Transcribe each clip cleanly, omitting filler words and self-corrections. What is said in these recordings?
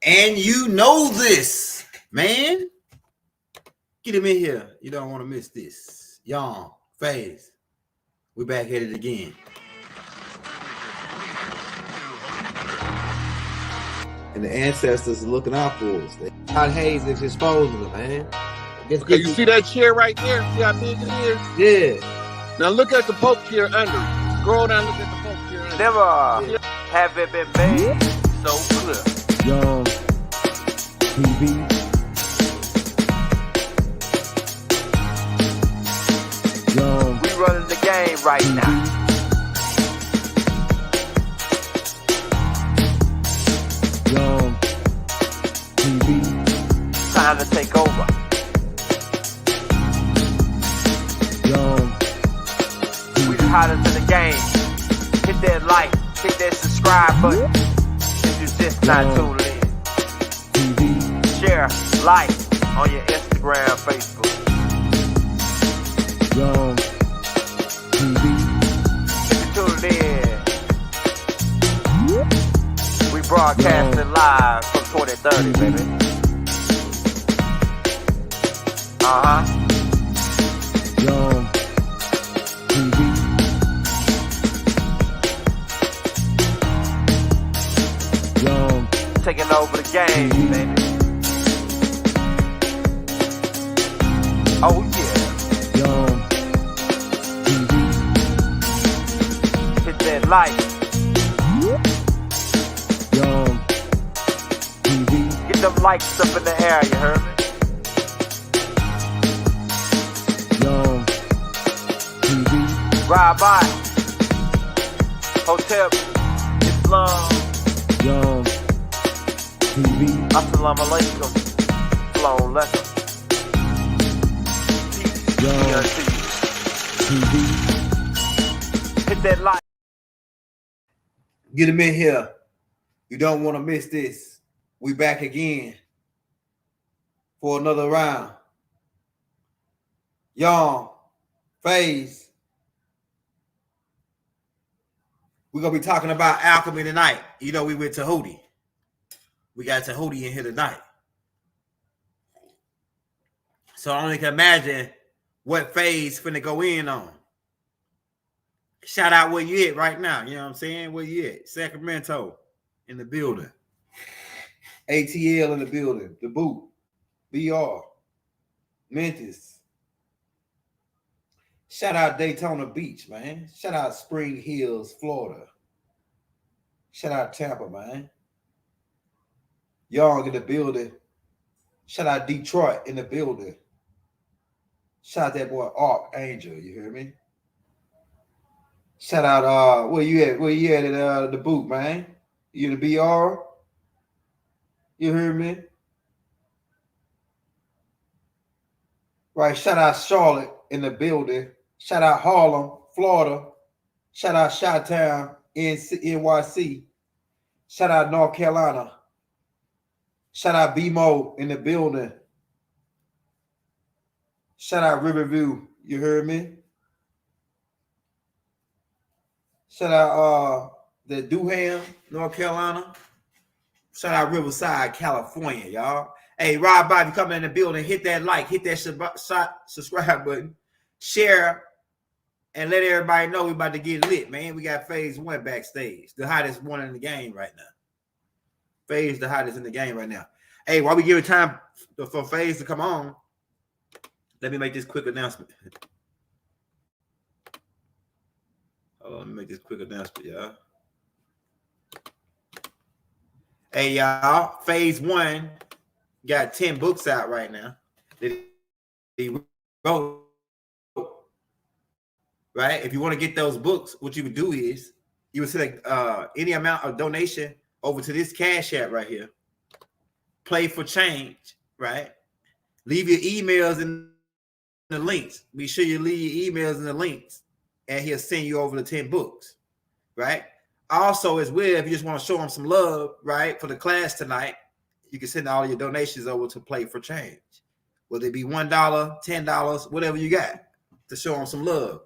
And you know this, man. Get him in here. You don't want to miss this. Young Faise. We back at it again. And the ancestors are looking out for us. God Hayes is exposing them, man. Okay, you see that chair right there? See how big it is? Yeah. Now look at the Pope chair under it. Scroll down, look at the Pope chair under it. Never have it been made so clear. Young TV. Young We running the game right now. Young TV. Time to take over. Young We the hottest in the game. Hit that like, hit that subscribe button. If you just not tuned in. TV. Share, like on your Instagram, Facebook. Young TV. If you tuned in, we broadcasting live from 2030, baby. Young TV. Young Taking over the game, baby. Oh yeah. Young TV. Hit that like. Young TV. Get them likes up in the air, you heard me? Young TV. Ride by. Hotel Islam. Young TV. Assalamu alaikum. Flow letter. Young TV. Hit that like. Get him in here. You don't want to miss this. We back again for another round. Young Faise. We're going to be talking about alchemy tonight. You know, we went to Tudi. We got Tudi in here tonight. So I only can imagine what Faise finna go in on. Shout out where you at right now. You know what I'm saying? Where you at? Sacramento in the building. ATL in the building. The boot. BR. Memphis. Shout out Daytona Beach, man. Shout out Spring Hills, Florida. Shout out Tampa, man. Young in the building. Shout out Detroit in the building. Shout out that boy Archangel, you hear me? Shout out where you at? Where you at the boot, man? You in the BR? You hear me? Right, shout out Charlotte in the building. Shout out Harlem, Florida. Shout out Chi-Town, NYC. Shout out North Carolina. Shout out BMO in the building. Shout out Riverview, you heard me? Shout out the Durham, North Carolina. Shout out Riverside, California, y'all. Hey, Rob Bobby coming in the building. Hit that like, hit that subscribe button, share, and let everybody know we about to get lit, man. We got Faise One backstage, the hottest one in the game right now. Faise, the hottest in the game right now. Hey, while we give it time for Faise to come on, let me make this quick announcement. Let me make this quick announcement, y'all. Hey, y'all, Faise One got 10 books out right now that he wrote, right? If you want to get those books, what you would do is you would select any amount of donation over to this Cash App right here. Play for change, right? Leave your emails in the links. Be sure you leave your emails in the links, and he'll send you over the 10 books, right? Also, as well, if you just want to show him some love, right, for the class tonight, you can send all your donations over to Play for Change. Whether it be $1, $10, whatever you got to show him some love.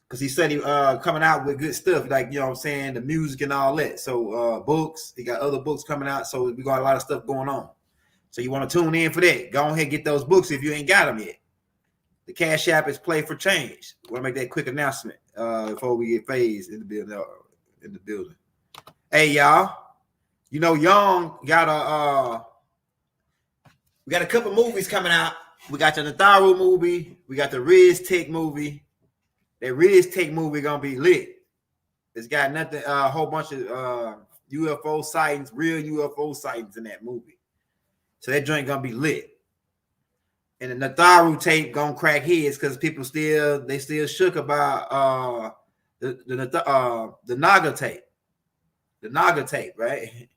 because he said he coming out with good stuff, like, you know what I'm saying, the music and all that. So books, he got other books coming out, so we got a lot of stuff going on. So you want to tune in for that. Go ahead and get those books if you ain't got them yet. The Cash App is Play for Change. I want to make that quick announcement before we get Faise in the building. Hey, y'all. You know, Young got we got a couple movies coming out. We got the Natharu movie. We got the Riz Tech movie. That Riz Tech movie gonna be lit. It's got nothing, a whole bunch of UFO sightings, real UFO sightings in that movie. So that joint gonna be lit. And the Natharu tape gonna crack heads because people still shook about the Naga tape. The Naga tape, right?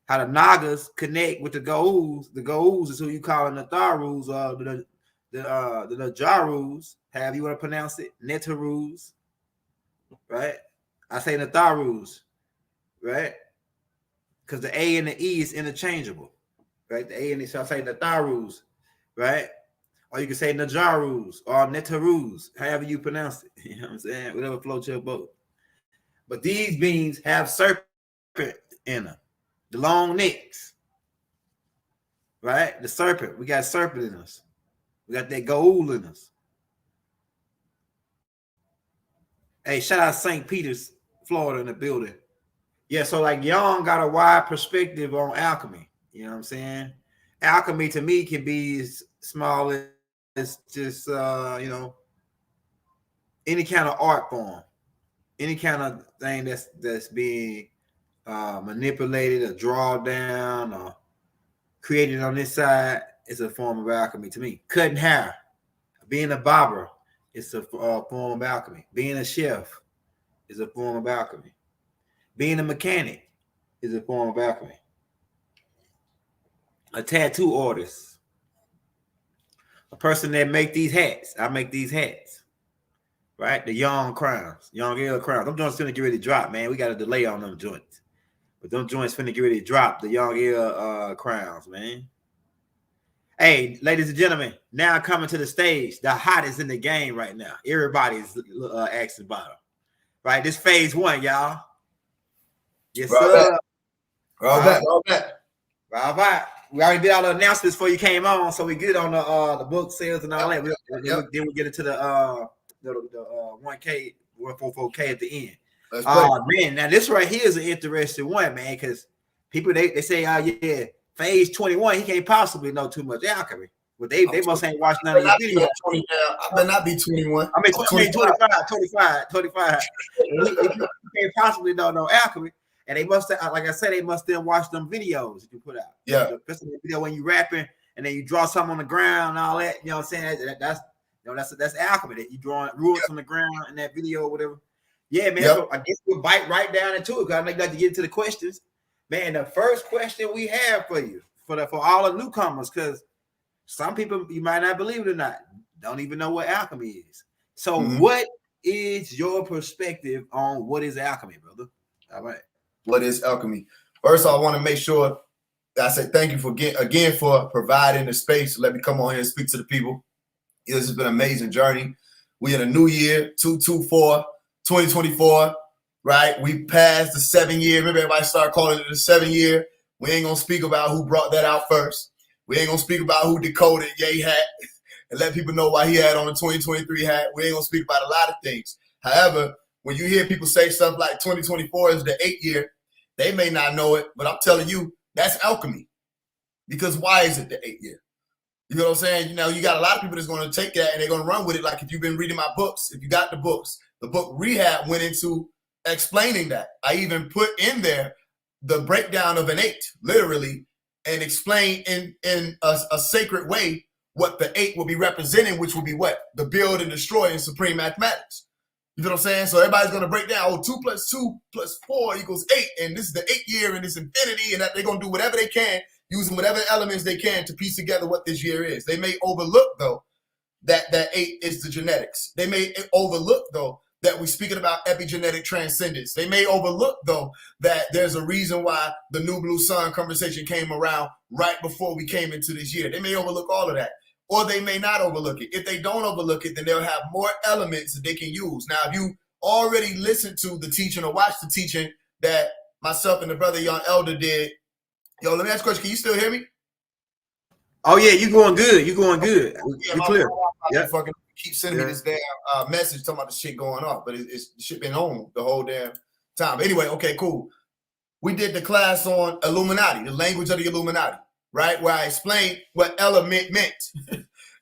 How the Nagas connect with the Go'uls. The Go'uls is who you call the Natharus, the Najarus, however you want to pronounce it, Netarus, right? I say Natharus, right? Because the A and the E is interchangeable, right? The A and the, so I say Natharus, right? Or you can say Najarus or Netarus, however you pronounce it. You know what I'm saying? Whatever floats your boat. But these beings have serpent in them. The long necks, right? The serpent. We got serpent in us. We got that gold in us. Hey, shout out St. Peter's, Florida in the building. Yeah, so like Young got a wide perspective on alchemy. You know what I'm saying? Alchemy to me can be as small as just, you know, any kind of art form, any kind of thing that's being manipulated or drawn down or created on this side is a form of alchemy to me. Cutting hair, being a barber, it's a form of alchemy. Being a chef is a form of alchemy. Being a mechanic is a form of alchemy. A tattoo artist, a person that make these hats. I make these hats, right? The Young crowns, Young L crowns. Them joints finna get ready to drop, man. We got a delay on them joints, but them joints finna get ready to drop. The Young L crowns, man. Hey, ladies and gentlemen, now coming to the stage, the hottest in the game right now. Everybody's asking about them, right? This Faise One, y'all. Yes, sir. Roll back. We already did all the announcements before you came on, so we good on the book sales and all that. Then we get into the 1K, 144K at the end. Man, now this right here is an interesting one, man, because people they say, yeah, Faise 21, he can't possibly know too much alchemy. But they must ain't watched none of your videos. I better not be 21. I mean 25. He can't possibly know no alchemy. And they must have, like I said, they must have watched them videos that you put out. Yeah. The video when you rapping and then you draw something on the ground and all that. You know what I'm saying? That's alchemy. That you drawing rules on the ground in that video or whatever. Yeah, man. Yep. So I guess we'll bite right down into it because I'd like to get into the questions. Man, the first question we have for you, for all the newcomers, because some people, you might not believe it or not, don't even know what alchemy is. So what is your perspective on what is alchemy, brother? All right. What is alchemy? First, I want to make sure that I say thank you again for providing the space to let me come on here and speak to the people. This has been an amazing journey. We in a new year, 2024, right? We passed the 7 year. Remember, everybody started calling it the 7 year. We ain't gonna speak about who brought that out first. We ain't gonna speak about who decoded Ye hat and let people know why he had on the 2023 hat. We ain't gonna speak about a lot of things. However, when you hear people say stuff like 2024 is the 8 year, they may not know it, but I'm telling you, that's alchemy. Because why is it the 8 year? You know what I'm saying? You know, you got a lot of people that's going to take that and they're going to run with it. Like if you've been reading my books, if you got the books, the book Rehab went into explaining that. I even put in there the breakdown of an 8, literally, and explain in a sacred way what the 8 will be representing, which will be what? The build and destroy in supreme mathematics. You know what I'm saying? So everybody's going to break down, 2 + 2 + 4 = 8. And this is the 8 year and it's infinity. And that they're going to do whatever they can, using whatever elements they can to piece together what this year is. They may overlook, though, that 8 is the genetics. They may overlook, though, that we're speaking about epigenetic transcendence. They may overlook, though, that there's a reason why the new blue sun conversation came around right before we came into this year. They may overlook all of that. or they may not overlook it. If they don't overlook it, then they'll have more elements that they can use. Now, if you already listened to the teaching or watched the teaching that myself and the brother Young Elder did, yo, let me ask a question. Can you still hear me? Oh yeah, you going good. You going good. Yeah, You clear. Yeah. Fucking keep sending me this damn message talking about the shit going off, but it's the shit been on the whole damn time. But anyway, okay, cool. We did the class on Illuminati, the language of the Illuminati, right? Where I explained what element meant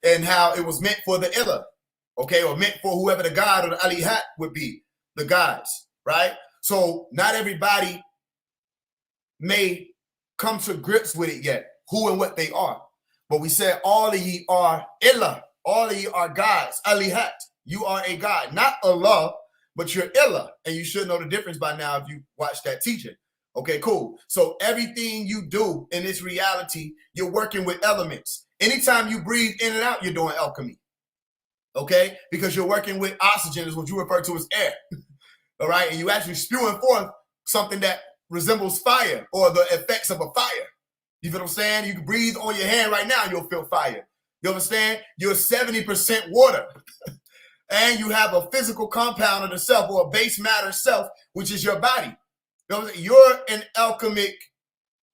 and how it was meant for the Illa, okay, or meant for whoever the god or the Alihat would be, the gods, right? So not everybody may come to grips with it yet, who and what they are. But we said all of ye are Illa, all of ye are gods, Alihat. You are a god, not Allah, but you're Illa. And you should know the difference by now if you watch that teaching. Okay, cool. So everything you do in this reality, you're working with elements. Anytime you breathe in and out, you're doing alchemy. Okay? Because you're working with oxygen, is what you refer to as air. All right? And you actually spewing forth something that resembles fire or the effects of a fire. You feel what I'm saying? You can breathe on your hand right now and you'll feel fire. You understand? You're 70% water. And you have a physical compound of the self or a base matter self, which is your body. You know what I'm saying? You're an alchemic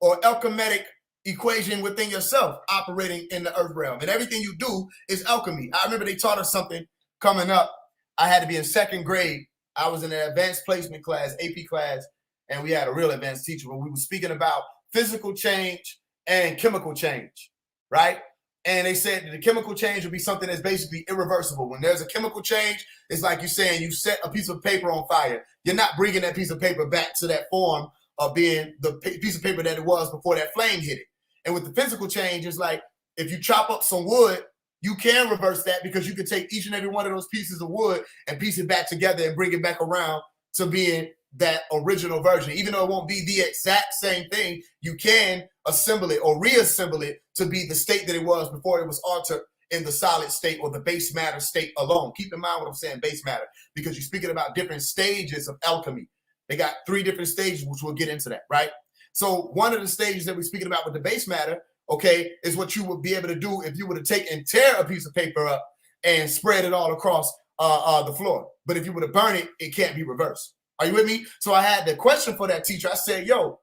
or alchemetic equation within yourself operating in the earth realm. And everything you do is alchemy. I remember they taught us something coming up. I had to be in second grade. I was in an advanced placement class, AP class, and we had a real advanced teacher where we were speaking about physical change and chemical change, right? And they said that the chemical change would be something that's basically irreversible. When there's a chemical change, it's like you're saying you set a piece of paper on fire. You're not bringing that piece of paper back to that form of being the piece of paper that it was before that flame hit it. And with the physical change, it's like if you chop up some wood, you can reverse that because you can take each and every one of those pieces of wood and piece it back together and bring it back around to being that original version. Even though it won't be the exact same thing, you can assemble it or reassemble it to be the state that it was before it was altered in the solid state or the base matter state alone. Keep in mind what I'm saying, base matter, because you're speaking about different stages of alchemy. They got 3 different stages, which we'll get into that, right? So one of the stages that we're speaking about with the base matter, okay, is what you would be able to do if you were to take and tear a piece of paper up and spread it all across the floor. But if you were to burn it, it can't be reversed. Are you with me? So I had the question for that teacher. I said, yo,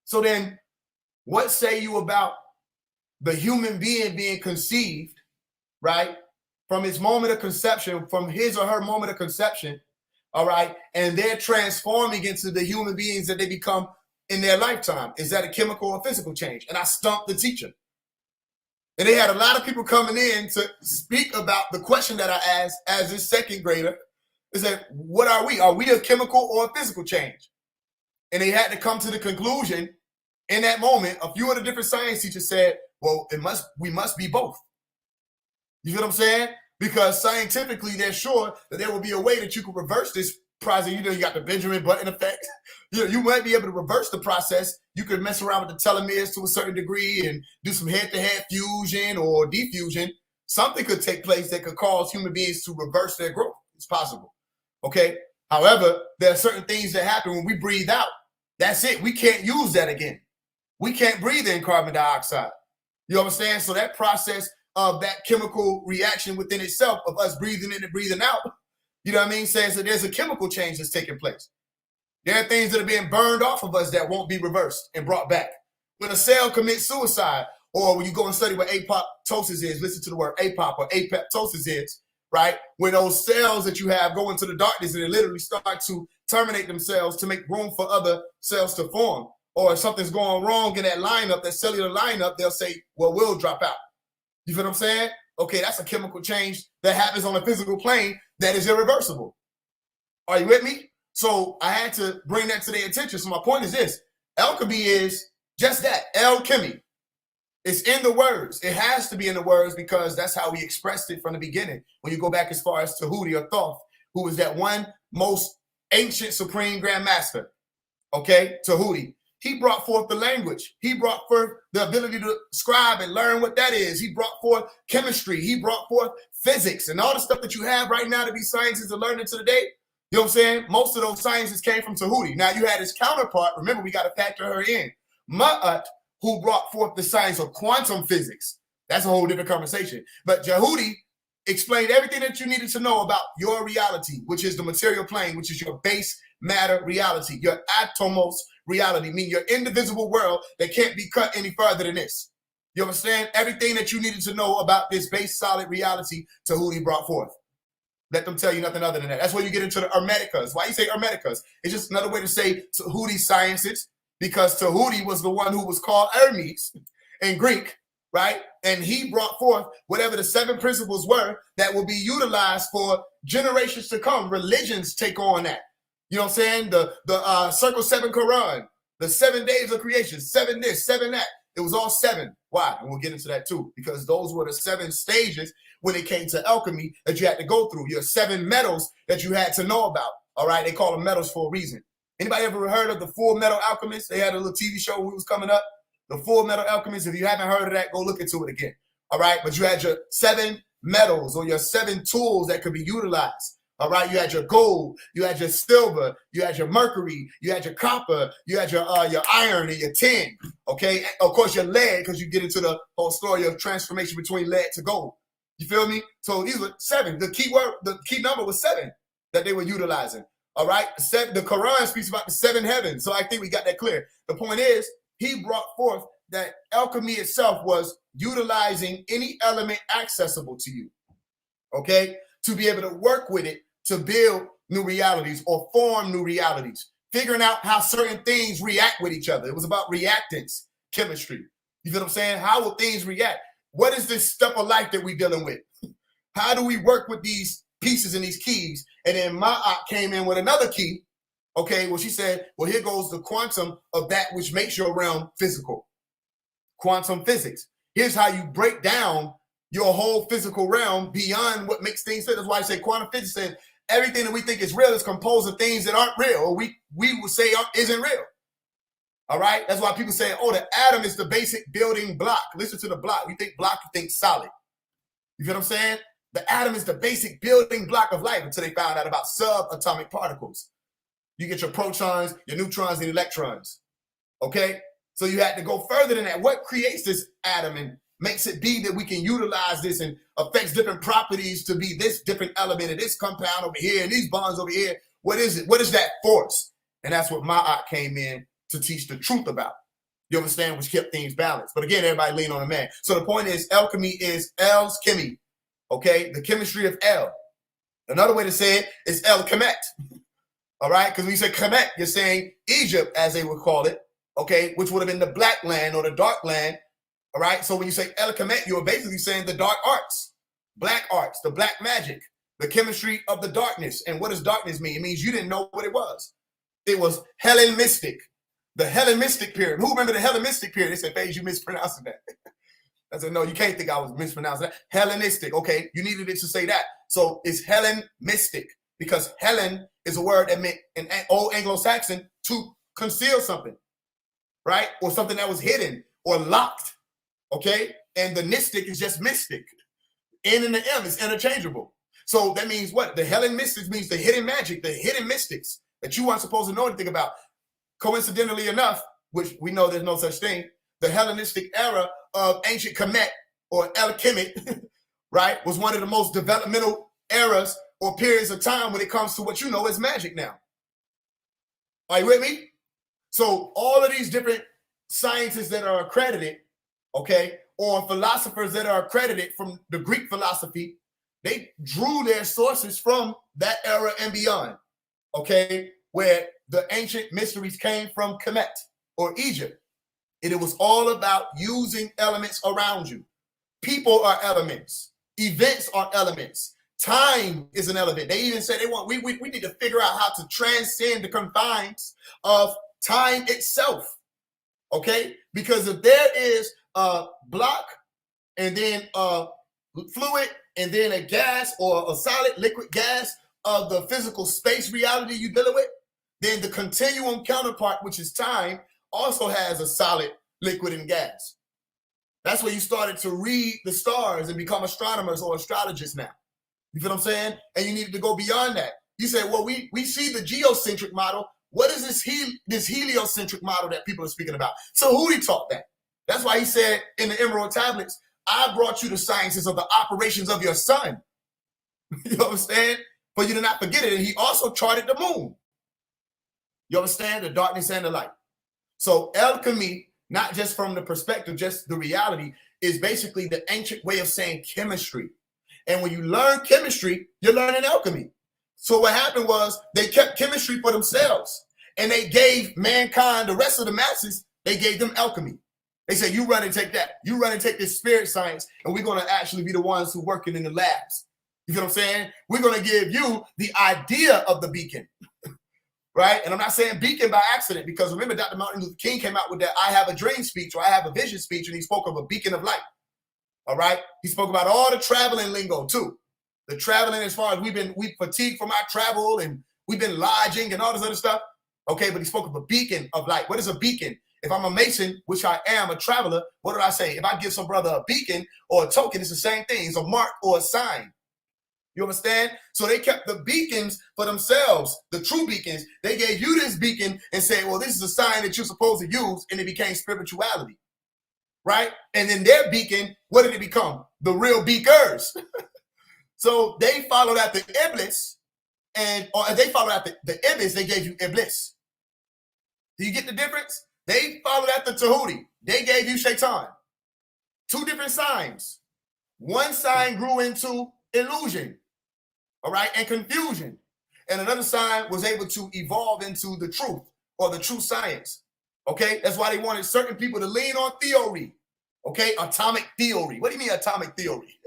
so then what say you about the human being conceived, right, from his moment of conception, from his or her moment of conception, all right, and they're transforming into the human beings that they become in their lifetime? Is that a chemical or physical change? And I stumped the teacher. And they had a lot of people coming in to speak about the question that I asked as a second grader. Is that what are we? Are we a chemical or a physical change? And they had to come to the conclusion in that moment. A few of the different science teachers said, well, we must be both. You feel what I'm saying? Because scientifically, they're sure that there will be a way that you can reverse this process. You know, you got the Benjamin Button effect. You might be able to reverse the process. You could mess around with the telomeres to a certain degree and do some head-to-head fusion or diffusion. Something could take place that could cause human beings to reverse their growth. It's possible. Okay. However, there are certain things that happen when we breathe out. That's it. We can't use that again. We can't breathe in carbon dioxide. You understand? So that process of that chemical reaction within itself of us breathing in and breathing out, you know what I mean, says that there's a chemical change that's taking place. There are things that are being burned off of us that won't be reversed and brought back. When a cell commits suicide, or when you go and study what apoptosis is, listen to the word apop or apoptosis is, right? When those cells that you have go into the darkness and they literally start to terminate themselves to make room for other cells to form. Or if something's going wrong in that lineup, that cellular lineup, they'll say, well, we'll drop out. You feel what I'm saying? Okay, that's a chemical change that happens on a physical plane that is irreversible. Are you with me? So I had to bring that to their attention. So my point is this. Alchemy is just that, alchemy. It's in the words. It has to be in the words because that's how we expressed it from the beginning. When you go back as far as Tudi or Thoth, who was that one most ancient supreme grand master, okay, Tudi. He brought forth the language. He brought forth the ability to scribe and learn what that is. He brought forth chemistry. He brought forth physics and all the stuff that you have right now to be sciences and learning to the day. You know what I'm saying? Most of those sciences came from Tudi. Now you had his counterpart. Remember, we got to factor her in. Ma'at, who brought forth the science of quantum physics. That's a whole different conversation. But Jehudi explained everything that you needed to know about your reality, which is the material plane, which is your base matter reality, your atomos reality, meaning your indivisible world that can't be cut any further than this. You understand? Everything that you needed to know about this base solid reality, Tahuti brought forth. Let them tell you nothing other than that. That's where you get into the Hermeticas. Why you say Hermeticas? It's just another way to say Tahuti sciences, because Tahuti was the one who was called Hermes in Greek, right? And he brought forth whatever the 7 principles were that will be utilized for generations to come. Religions take on that. You know what I'm saying? The Circle 7 Quran, the 7 days of creation, 7 this, 7 that. It was all 7. Why? And we'll get into that too, because those were the 7 stages when it came to alchemy that you had to go through. Your 7 metals that you had to know about. All right, they call them metals for a reason. Anybody ever heard of the Full Metal Alchemist? They had a little TV show when it was coming up. The Full Metal Alchemist. If you haven't heard of that, go look into it again. All right, but you had your 7 metals or your 7 tools that could be utilized. All right, you had your gold, you had your silver, you had your mercury, you had your copper, you had your iron and your tin. Okay, of course your lead, because you get into the whole story of transformation between lead to gold. You feel me? So these were 7. The key number was 7 that they were utilizing. All right, the Quran speaks about the 7 heavens. So I think we got that clear. The point is, he brought forth that alchemy itself was utilizing any element accessible to you. Okay, to be able to work with it to build new realities or form new realities, figuring out how certain things react with each other. It was about reactance chemistry. You feel what I'm saying? How will things react? What is this stuff of life that we're dealing with? How do we work with these pieces and these keys? And then Ma'at came in with another key. Okay, well, she said, well, here goes the quantum of that which makes your realm physical. Quantum physics. Here's how you break down your whole physical realm beyond what makes things fit. That's why I say quantum physics says everything that we think is real is composed of things that aren't real, or we would say isn't real. All right? That's why people say, oh, the atom is the basic building block. Listen to the block. You think block, you think solid. You feel what I'm saying? The atom is the basic building block of life until they found out about subatomic particles. You get your protons, your neutrons, and electrons. Okay? So you had to go further than that. What creates this atom and makes it be that we can utilize this and affects different properties to be this different element and this compound over here and these bonds over here? What is it? What is that force? And that's what Ma'at came in to teach the truth about. You understand? Which kept things balanced. But again, everybody lean on a man. So the point is, alchemy is El's chemy. Okay? The chemistry of El. Another way to say it is El Kemet. All right? Because when you say Kemet, you're saying Egypt, as they would call it. Okay? Which would have been the black land or the dark land. All right? So when you say El Kemet, you're basically saying the dark arts, the black magic, the chemistry of the darkness. And what does darkness mean? It means you didn't know what it was. It was Hellenistic. The Hellenistic period. Who remember the Hellenistic period? They said, Faise, you mispronouncing that. I said, no, you can't think I was mispronouncing that. Hellenistic. Okay, you needed it to say that. So it's Hellenistic because Hellen is a word that meant in Old Anglo-Saxon to conceal something, right? Or something that was hidden or locked, okay? And the nistic is just mystic. N and the M is interchangeable. So that means what? The Hellenistic means the hidden magic, the hidden mystics that you aren't supposed to know anything about. Coincidentally enough, which we know there's no such thing, the Hellenistic era of ancient Kemet or El Kemet, right, was one of the most developmental eras or periods of time when it comes to what you know as magic now. Are you with me? So all of these different scientists that are accredited, okay, or philosophers that are accredited from the Greek philosophy, they drew their sources from that era and beyond, okay, where the ancient mysteries came from Kemet or Egypt. And it was all about using elements around you. People are elements. Events are elements. Time is an element. They even said we need to figure out how to transcend the confines of time itself. Okay? Because if there is a block and then a fluid and then a gas or a solid liquid gas of the physical space reality you're dealing with, then the continuum counterpart, which is time, also has a solid, liquid, and gas. That's where you started to read the stars and become astronomers or astrologists now. You feel what I'm saying? And you needed to go beyond that. You say, well, we see the geocentric model. What is this heliocentric model that people are speaking about? So who he taught that? That's why he said in the Emerald Tablets, I brought you the sciences of the operations of your sun. You understand? For you to not forget it. And he also charted the moon. You understand? The darkness and the light. So alchemy, not just from the perspective, just the reality, is basically the ancient way of saying chemistry. And when you learn chemistry, you're learning alchemy. So what happened was they kept chemistry for themselves. And they gave mankind, the rest of the masses, they gave them alchemy. They said, you run and take that. You run and take this spirit science, and we're going to actually be the ones who working in the labs. You feel what I'm saying? We're going to give you the idea of the beacon, right? And I'm not saying beacon by accident, because remember, Dr. Martin Luther King came out with that I have a dream speech, or I have a vision speech, and he spoke of a beacon of light, all right? He spoke about all the traveling lingo, too. The traveling as far as we fatigued from our travel, and we've been lodging and all this other stuff, okay? But he spoke of a beacon of light. What is a beacon? If I'm a Mason, which I am, a traveler, what did I say? If I give some brother a beacon or a token, it's the same thing. It's a mark or a sign. You understand? So they kept the beacons for themselves, the true beacons. They gave you this beacon and said, well, this is a sign that you're supposed to use, and it became spirituality, right? And then their beacon, what did it become? The real beakers. So they followed after Iblis, or they followed after the Iblis, they gave you Iblis. Do you get the difference? They followed after Tudi. They gave you Shaitan. Two different signs. One sign grew into illusion, all right, and confusion. And another sign was able to evolve into the truth or the true science, okay? That's why they wanted certain people to lean on theory, okay? Atomic theory. What do you mean atomic theory?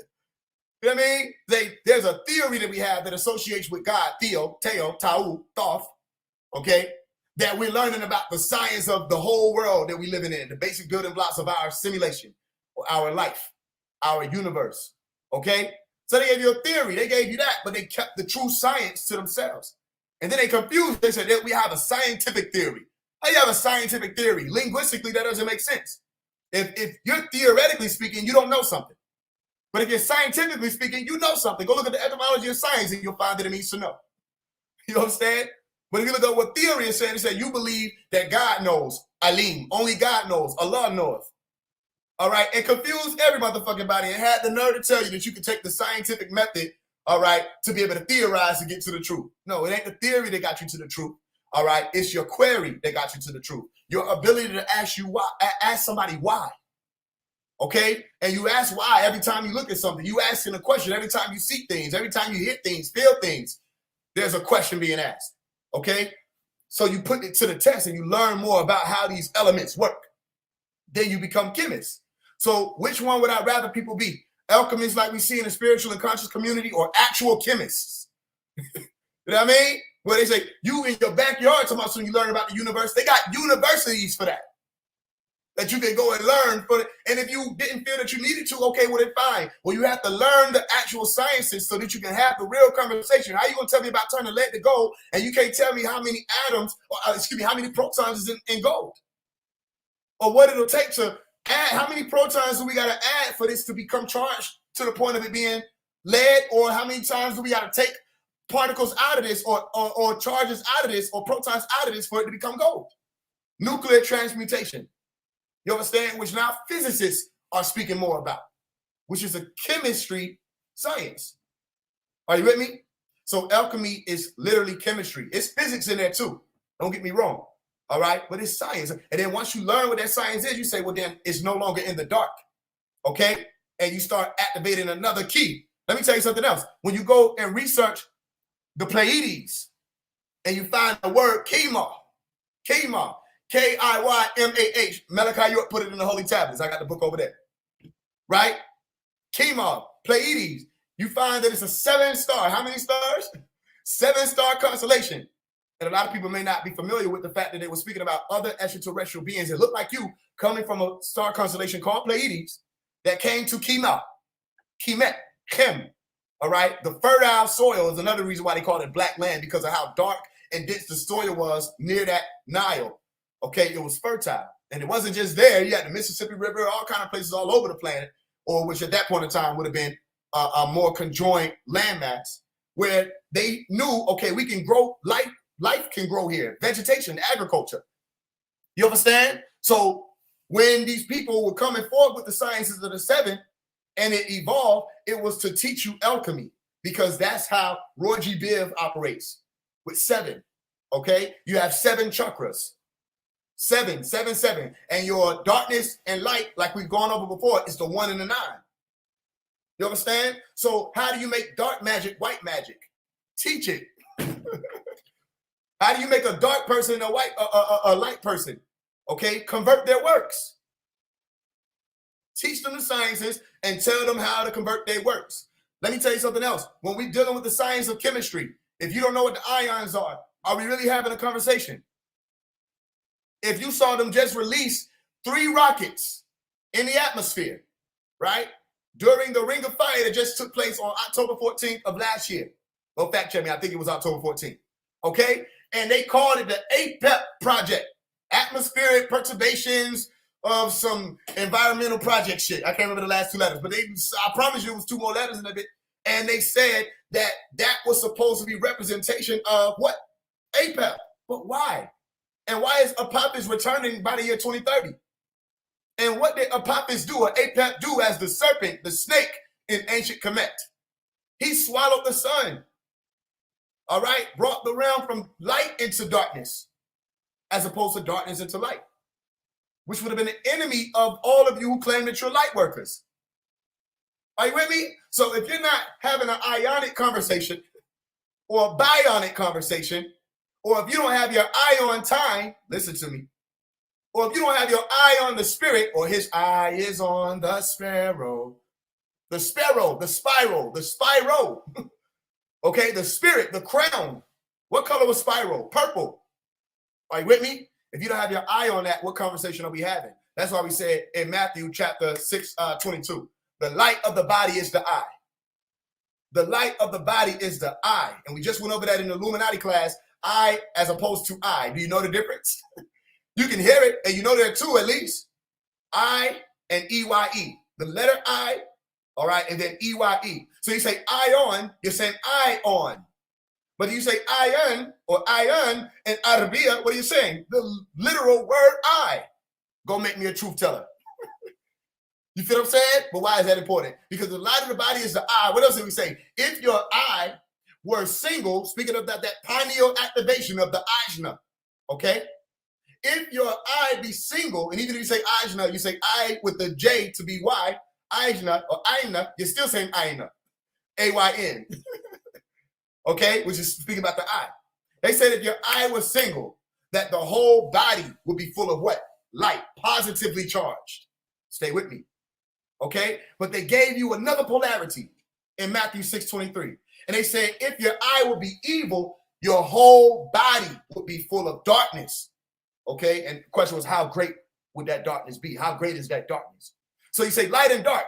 You know what I mean? There's a theory that we have that associates with God, Theo, Teo, Tau, Thoth, okay? That we're learning about the science of the whole world that we're living in, the basic building blocks of our simulation, or our life, our universe, okay? So they gave you a theory, they gave you that, but they kept the true science to themselves. And then they confused, they said that we have a scientific theory. How do you have a scientific theory? Linguistically, that doesn't make sense. If you're theoretically speaking, you don't know something. But if you're scientifically speaking, you know something. Go look at the etymology of science and you'll find that it means to know. You understand? But if you look at what theory is saying, it said you believe that God knows, Alim, only God knows, Allah knows. All right, and confused every motherfucking body and had the nerve to tell you that you could take the scientific method, all right, to be able to theorize to get to the truth. No, it ain't the theory that got you to the truth, all right? It's your query that got you to the truth. Your ability to ask somebody why, okay? And you ask why every time you look at something. You asking a question every time you see things, every time you hear things, feel things. There's a question being asked. Okay, so you put it to the test and you learn more about how these elements work. Then you become chemists. So which one would I rather people be? Alchemists like we see in the spiritual and conscious community, or actual chemists? You know what I mean? Where they say, you in your backyard, talking about when you learn about the universe, they got universities for that. That you can go and learn for it. And if you didn't feel that you needed to, okay, well then fine. Well, you have to learn the actual sciences so that you can have the real conversation. How you gonna tell me about turning lead to gold and you can't tell me how many atoms, or how many protons is in gold? Or what it'll take to add, how many protons do we gotta add for this to become charged to the point of it being lead? Or how many times do we gotta take particles out of this, or charges out of this, or protons out of this for it to become gold? Nuclear transmutation. You understand? Which now physicists are speaking more about, which is a chemistry science. Are you with me? So alchemy is literally chemistry. It's physics in there too. Don't get me wrong. All right? But it's science. And then once you learn what that science is, you say, well, then it's no longer in the dark. Okay? And you start activating another key. Let me tell you something else. When you go and research the Pleiades and you find the word Kima, K-I-Y-M-A-H. Malachi York put it in the Holy Tablets. I got the book over there. Right? Kima, Pleiades. You find that it's a 7-star. How many stars? 7-star constellation. And a lot of people may not be familiar with the fact that they were speaking about other extraterrestrial beings that look like you, coming from a star constellation called Pleiades that came to Kemet. Chem. All right? The fertile soil is another reason why they call it black land, because of how dark and dense the soil was near that Nile. Okay, it was fertile. And it wasn't just there. You had the Mississippi River, all kind of places all over the planet, or which at that point in time would have been a more conjoined landmass, where they knew, okay, we can grow, life can grow here, vegetation, agriculture. You understand? So when these people were coming forward with the sciences of the 7, and it evolved, it was to teach you alchemy, because that's how Roy G. Biv operates with 7. Okay, you have 7 chakras, 7, 7, 7, and your darkness and light, like we've gone over before, is the 1 and the 9. You understand? So how do you make dark magic white magic? Teach it. How do you make a dark person a light person? Okay, convert their works. Teach them the sciences and tell them how to convert their works. Let me tell you something else. When we're dealing with the science of chemistry, if you don't know what the ions are we really having a conversation? If you saw them just release 3 rockets in the atmosphere, right, during the Ring of Fire that just took place on October 14th of last year. Well, fact check me. I think it was October 14th. Okay? And they called it the APEP project. Atmospheric perturbations of some environmental project shit. I can't remember the last 2 letters, but I promise you it was 2 more letters in a bit. And they said that was supposed to be representation of what? APEP. But why? And why is Apophis returning by the year 2030? And what did Apophis do, or APEP do, as the serpent, the snake in ancient Kemet? He swallowed the sun. All right? Brought the realm from light into darkness, as opposed to darkness into light, which would have been the enemy of all of you who claim that you're light workers. Are you with me? So if you're not having an ionic conversation or a bionic conversation, or if you don't have your eye on time, listen to me, or if you don't have your eye on the spirit, or his eye is on the sparrow, the sparrow, the spiral, the spiral, okay, the spirit, the crown. What color was spiral? Purple. Are you with me? If you don't have your eye on that, what conversation are we having? That's why we said in Matthew chapter 6:22, the light of the body is the eye. The light of the body is the eye. And we just went over that in the Illuminati class, I as opposed to I. Do you know the difference? You can hear it, and you know there are 2 at least. I and EYE. The letter I, all right, and then EYE. So you say ion, you're saying I on. But you say iron or iron in Arabia, what are you saying? The literal word I. Go make me a truth teller. You feel what I'm saying? But why is that important? Because the light of the body is the eye. What else did we say? If your eye were single, speaking of that pineal activation of the ajna, okay? If your eye be single, and even if you say ajna, you say I with the J to be Y, ajna or aina, you're still saying aina, A-Y-N, okay? Which is speaking about the eye. They said if your eye was single, that the whole body would be full of what? Light, positively charged. Stay with me, okay? But they gave you another polarity in Matthew 6:23. And they said, if your eye would be evil, your whole body would be full of darkness. Okay? And the question was, how great would that darkness be? How great is that darkness? So you say light and dark.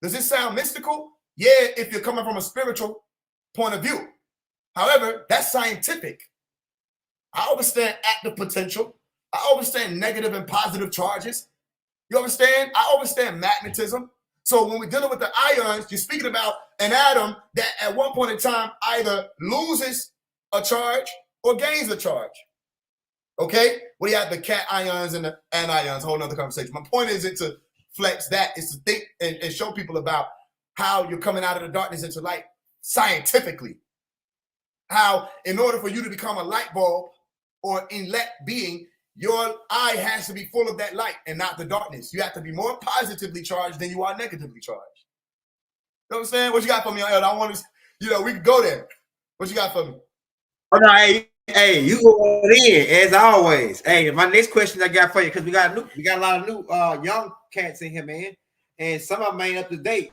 Does this sound mystical? Yeah, if you're coming from a spiritual point of view. However, that's scientific. I understand active potential. I understand negative and positive charges. You understand? I understand magnetism. So when we're dealing with the ions, you're speaking about an atom that at one point in time either loses a charge or gains a charge. Okay? We have the cat ions and the anions, a whole nother conversation. My point isn't to flex that, it's to think and show people about how you're coming out of the darkness into light scientifically. How in order for you to become a light bulb or elect being, your eye has to be full of that light and not the darkness. You have to be more positively charged than you are negatively charged. You know what I'm saying? What you got for me? I want to, we can go there. What you got for me? Oh, no, hey, you go in as always. Hey, my next question I got for you, because we got a lot of new young cats in here, man, and some of them ain't up to date.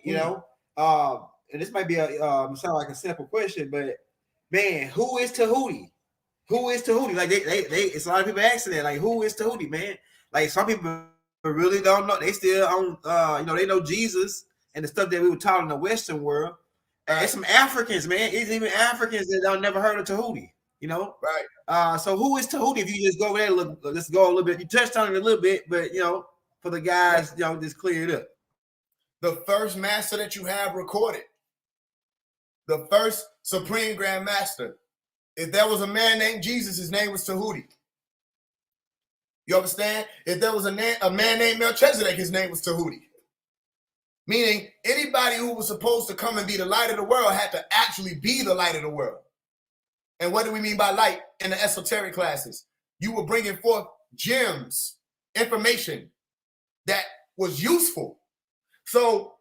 You know, and this might be sound like a simple question, but man, who is Tudi? Who is Tudi? Like they it's a lot of people asking that. Like, who is Tudi, man? Like some people really don't know. They still on they know Jesus and the stuff that we were taught in the Western world. And it's some Africans, man. It's even Africans that don't never heard of Tudi, Right. So who is Tudi? If you just go over there, let's go a little bit. You touched on it a little bit, but for the guys, just clear it up. The first master that you have recorded, the first supreme grand master. If there was a man named Jesus, his name was Tudi. You understand? If there was a man named Melchizedek, his name was Tudi. Meaning anybody who was supposed to come and be the light of the world had to actually be the light of the world. And what do we mean by light in the esoteric classes? You were bringing forth gems, information that was useful. So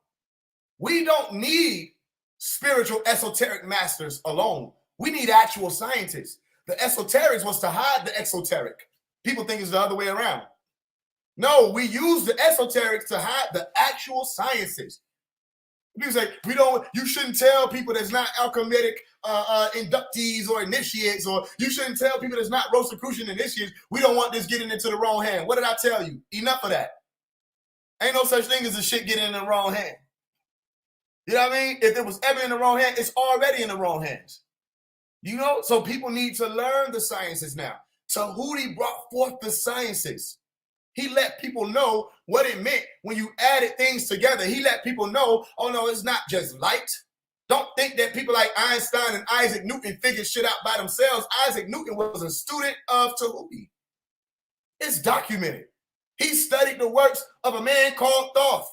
we don't need spiritual esoteric masters alone. We need actual scientists. The esoterics was to hide the exoteric. People think it's the other way around. No, we use the esoterics to hide the actual sciences. People say, you shouldn't tell people that's not alchemic inductees or initiates, or you shouldn't tell people that's not Rosicrucian initiates. We don't want this getting into the wrong hand. What did I tell you? Enough of that. Ain't no such thing as a shit getting in the wrong hand. You know what I mean? If it was ever in the wrong hand, it's already in the wrong hands. You know, so people need to learn the sciences now. Tudi brought forth the sciences. He let people know what it meant when you added things together. He let people know, oh no, it's not just light. Don't think that people like Einstein and Isaac Newton figured shit out by themselves. Isaac Newton was a student of Tudi. It's documented. He studied the works of a man called Thoth.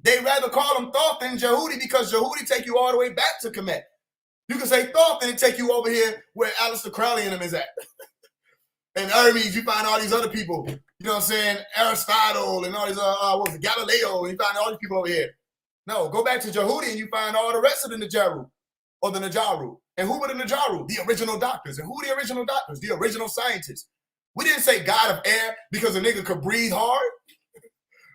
They rather call him Thoth than Jehudi because Jehudi take you all the way back to Kemet. You can say Thoth and it take you over here where Aleister Crowley and them is at. And Hermes, you find all these other people. You know what I'm saying? Aristotle and all these, Galileo, and you find all these people over here. No, go back to Jehudi and you find all the rest of the Najaru or the Najaru. And who were the Najaru? The original doctors. And who were the original doctors? The original scientists. We didn't say God of air because a nigga could breathe hard.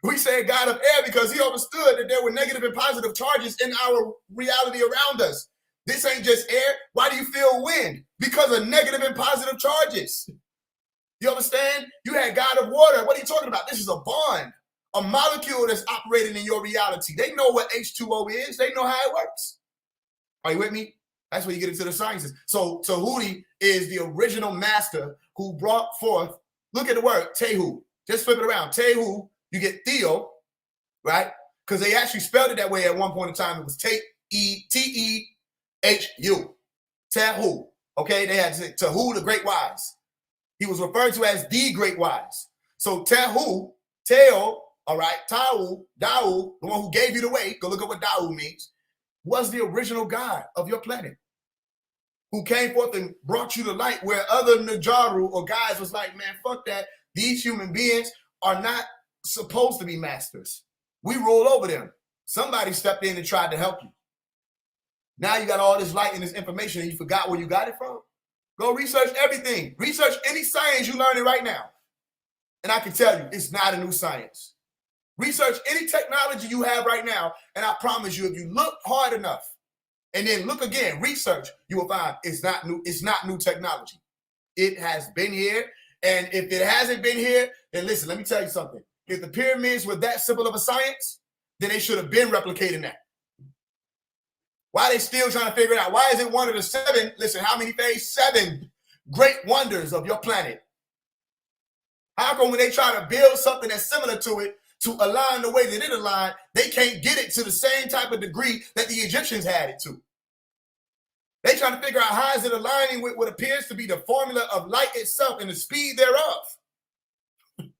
We said God of air because he understood that there were negative and positive charges in our reality around us. This ain't just air. Why do you feel wind? Because of negative and positive charges. You understand? You had God of water. What are you talking about? This is a bond, a molecule that's operating in your reality. They know what H2O is. They know how it works. Are you with me? That's where you get into the sciences. So Tudi is the original master who brought forth, look at the word, Tehu. Just flip it around. Tehu, you get Theo, right? Because they actually spelled it that way at one point in time. It was Tehu. Tehu. Okay? They had to say Tehu, the great wise. He was referred to as the great wise. So Tehu, Teo, all right, Tau, Dau, the one who gave you the way, go look at what Dau means, was the original God of your planet, who came forth and brought you to light where other Najaru or guys was like, man, fuck that. These human beings are not supposed to be masters. We rule over them. Somebody stepped in and tried to help you. Now you got all this light and this information and you forgot where you got it from. Go research everything. Research any science you learning right now. And I can tell you, it's not a new science. Research any technology you have right now, and I promise you, if you look hard enough, and then look again, research, you will find it's not new technology. It has been here, and if it hasn't been here, then listen, let me tell you something. If the pyramids were that simple of a science, then they should have been replicating that. Why are they still trying to figure it out? Why is it one of the 7, listen, how many Faise? 7 great wonders of your planet? How come when they try to build something that's similar to it, to align the way that it aligned, they can't get it to the same type of degree that the Egyptians had it to? They trying to figure out how is it aligning with what appears to be the formula of light itself and the speed thereof.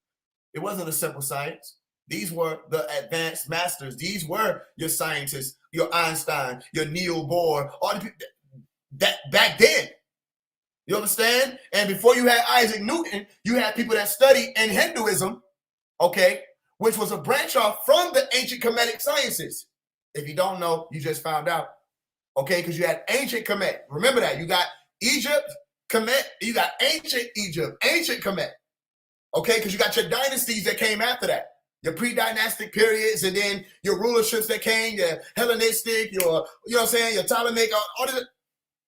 It wasn't a simple science. These were the advanced masters. These were your scientists, your Einstein, your Niels Bohr, all the people that back then. You understand? And before you had Isaac Newton, you had people that studied in Hinduism, okay, which was a branch off from the ancient Kemetic sciences. If you don't know, you just found out, okay, because you had ancient Kemet. Remember that. You got Egypt, Kemet, you got ancient Egypt, ancient Kemet, okay, because you got your dynasties that came after that. Your pre-dynastic periods, and then your rulerships that came, your Hellenistic, your, you know what I'm saying, your Ptolemaic, all of it.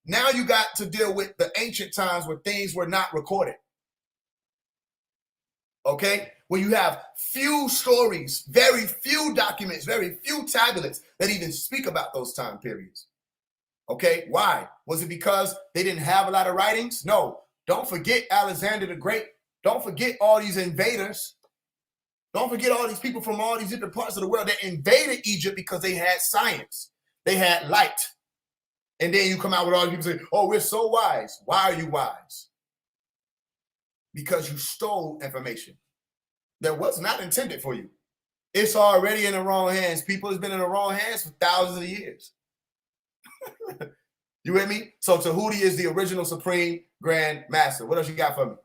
Now you got to deal with the ancient times where things were not recorded. Okay? Where you have few stories, very few documents, very few tablets that even speak about those time periods. Okay? Why? Was it because they didn't have a lot of writings? No. Don't forget Alexander the Great. Don't forget all these invaders. Don't forget all these people from all these different parts of the world that invaded Egypt because they had science. They had light. And then you come out with all these people saying, oh, we're so wise. Why are you wise? Because you stole information that was not intended for you. It's already in the wrong hands. People has been in the wrong hands for thousands of years. You with me? So Tudi is the original Supreme Grand Master. What else you got for me?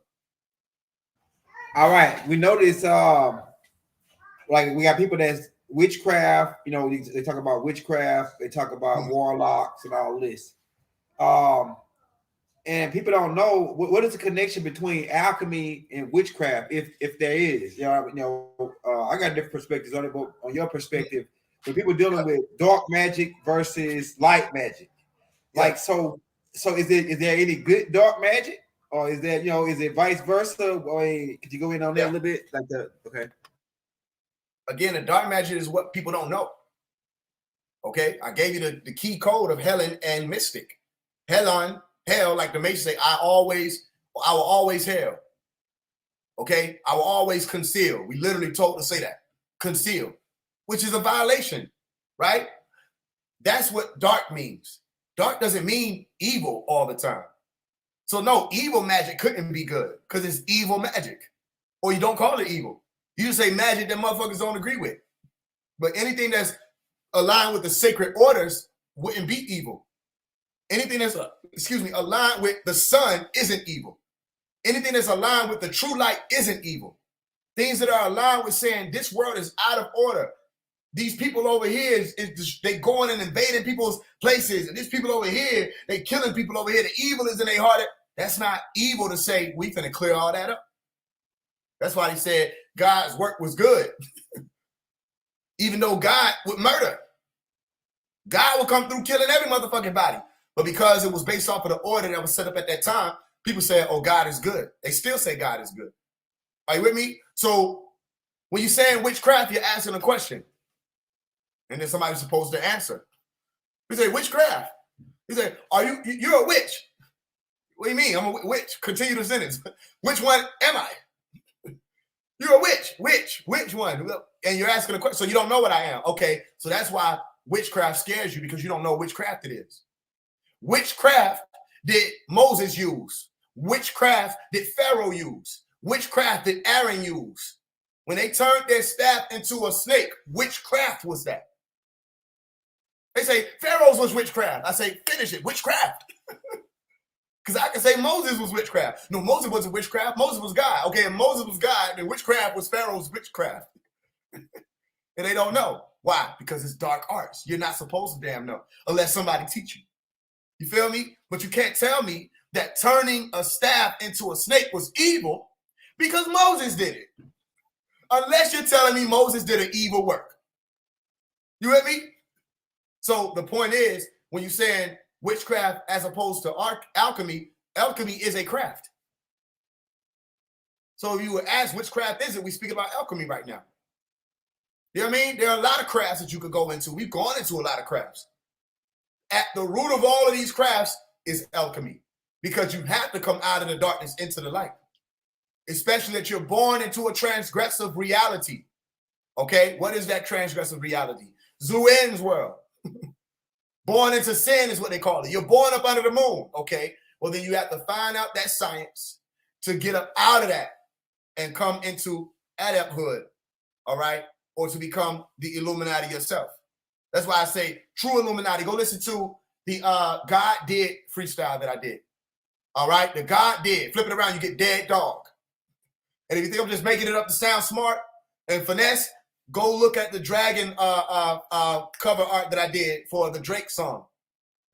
All right. We notice like we got people that's witchcraft, you know, they talk about witchcraft, they talk about warlocks and all this. And people don't know what is the connection between alchemy and witchcraft, if there is. I got different perspectives on it, but on your perspective, when people dealing with dark magic versus light magic, like so is there any good dark magic, or is that is it vice versa? Or could you go in on that a little bit? Okay. Again, the dark magic is what people don't know. Okay, I gave you the key code of Helen and Mystic. Hell, like the Masons say, I will always hell. Okay, I will always conceal. We literally told to say that. Conceal, which is a violation, right? That's what dark means. Dark doesn't mean evil all the time. So no, evil magic couldn't be good because it's evil magic. Or you don't call it evil. You just say magic that motherfuckers don't agree with. But anything that's aligned with the sacred orders wouldn't be evil. Anything that's, aligned with the sun isn't evil. Anything that's aligned with the true light isn't evil. Things that are aligned with saying this world is out of order. These people over here, they going and invading people's places. And these people over here, they killing people over here. The evil is in their heart. That's not evil to say, we finna clear all that up. That's why he said God's work was good. Even though God would murder. God would come through killing every motherfucking body. But because it was based off of the order that was set up at that time, people said, oh, God is good. They still say God is good. Are you with me? So when you're saying witchcraft, you're asking a question. And then somebody's supposed to answer. We say, witchcraft. He said, you're a witch. What do you mean? I'm a witch. Continue the sentence. Which one am I? You're a witch. Which one? And you're asking a question. So you don't know what I am. Okay. So that's why witchcraft scares you, because you don't know which craft it is. Witchcraft did Moses use. Witchcraft did Pharaoh use. Witchcraft did Aaron use. When they turned their staff into a snake, witchcraft was that. They say Pharaoh's was witchcraft. I say, finish it, witchcraft. Because I can say Moses was witchcraft. No, Moses wasn't witchcraft. Moses was God. Okay, if Moses was God, then witchcraft was Pharaoh's witchcraft. And they don't know. Why? Because it's dark arts. You're not supposed to damn know unless somebody teach you. You feel me? But you can't tell me that turning a staff into a snake was evil because Moses did it. Unless you're telling me Moses did an evil work. You with me? So the point is, when you're saying witchcraft as opposed to alchemy, alchemy is a craft. So if you would ask which craft is it, we speak about alchemy right now. You know what I mean? There are a lot of crafts that you could go into. We've gone into a lot of crafts. At the root of all of these crafts is alchemy, because you have to come out of the darkness into the light, especially that you're born into a transgressive reality. Okay, what is that transgressive reality? Zuen's world. Born into sin is what they call it. You're born up under the moon. Okay, well then you have to find out that science to get up out of that and come into adepthood. All right, or to become the Illuminati yourself. That's why I say true Illuminati. Go listen to the God Did freestyle that I did. All right, the God Did. Flip it around, you get Dead Dog. And if you think I'm just making it up to sound smart and finesse, go look at the dragon cover art that I did for the Drake song.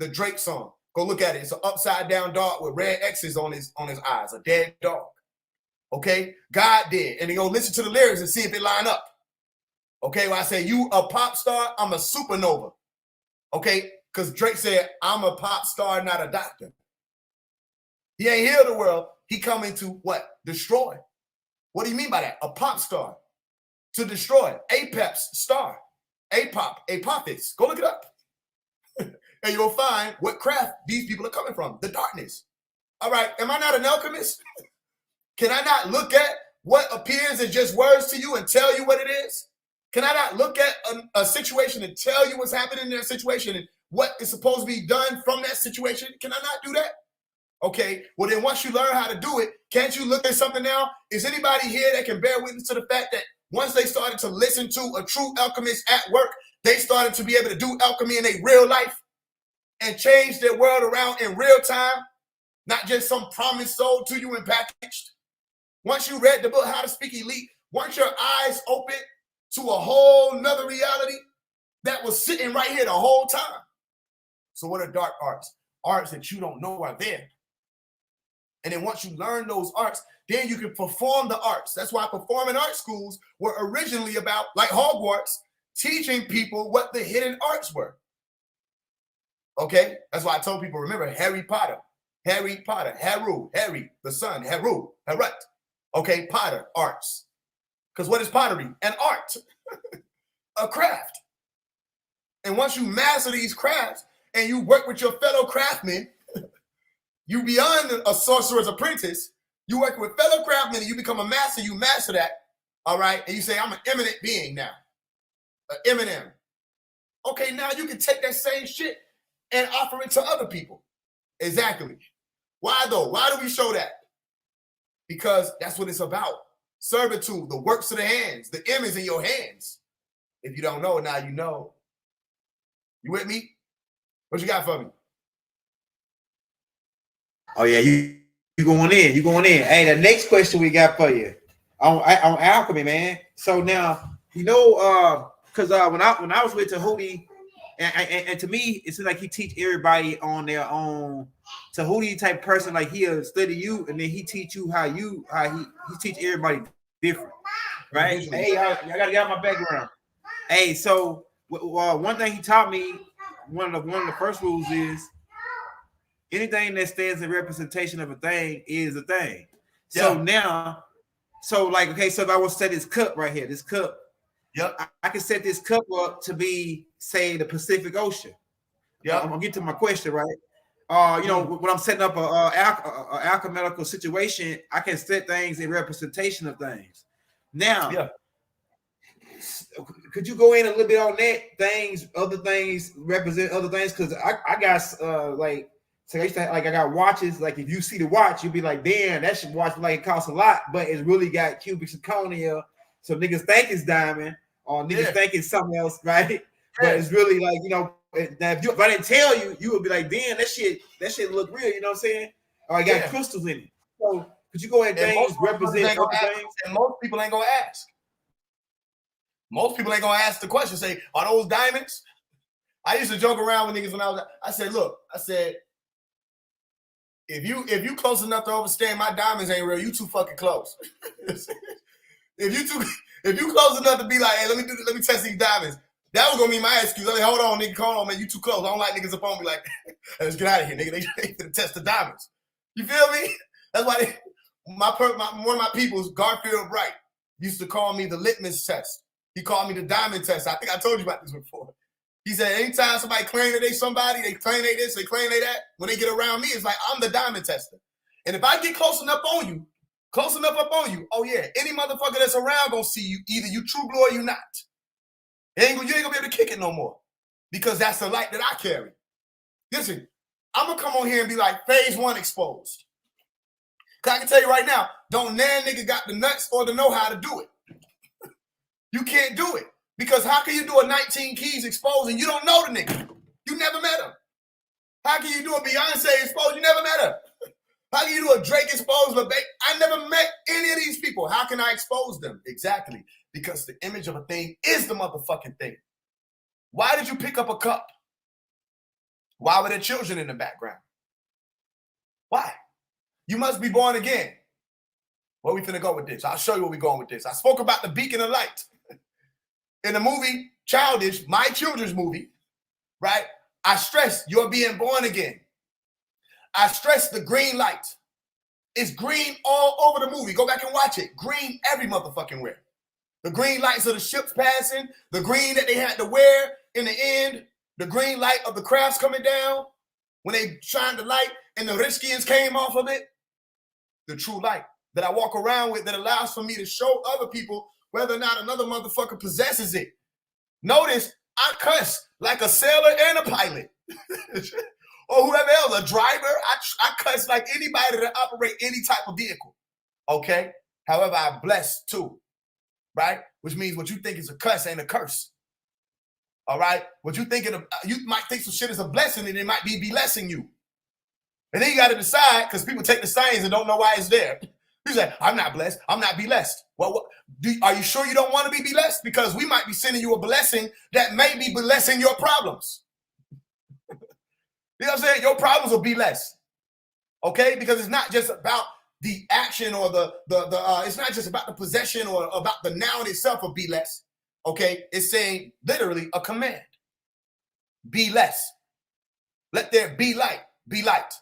The Drake song. Go look at it. It's an upside down dog with red X's on his eyes. A dead dog. Okay? God did. And then go listen to the lyrics and see if they line up. Okay? Well, I say, you a pop star, I'm a supernova. Okay? Because Drake said, I'm a pop star, not a doctor. He ain't healed the world. He coming to what? Destroy. What do you mean by that? A pop star. To destroy. Apex star. Apophis. Go look it up. And you'll find what craft these people are coming from. The darkness. All right. Am I not an alchemist? Can I not look at what appears as just words to you and tell you what it is? Can I not look at a situation and tell you what's happening in that situation and what is supposed to be done from that situation? Can I not do that? Okay, well then once you learn how to do it, can't you look at something now? Is anybody here that can bear witness to the fact that once they started to listen to a true alchemist at work, they started to be able to do alchemy in their real life and change their world around in real time, not just some promise sold to you and packaged. Once you read the book, How to Speak Elite, once your eyes open to a whole nother reality that was sitting right here the whole time. So what are dark arts? Arts that you don't know are there. And then once you learn those arts, then you can perform the arts. That's why performing arts schools were originally about, like Hogwarts, teaching people what the hidden arts were. Okay? That's why I told people, remember, Harry Potter, Harry, Harry, the son, Harut. Okay, Potter, arts. Because what is pottery? An art, a craft. And once you master these crafts and you work with your fellow craftsmen, you beyond a sorcerer's apprentice, you work with fellow craftsmen and you become a master, you master that, all right? And you say, I'm an eminent being now, an Eminem. Okay, now you can take that same shit and offer it to other people. Exactly. Why though? Why do we show that? Because that's what it's about. Servitude, the works of the hands, the image in your hands. If you don't know, now you know. You with me? What you got for me? Oh yeah, you going in. You going in. Hey, the next question we got for you on alchemy, man. So now you know, because when I was with Tudi, and to me, it seems like he teach everybody on their own. Tudi type person, like he'll study you, and then he teach you how he teach everybody different, right? Hey, I gotta get out my background. Hey, so one thing he taught me, one of the first rules is anything that stands in representation of a thing is a thing. So now, like, okay, so if I was to set this cup right here, this cup, I can set this cup up to be, say, the Pacific Ocean. I'm gonna get to my question, right? You know, when I'm setting up a alchemical situation, I can set things in representation of things. Now, could you go in a little bit on that? Other things represent other things, because I got like, so I used to, like, I got watches. Like, if you see the watch, you'll be like, damn, that should watch like it costs a lot, but it's really got cubic zirconia, so niggas think it's diamond, or niggas think it's something else, right? But it's really like, you know, now if I didn't tell you, you would be like, damn, that shit look real, you know what I'm saying? Or I got crystals in it. So could you go ahead and things represent other things? And most people ain't gonna ask. Most people ain't gonna ask the question, say, are those diamonds? I used to joke around with niggas when I said, look, if you close enough to understand my diamonds ain't real, you too fucking close. if you close enough to be like, hey, let me test these diamonds. That was gonna be my excuse. I'm like, hold on, nigga, man, you too close. I don't like niggas up on me like, let's get out of here, nigga. They finna test the diamonds. You feel me? That's why one of my people's, Garfield Bright, used to call me the litmus test. He called me the diamond test. I think I told you about this before. He said, anytime somebody claim that they somebody, they claim they this, they claim they that, when they get around me, it's like, I'm the diamond tester. And if I get close enough up on you, oh yeah, any motherfucker that's around gonna see you, either you true blue or you not. You ain't gonna be able to kick it no more, because that's the light that I carry. Listen, I'm gonna come on here and be like, Faise One exposed. Cause I can tell you right now, don't nan nigga got the nuts or the know-how to do it. You can't do it. Because how can you do a 19 keys exposed and you don't know the nigga? You never met him. How can you do a Beyonce exposed? You never met her. How can you do a Drake exposed? I never met any of these people. How can I expose them? Exactly. Because the image of a thing is the motherfucking thing. Why did you pick up a cup? Why were there children in the background? Why? You must be born again. Where we finna go with this? I'll show you where we going with this. I spoke about the beacon of light. In the movie Childish, my children's movie, right? I stress you're being born again. I stress the green light. It's green all over the movie. Go back and watch it. Green every motherfucking where. The green lights of the ships passing, the green that they had to wear in the end, the green light of the crafts coming down when they shined the light and the Riskians came off of it. The true light that I walk around with that allows for me to show other people whether or not another motherfucker possesses it. Notice I cuss like a sailor and a pilot. Or whoever else, a driver. I cuss like anybody that operate any type of vehicle. Okay? However, I bless too. right? Which means what you think is a cuss ain't a curse. All right? What you thinking of, you might think some shit is a blessing and it might be blessing you. And then you got to decide, because people take the signs and don't know why it's there. You say, I'm not blessed. I'm not blessed. Well, are you sure you don't want to be blessed? Because we might be sending you a blessing that may be blessing your problems. You know what I'm saying? Your problems will be less. Okay? Because it's not just about the action or it's not just about the possession or about the noun itself of be less. Okay? It's saying literally a command. Be less. Let there be light. Be light.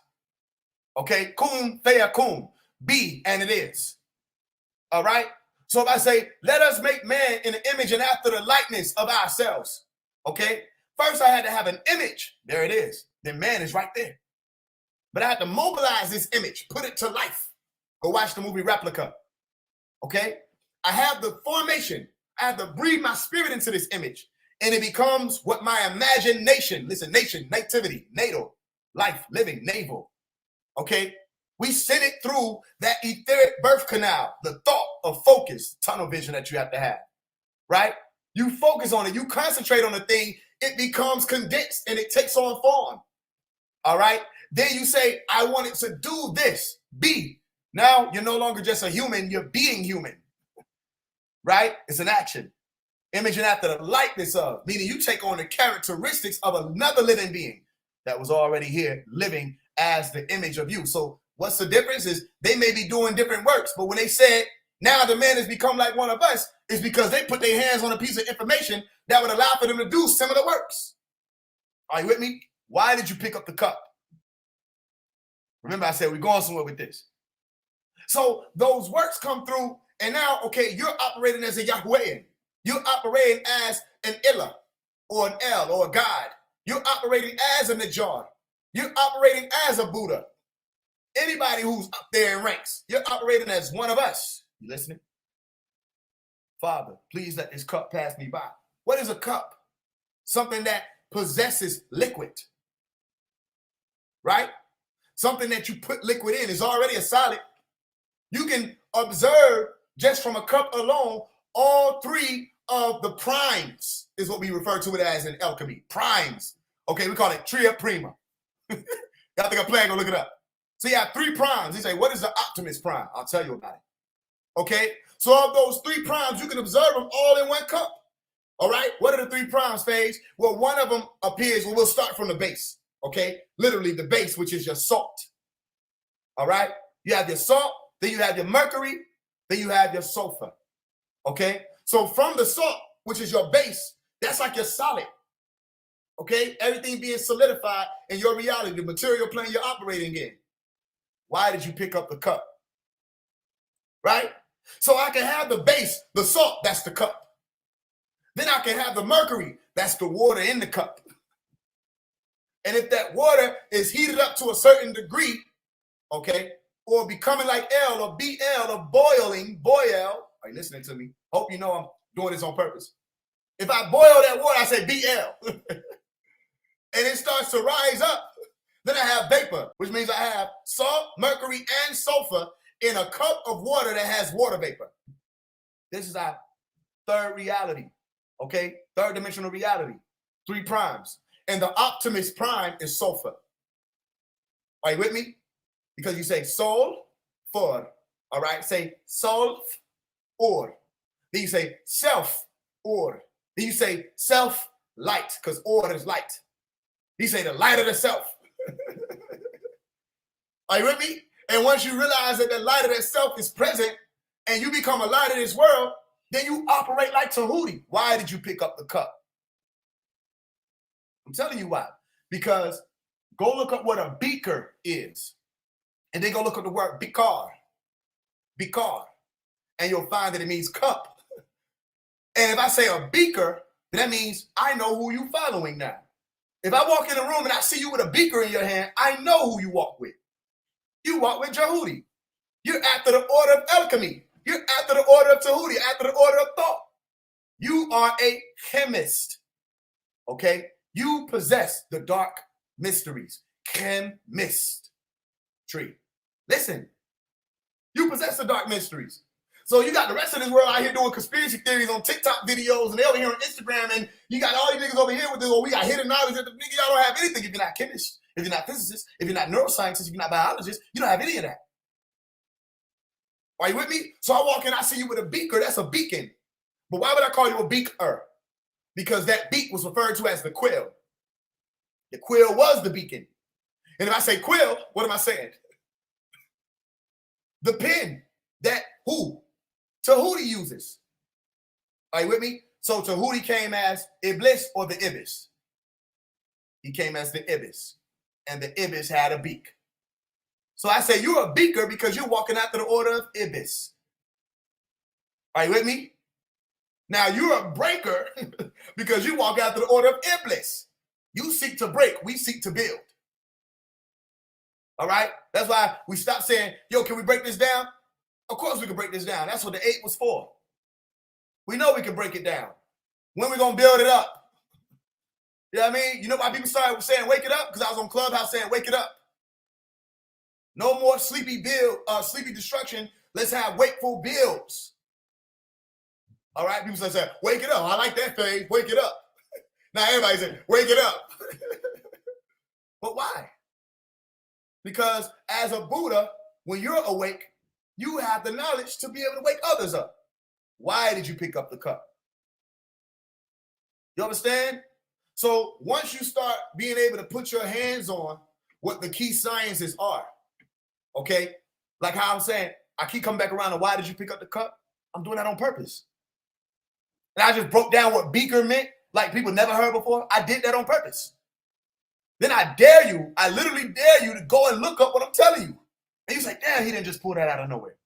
Okay? Kun fayakun. Be, and it is. All right? So if I say, let us make man in the image and after the likeness of ourselves. Okay? First I had to have an image. There it is. Then man is right there. But I had to mobilize this image, put it to life. Go watch the movie Replica. Okay? I have the formation. I have to breathe my spirit into this image. And it becomes what my imagination, listen, nation, nativity, natal, life, living, navel. Okay? We send it through that etheric birth canal, the thought of focus, tunnel vision that you have to have, right? You focus on it. You concentrate on the thing. It becomes condensed and it takes on form, all right? Then you say, I want it to do this, be. Now you're no longer just a human, you're being human, right? It's an action. Imaging after the likeness of, meaning you take on the characteristics of another living being that was already here living as the image of you. So what's the difference is they may be doing different works, but when they said, now the man has become like one of us, it's because they put their hands on a piece of information that would allow for them to do similar works. Are you with me? Why did you pick up the cup? Remember I said we're going somewhere with this. So those works come through, and now, okay, you're operating as a Yahwehan. You're operating as an Ilah, or an El, or a God. You're operating as a Najar. You're operating as a Buddha. Anybody who's up there in ranks, you're operating as one of us. You listening? Father, please let this cup pass me by. What is a cup? Something that possesses liquid, right? Something that you put liquid in is already a solid. You can observe just from a cup alone, all three of the primes is what we refer to it as in alchemy. Primes. Okay, we call it tria prima. Y'all think I'm playing? Go look it up. So you have three primes. You say, what is the Optimus prime? I'll tell you about it. Okay? So of those three primes, you can observe them all in one cup. All right? What are the three primes, Faise? Well, one of them appears, well, we'll start from the base. Okay? Literally the base, which is your salt. All right? You have your salt, then you have your mercury, then you have your sulfur. Okay? So from the salt, which is your base, that's like your solid. Okay? Everything being solidified in your reality, the material plane you're operating in. Why did you pick up the cup? Right? So I can have the base, the salt, that's the cup. Then I can have the mercury, that's the water in the cup. And if that water is heated up to a certain degree, okay, or becoming like L or BL or boiling, are you listening to me? Hope you know I'm doing this on purpose. If I boil that water, I say BL. And it starts to rise up. Then I have vapor, which means I have salt, mercury, and sulfur in a cup of water that has water vapor. This is our third reality, okay? Third dimensional reality, three primes. And the Optimus prime is sulfur. Are you with me? Because you say sol, for, all right? Say solf, or. Then you say self, or. Then you say self, light, because or is light. You say the light of the self. Are you with me? And once you realize that the light of that self is present and you become a light of this world, then you operate like Tudi. Why did you pick up the cup? I'm telling you why. Because go look up what a beaker is. And then go look up the word bikar. Bikar. And you'll find that it means cup. And if I say a beaker, then that means I know who you're following now. If I walk in a room and I see you with a beaker in your hand, I know who you walk with. You walk with Jahudi. You're after the order of alchemy. You're after the order of Tudi, after the order of thought. You are a chemist. Okay? You possess the dark mysteries. Chemist. Tree. Listen. You possess the dark mysteries. So you got the rest of this world out here doing conspiracy theories on TikTok videos, and they over here on Instagram, and you got all these niggas over here with this, oh, we got hidden knowledge that the nigga, y'all don't have anything if you're not chemists, if you're not physicists, if you're not neuroscientists, if you're not biologists, you don't have any of that. Are you with me? So I walk in, I see you with a beaker, that's a beacon. But why would I call you a beaker? Because that beak was referred to as the quill. The quill was the beacon. And if I say quill, what am I saying? The pen that who? Tudi uses. Are you with me? So Tudi came as Iblis or the Ibis. He came as the Ibis. And the Ibis had a beak. So I say you're a beaker because you're walking after the order of Ibis. Are you with me? Now you're a breaker because you walk after the order of Iblis. You seek to break, we seek to build. All right? That's why we stop saying, yo, can we break this down? Of course we can break this down. That's what the 8 was for. We know we can break it down. When we going to build it up? You know what I mean? You know why people started saying wake it up? Because I was on Clubhouse saying wake it up. No more sleepy destruction. Let's have wakeful builds. All right? People say, wake it up. I like that phrase. Wake it up. Now everybody saying, wake it up. But why? Because as a Buddha, when you're awake, you have the knowledge to be able to wake others up. Why did you pick up the cup? You understand? So once you start being able to put your hands on what the key sciences are, okay? Like how I'm saying, I keep coming back around to why did you pick up the cup? I'm doing that on purpose. And I just broke down what beaker meant, like people never heard before. I did that on purpose. Then I dare you, I literally dare you to go and look up what I'm telling you. And you say, damn, he didn't just pull that out of nowhere.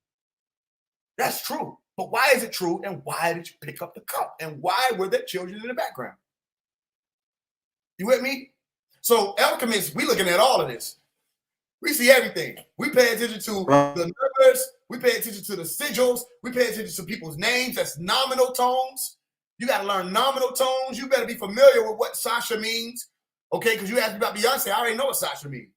That's true. But why is it true? And why did you pick up the cup? And why were there children in the background? You with me? So alchemists, we looking at all of this. We see everything. We pay attention to the numbers. We pay attention to the sigils. We pay attention to people's names. That's nominal tones. You got to learn nominal tones. You better be familiar with what Sasha means. Okay, because you asked me about Beyonce. I already know what Sasha means.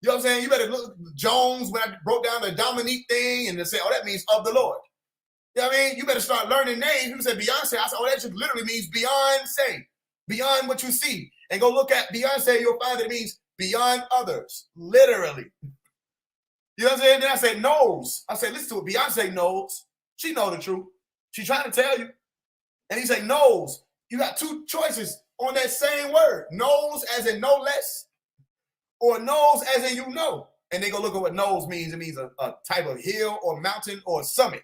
You know what I'm saying? You better look at Jones when I broke down the Dominique thing and then say, oh, that means of the Lord. You know what I mean? You better start learning names. People say Beyonce. I said, oh, that just literally means beyond say, beyond what you see. And go look at Beyonce, you'll find that it means beyond others, literally. You know what I'm saying? Then I say knows. I say, listen to it. Beyonce knows. She know the truth. She's trying to tell you. And he say knows. You got two choices on that same word. Knows as in no less, or knows as in you know. And they go look at what knows means. It means a type of hill or mountain or summit.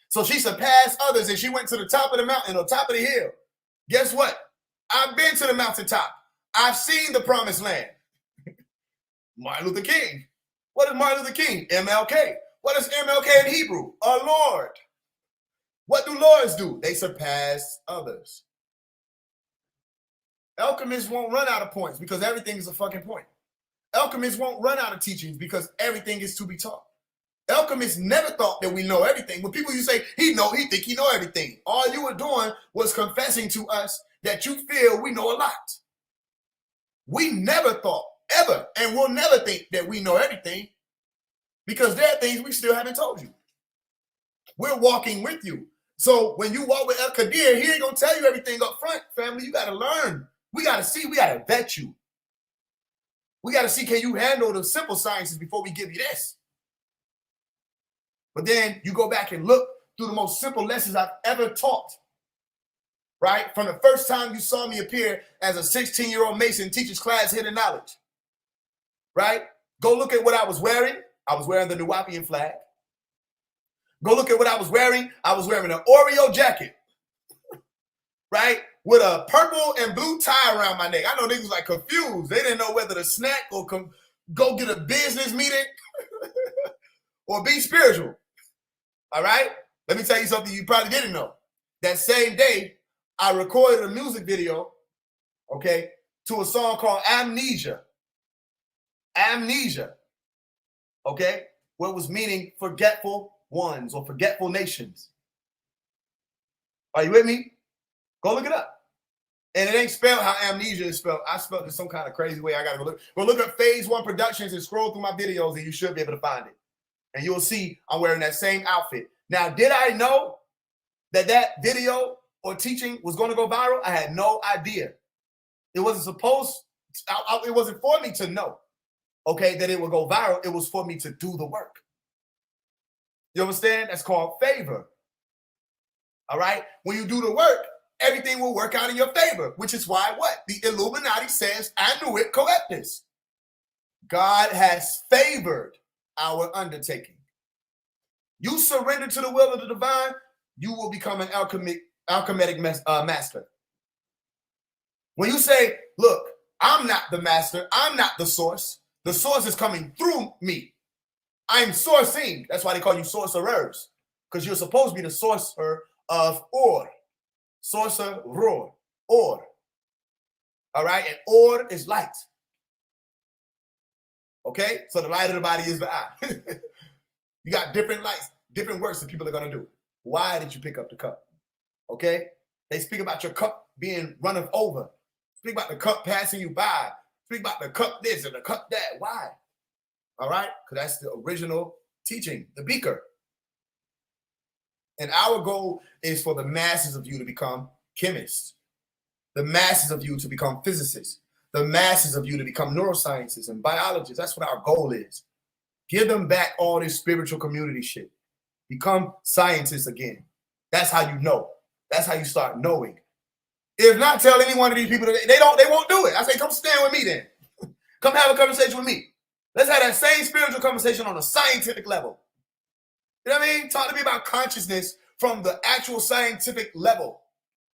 So she surpassed others and she went to the top of the mountain or top of the hill. Guess what? I've been to the mountaintop. I've seen the promised land. Martin Luther King. What is Martin Luther King? MLK. What is MLK in Hebrew? A Lord. What do lords do? They surpass others. Alchemists won't run out of points because everything is a fucking point. Alchemists won't run out of teachings because everything is to be taught. Alchemists never thought that we know everything. When people you say he think he know everything. All you were doing was confessing to us that you feel we know a lot. We never thought, ever, and we'll never think that we know everything because there are things we still haven't told you. We're walking with you. So when you walk with El Qadir, he ain't gonna tell you everything up front, family. You gotta learn. We gotta see, we gotta vet you. We gotta see, can you handle the simple sciences before we give you this? But then you go back and look through the most simple lessons I've ever taught. Right? From the first time you saw me appear as a 16-year-old Mason teacher's class hidden knowledge. Right? Go look at what I was wearing. I was wearing the Nuwapian flag. Go look at what I was wearing. I was wearing an Oreo jacket. Right? With a purple and blue tie around my neck. I know niggas was like confused. They didn't know whether to snack or go get a business meeting or be spiritual. All right? Let me tell you something you probably didn't know. That same day, I recorded a music video, okay, to a song called Amnesia. Amnesia, okay, what was meaning forgetful ones or forgetful nations. Are you with me? Go look it up. And it ain't spelled how amnesia is spelled. I spelled it some kind of crazy way. I got to go look at Faise One Productions and scroll through my videos and you should be able to find it. And you'll see I'm wearing that same outfit. Now, did I know that video or teaching was going to go viral? I had no idea. It wasn't supposed, it wasn't for me to know, okay, that it would go viral. It was for me to do the work. You understand? That's called favor. All right? When you do the work, everything will work out in your favor, which is why what? The Illuminati says, annuit coeptis. God has favored our undertaking. You surrender to the will of the divine, you will become an alchemic master. When you say, look, I'm not the master, I'm not the source is coming through me. I'm sourcing. That's why they call you sorcerers, because you're supposed to be the sorcerer of or. Sorcerer, or. All right? And or is light. Okay? So the light of the body is the eye. You got different lights, different works that people are going to do. Why did you pick up the cup? Okay? They speak about your cup being runneth over. Speak about the cup passing you by. Speak about the cup this and the cup that. Why? All right? Because that's the original teaching, the beaker. And our goal is for the masses of you to become chemists, the masses of you to become physicists, the masses of you to become neuroscientists and biologists. That's what our goal is. Give them back all this spiritual community shit. Become scientists again. That's how you know. That's how you start knowing. If not, tell any one of these people that they won't do it. I say, come stand with me then. Come have a conversation with me. Let's have that same spiritual conversation on a scientific level. You know what I mean? Talk to me about consciousness from the actual scientific level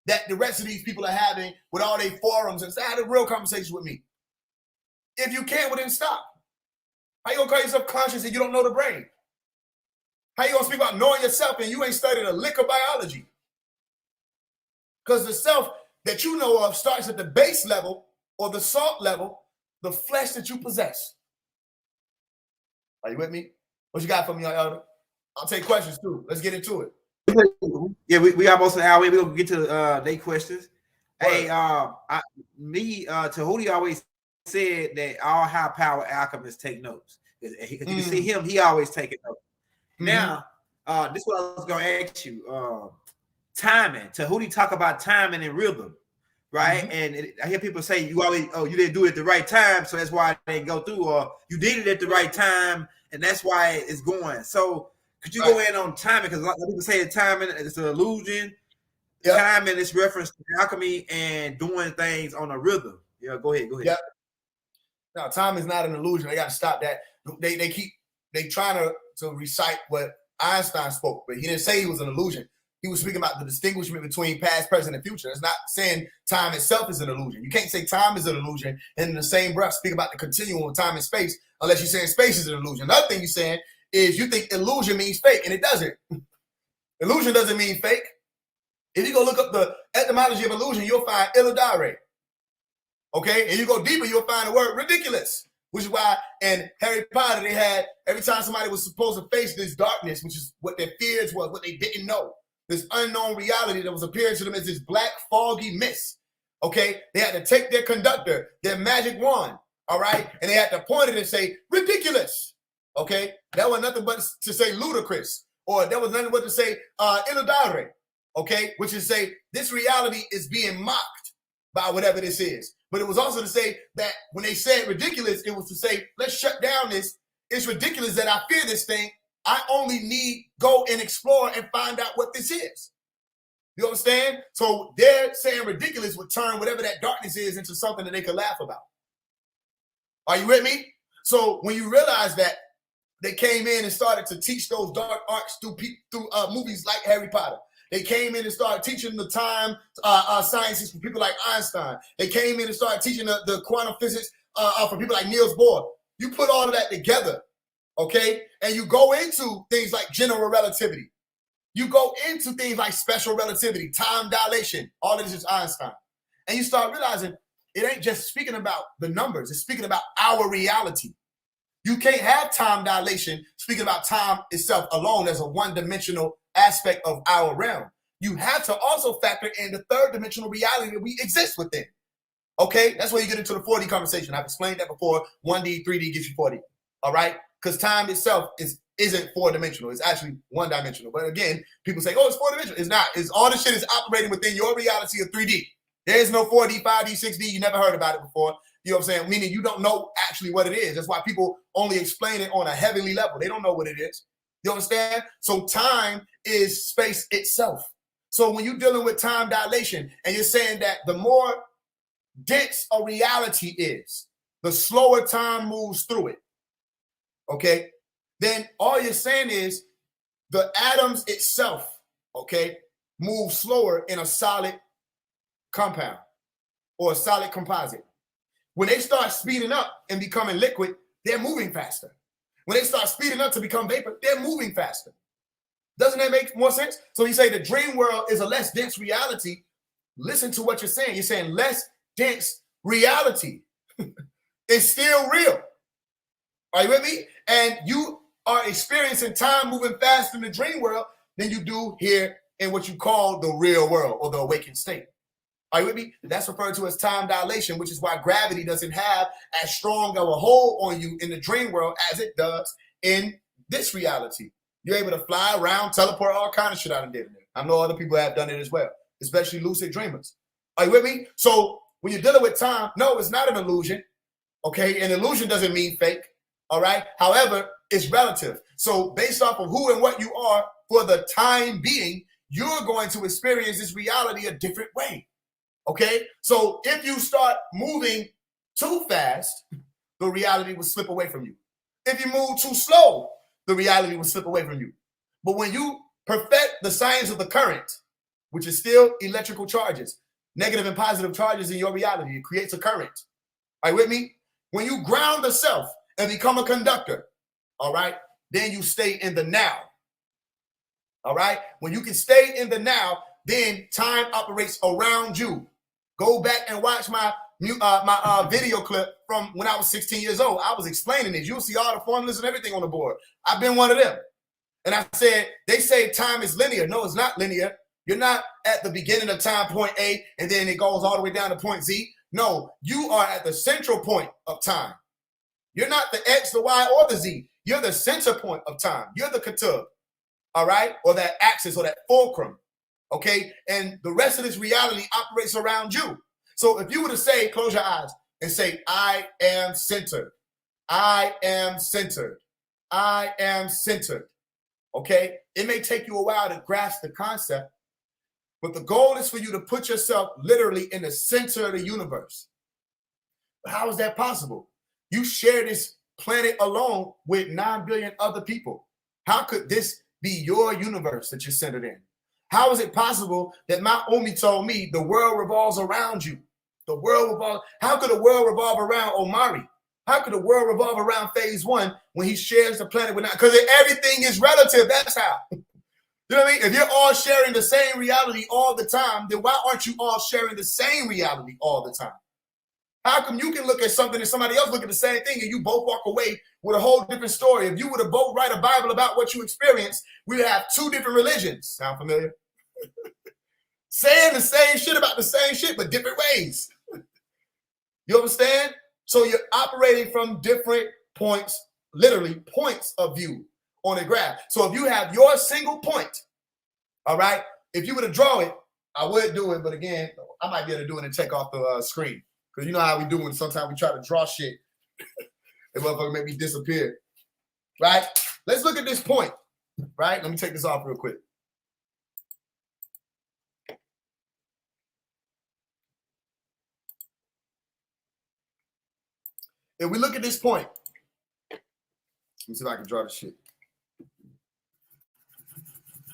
that the rest of these people are having with all their forums, and have a real conversation with me. If you can't, well then stop. How you gonna call yourself conscious and you don't know the brain? How you gonna speak about knowing yourself and you ain't studied a lick of biology? Because the self that you know of starts at the base level or the salt level, the flesh that you possess. Are you with me? What you got for me, Elder? I'll take questions too. Let's get into it. Yeah, we almost an hour. We're gonna get to their questions. Word. Hey, Tudi always said that all high power alchemists take notes. Because you can see him, he always taking notes. Now, this is what I was gonna ask you. Timing. Tudi talk about timing and rhythm, right? And I hear people say you always, you didn't do it at the right time, so that's why it didn't go through, or you did it at the right time, and that's why it's going. So could you go in on timing? Because a lot of people say timing is an illusion. Yep. Timing is reference to alchemy and doing things on a rhythm. Yeah, go ahead. Yep. Now, time is not an illusion. They got to stop that. They trying to recite what Einstein spoke, but he didn't say he was an illusion. He was speaking about the distinguishment between past, present, and future. It's not saying time itself is an illusion. You can't say time is an illusion and in the same breath speak about the continuum of time and space unless you're saying space is an illusion. Another thing you're saying is you think illusion means fake, and it doesn't. Illusion doesn't mean fake. If you go look up the etymology of illusion, you'll find illudare. Okay? And you go deeper, you'll find the word ridiculous, which is why in Harry Potter they had, every time somebody was supposed to face this darkness, which is what their fears was, what they didn't know, this unknown reality that was appearing to them as this black, foggy mist. Okay? They had to take their conductor, their magic wand, all right? And they had to point it and say, ridiculous. Okay? That was nothing but to say ludicrous, or that was nothing but to say illudare. Okay? Which is say, this reality is being mocked by whatever this is. But it was also to say that when they said ridiculous, it was to say, let's shut down this. It's ridiculous that I fear this thing. I only need go and explore and find out what this is. You understand? So they're saying ridiculous would turn whatever that darkness is into something that they could laugh about. Are you with me? So when you realize that they came in and started to teach those dark arts through movies like Harry Potter. They came in and started teaching the time sciences for people like Einstein. They came in and started teaching the quantum physics for people like Niels Bohr. You put all of that together, okay? And you go into things like general relativity. You go into things like special relativity, time dilation. All of this is Einstein. And you start realizing it ain't just speaking about the numbers. It's speaking about our reality. You can't have time dilation speaking about time itself alone as a one-dimensional aspect of our realm. You have to also factor in the third-dimensional reality that we exist within. Okay? That's where you get into the 4D conversation. I've explained that before. 1D, 3D gives you 4D. All right? Because time itself is isn't 4-dimensional. It's actually 1-dimensional. But again, people say, oh, it's 4-dimensional. It's not. It's all the shit is operating within your reality of 3D. There is no 4D, 5D, 6D. You never heard about it before. You know what I'm saying? Meaning you don't know actually what it is. That's why people only explain it on a heavenly level. They don't know what it is. You understand? So time is space itself. So when you're dealing with time dilation and you're saying that the more dense a reality is, the slower time moves through it, okay? Then all you're saying is the atoms itself, okay, move slower in a solid compound or a solid composite. When they start speeding up and becoming liquid, they're moving faster. When they start speeding up to become vapor, they're moving faster. Doesn't that make more sense? So you say the dream world is a less dense reality. Listen to what you're saying. You're saying less dense reality. It's still real. Are you with me? And you are experiencing time moving faster in the dream world than you do here in what you call the real world or the awakened state. Are you with me? That's referred to as time dilation, which is why gravity doesn't have as strong of a hold on you in the dream world as it does in this reality. You're able to fly around, teleport, all kind of shit out of there. I know other people have done it as well, especially lucid dreamers. Are you with me? So when you're dealing with time, no, it's not an illusion. Okay, an illusion doesn't mean fake. All right. However, it's relative. So based off of who and what you are for the time being, you're going to experience this reality a different way. Okay, so if you start moving too fast, the reality will slip away from you. If you move too slow, the reality will slip away from you. But when you perfect the science of the current, which is still electrical charges, negative and positive charges in your reality, it creates a current. Are you with me? When you ground the self and become a conductor, all right, then you stay in the now. All right, when you can stay in the now, then time operates around you. Go back and watch my video clip from when I was 16 years old. I was explaining this. You'll see all the formulas and everything on the board. I've been one of them. And I said, they say time is linear. No, it's not linear. You're not at the beginning of time, point A, and then it goes all the way down to point Z. No, you are at the central point of time. You're not the X, the Y, or the Z. You're the center point of time. You're the Ketub, all right? Or that axis or that fulcrum. Okay, and the rest of this reality operates around you. So if you were to say, close your eyes and say, I am centered. I am centered. I am centered. Okay, it may take you a while to grasp the concept, but the goal is for you to put yourself literally in the center of the universe. But how is that possible? You share this planet alone with 9 billion other people. How could this be your universe that you're centered in? How is it possible that my Omi told me the world revolves around you? The world revolves. How could the world revolve around Omari? How could the world revolve around Phase One when he shares the planet with not? Because everything is relative. That's how. You know what I mean? If you're all sharing the same reality all the time, then why aren't you all sharing the same reality all the time? How come you can look at something and somebody else look at the same thing and you both walk away with a whole different story? If you were to both write a Bible about what you experienced, we'd have 2 different religions. Sound familiar? Saying the same shit about the same shit, but different ways. You understand? So you're operating from different points, literally points of view on a graph. So if you have your single point, all right, if you were to draw it, I would do it, but again, I might be able to do it and take off the screen. Because you know how we do when sometimes we try to draw shit. It motherfucker make me disappear. Right? Let's look at this point. Right? Let me take this off real quick. If we look at this point, let me see if I can draw this shit.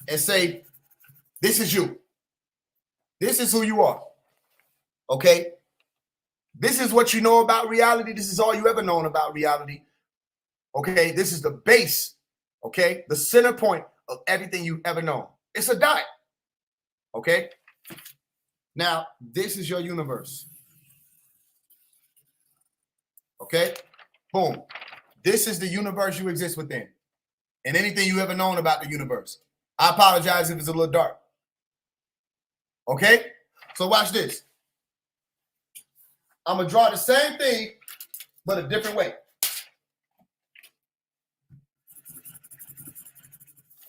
And say, this is you. This is who you are. Okay? This is what you know about reality. This is all you ever known about reality. Okay? This is the base. Okay? The center point of everything you've ever known. It's a dot. Okay? Now, this is your universe. Okay? Boom. This is the universe you exist within. And anything you ever known about the universe. I apologize if it's a little dark. Okay? So watch this. I'm going to draw the same thing, but a different way.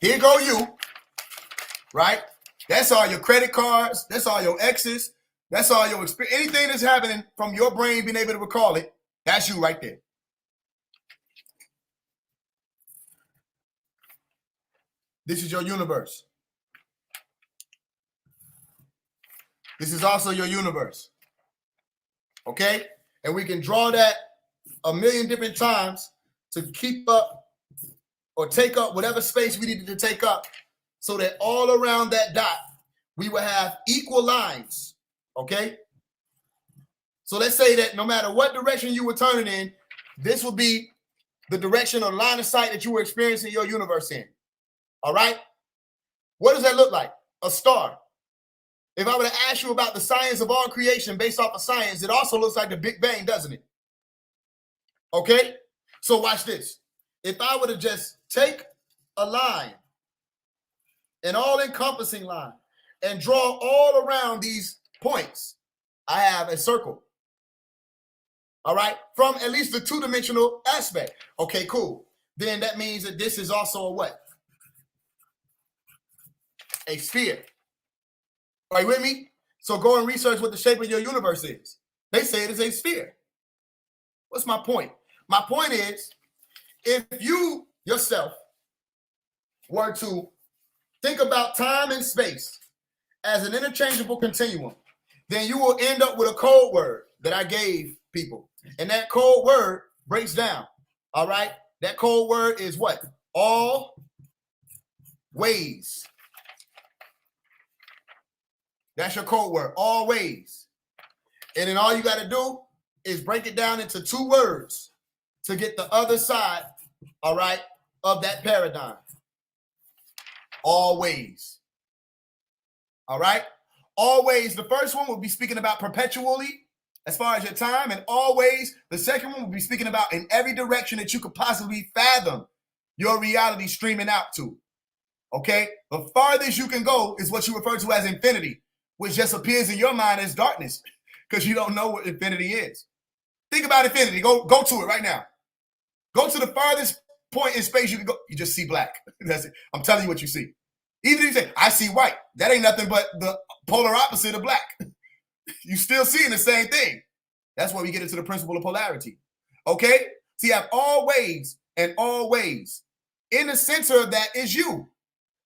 Here go you, right? That's all your credit cards. That's all your exes. That's all your experience. Anything that's happening from your brain being able to recall it, that's you right there. This is your universe. This is also your universe. Okay? And we can draw that a million different times to keep up or take up whatever space we needed to take up so that all around that dot, we will have equal lines. Okay? So let's say that no matter what direction you were turning in, this will be the direction or line of sight that you were experiencing your universe in. All right? What does that look like? A star. If I were to ask you about the science of all creation based off of science, it also looks like the Big Bang, doesn't it? Okay? So watch this. If I were to just take a line, an all-encompassing line, and draw all around these points, I have a circle. All right? From at least the two-dimensional aspect. Okay, cool. Then that means that this is also a what? A sphere. Are you with me? So go and research what the shape of your universe is. They say it is a sphere. What's my point? My point is, if you yourself were to think about time and space as an interchangeable continuum, then you will end up with a code word that I gave people. And that code word breaks down. All right? That code word is what? All ways. That's your code word, always. And then all you got to do is break it down into two words to get the other side, all right, of that paradigm. Always. All right? Always, the first one will be speaking about perpetually as far as your time, and always, the second one will be speaking about in every direction that you could possibly fathom your reality streaming out to. Okay? The farthest you can go is what you refer to as infinity, which just appears in your mind as darkness because you don't know what infinity is. Think about infinity. Go to it right now. Go to the farthest point in space you can go. You just see black. That's it. I'm telling you what you see. Even if you say, I see white. That ain't nothing but the polar opposite of black. You still seeing the same thing. That's why we get into the principle of polarity. Okay? So you have always and always. In the center of that is you.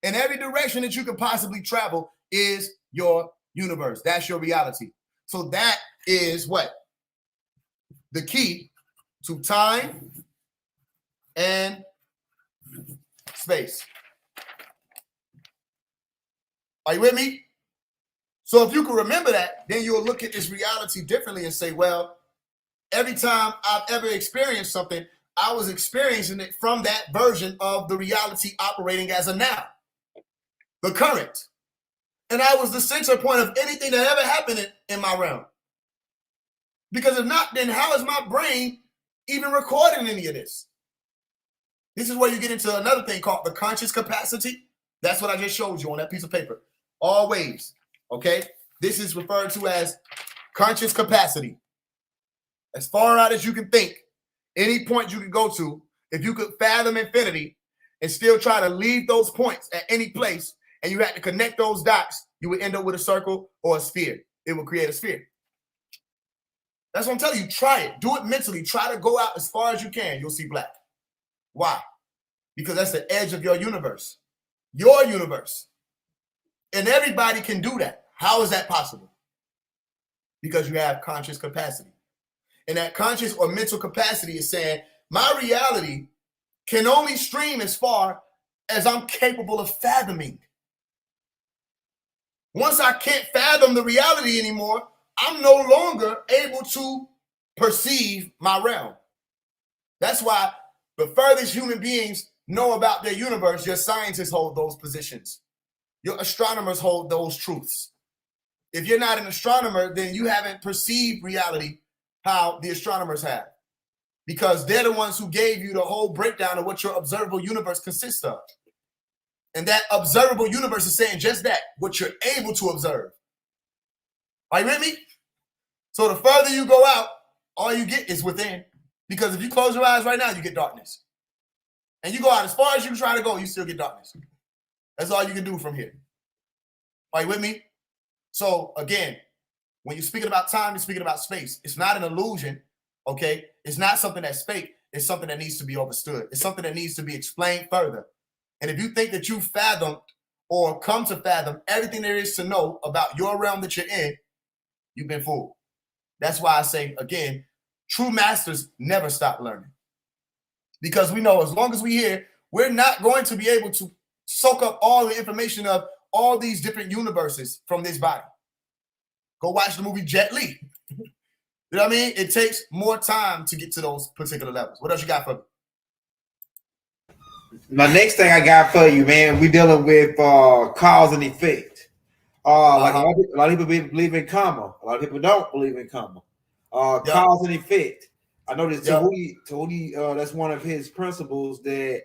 In every direction that you could possibly travel is your universe. That's your reality. So that is what? The key to time and space. Are you with me? So if you can remember that, then you'll look at this reality differently and say, well, every time I've ever experienced something, I was experiencing it from that version of the reality operating as a now, the current. And I was the center point of anything that ever happened in my realm. Because if not, then how is my brain even recording any of this? This is where you get into another thing called the conscious capacity. That's what I just showed you on that piece of paper. Always, okay? This is referred to as conscious capacity. As far out as you can think, any point you can go to, if you could fathom infinity and still try to leave those points at any place, and you had to connect those dots, you would end up with a circle or a sphere. It will create a sphere. That's what I'm telling you. Try it. Do it mentally. Try to go out as far as you can. You'll see black. Why? Because that's the edge of your universe. Your universe. And everybody can do that. How is that possible? Because you have conscious capacity. And that conscious or mental capacity is saying, my reality can only stream as far as I'm capable of fathoming. Once I can't fathom the reality anymore, I'm no longer able to perceive my realm. That's why the furthest human beings know about their universe, your scientists hold those positions. Your astronomers hold those truths. If you're not an astronomer, then you haven't perceived reality how the astronomers have. Because they're the ones who gave you the whole breakdown of what your observable universe consists of. And that observable universe is saying just that, what you're able to observe. Are you with me? So the further you go out, all you get is within. Because if you close your eyes right now, you get darkness. And you go out as far as you try to go, you still get darkness. That's all you can do from here. Are you with me? So again, when you're speaking about time, you're speaking about space. It's not an illusion, okay? It's not something that's fake. It's something that needs to be understood. It's something that needs to be explained further. And if you think that you fathomed or come to fathom everything there is to know about your realm that you're in, you've been fooled. That's why I say, again, true masters never stop learning. Because we know as long as we're here, we're not going to be able to soak up all the information of all these different universes from this body. Go watch the movie Jet Li. You know what I mean? It takes more time to get to those particular levels. What else you got for me? My next thing I got for you, man, we dealing with cause and effect. Like a lot of people believe in karma. A lot of people don't believe in karma. Cause and effect. I know this Tudi, that's one of his principles, that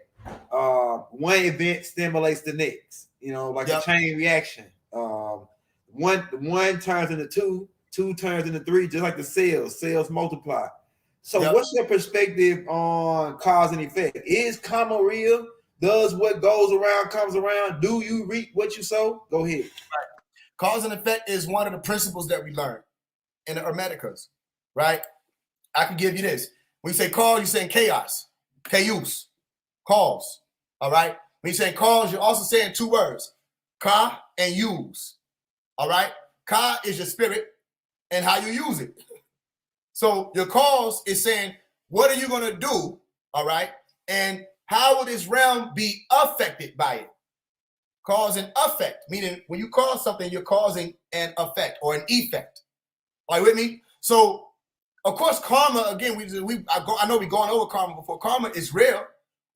one event stimulates the next. You know, like a chain reaction. One turns into two turns into three, just like the cells multiply. So what's your perspective on cause and effect? Is karma real? Does what goes around comes around? Do you reap what you sow? Go ahead. Right. Cause and effect is one of the principles that we learn in the Hermeticas, right? I can give you this. When you say cause, you're saying chaos, chaos, cause, all right? When you say cause, you're also saying two words, ka and use, all right? Ka is your spirit and how you use it. So your cause is saying, what are you going to do, all right? And how will this realm be affected by it? Cause and effect, meaning when you cause something, you're causing an effect or an effect. Are you with me? So, of course, karma, again, I know we've gone over karma before. Karma is real,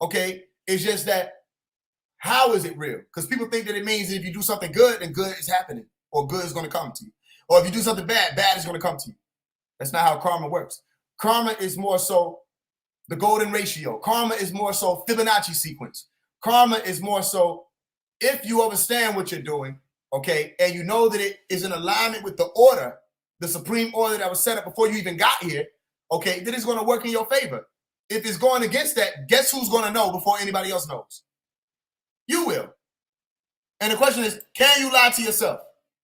okay? It's just that, how is it real? Because people think that it means that if you do something good, then good is happening, or good is going to come to you. Or if you do something bad, bad is going to come to you. That's not how karma works. Karma is more so the golden ratio. Karma is more so Fibonacci sequence. Karma is more so if you understand what you're doing, okay, and you know that it is in alignment with the order, the supreme order that was set up before you even got here, okay, then it's going to work in your favor. If it's going against that, guess who's going to know before anybody else knows? You will. And the question is, can you lie to yourself?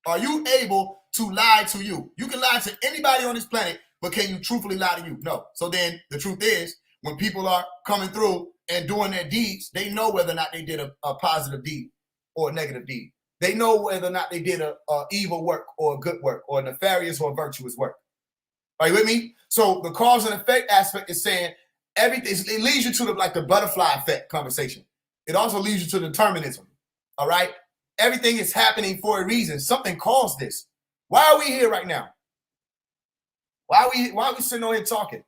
Are you able to lie to you? You can lie to anybody on this planet, but can you truthfully lie to you? No. So then the truth is, when people are coming through and doing their deeds, they know whether or not they did a positive deed or a negative deed. They know whether or not they did a evil work or a good work or a nefarious or a virtuous work. Are you with me? So the cause and effect aspect is saying everything. It leads you to the butterfly effect conversation. It also leads you to determinism. All right. Everything is happening for a reason. Something caused this. Why are we here right now? Why are we sitting on here talking?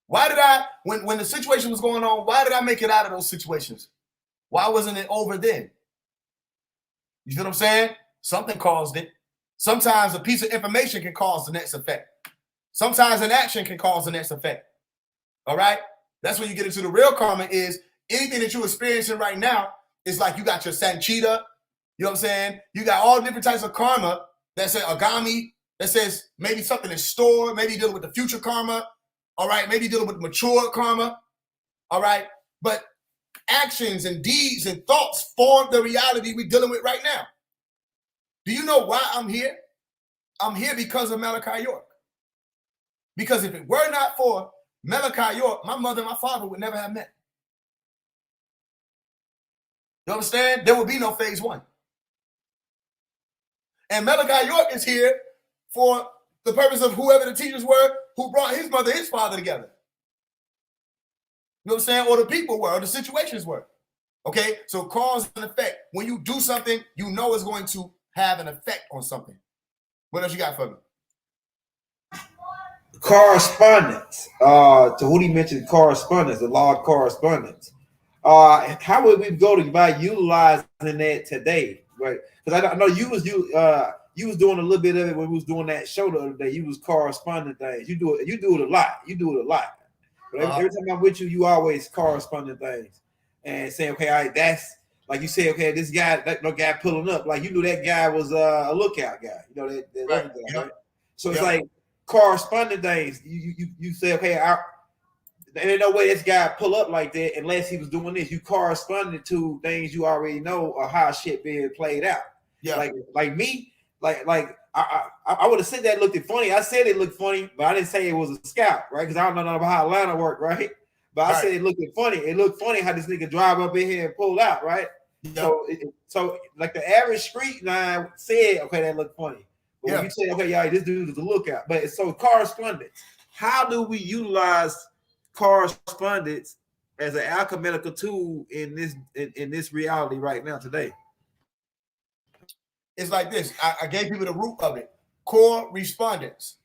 Why did when the situation was going on, why did I make it out of those situations? Why wasn't it over then? You see what I'm saying? Something caused it. Sometimes a piece of information can cause the next effect. Sometimes an action can cause the next effect. All right? That's when you get into the real karma is anything that you're experiencing right now is like you got your Sanchita, you know what I'm saying? You got all different types of karma that say Agami, that says maybe something is stored, maybe you're dealing with the future karma, all right? Maybe you're dealing with mature karma, all right? But actions and deeds and thoughts form the reality we're dealing with right now. Do you know why I'm here? I'm here because of Malachi York. Because if it were not for Malachi York, my mother and my father would never have met. You understand? There would be no Faise One. And Malachi York is here for the purpose of whoever the teachers were who brought his mother and his father together. You know what I'm saying? Or the people were, or the situations were. Okay? So cause and effect. When you do something, you know it's going to have an effect on something. What else you got for me? Correspondence. Tudi mentioned correspondence, the law of correspondence. How would we go by utilizing that today? Right? Because I know you was doing a little bit of it when we was doing that show the other day. You was corresponding things. You do it a lot. But every time I'm with you, you always corresponding things and saying, okay, all right, that's like you say, okay, this guy, that no guy pulling up, like you knew that guy was a lookout guy. You know that right. Other guy, right? So it's like corresponding things. You say, okay, There's no way this guy pull up like that unless he was doing this. You corresponded to things you already know or how shit being played out. Yeah. Like me, I would have said that looked funny. I said it looked funny, but I didn't say it was a scout, right? Because I don't know nothing about how Atlanta worked, right? But I said it looked funny. It looked funny how this nigga drive up in here and pull out, right? Yeah. So like the average street line said, okay, that looked funny. But when you say, okay, y'all, this dude is a lookout. But it's so correspondence. How do we utilize correspondence as an alchemical tool in this reality right now today? It's like this. I gave people the root of it. Correspondence.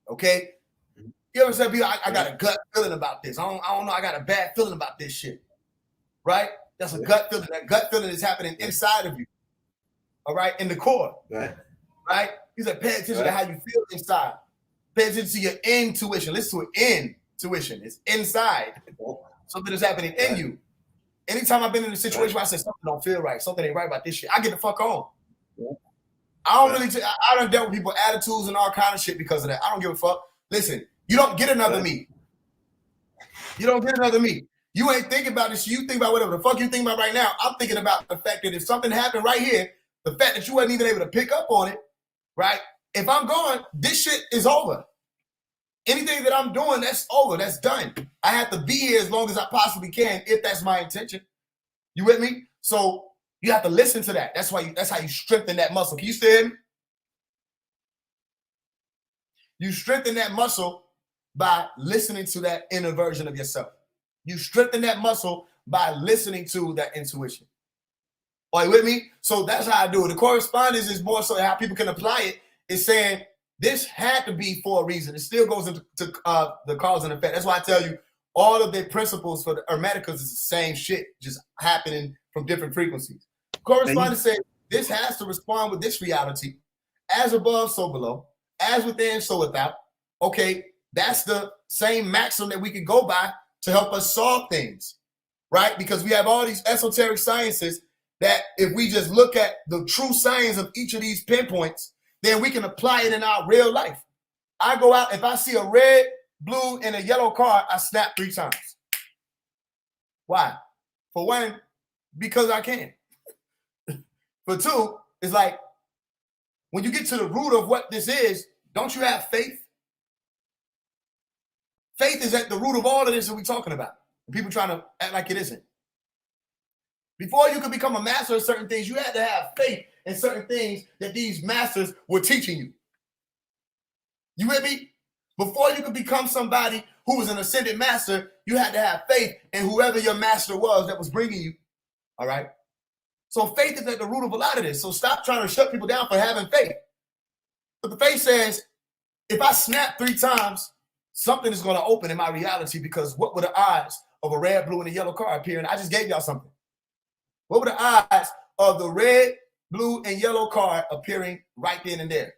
Okay? You ever said, I got a gut feeling about this. I don't know. I got a bad feeling about this shit. Right? That's a gut feeling. That gut feeling is happening inside of you. All right? In the core. Right? He said, pay attention to how you feel inside. Pay attention to your intuition. Listen to intuition. It's inside. Something is happening in you. Anytime I've been in a situation where I say something don't feel right, something ain't right about this shit, I get the fuck on. I don't really. I done dealt with people attitudes and all kind of shit because of that. I don't give a fuck. Listen, you don't get another me. You don't get another me. You ain't thinking about this. You think about whatever the fuck you think about right now. I'm thinking about the fact that if something happened right here, the fact that you wasn't even able to pick up on it, right? If I'm going, this shit is over. Anything that I'm doing, that's over. That's done. I have to be here as long as I possibly can if that's my intention. You with me? So you have to listen to that. That's how you strengthen that muscle. Can you still hear me? You strengthen that muscle by listening to that inner version of yourself. You strengthen that muscle by listening to that intuition. Are you with me? So that's how I do it. The correspondence is more so how people can apply it. It's saying this had to be for a reason. It still goes into the cause and effect. That's why I tell you all of the principles for the Hermeticals is the same shit, just happening from different frequencies. Correspondence says this has to respond with this reality. As above, so below. As within, so without. Okay, that's the same maxim that we can go by to help us solve things, right? Because we have all these esoteric sciences that if we just look at the true science of each of these pinpoints, then we can apply it in our real life. I go out, if I see a red, blue, and a yellow card, I snap 3 times. Why? For one, because I can. For two, it's like, when you get to the root of what this is, don't you have faith? Faith is at the root of all of this that we're talking about. People trying to act like it isn't. Before you could become a master of certain things, you had to have faith in certain things that these masters were teaching you. You with me? Before you could become somebody who was an ascended master, you had to have faith in whoever your master was that was bringing you. All right? So faith is at the root of a lot of this. So stop trying to shut people down for having faith. But the faith says, if I snap 3 times, something is going to open in my reality, because what were the odds of a red, blue, and a yellow card appearing? I just gave y'all something. What were the odds of the red, blue, and yellow card appearing right then and there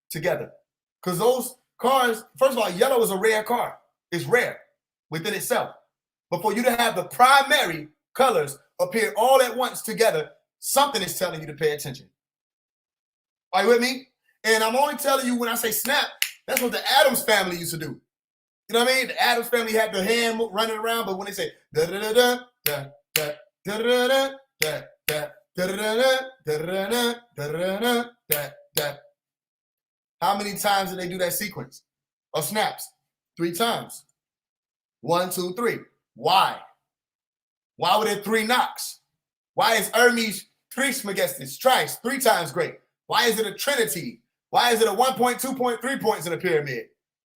together? Because those cards, first of all, yellow is a rare card. It's rare within itself. But for you to have the primary colors appear all at once together, something is telling you to pay attention. Are you with me? And I'm only telling you when I say snap, that's what the Addams family used to do. You know what I mean? The Addams family had the hand running around, but when they say da da da da da da da da da da da da da da da, how many times did they do that sequence of snaps? 3 times. 1, 2, 3. Why? Why were there 3 knocks? Why is Hermes Trismegistus thrice 3 times great? Why is it a trinity? Why is it a 1 point, 2 point, 3 points in a pyramid?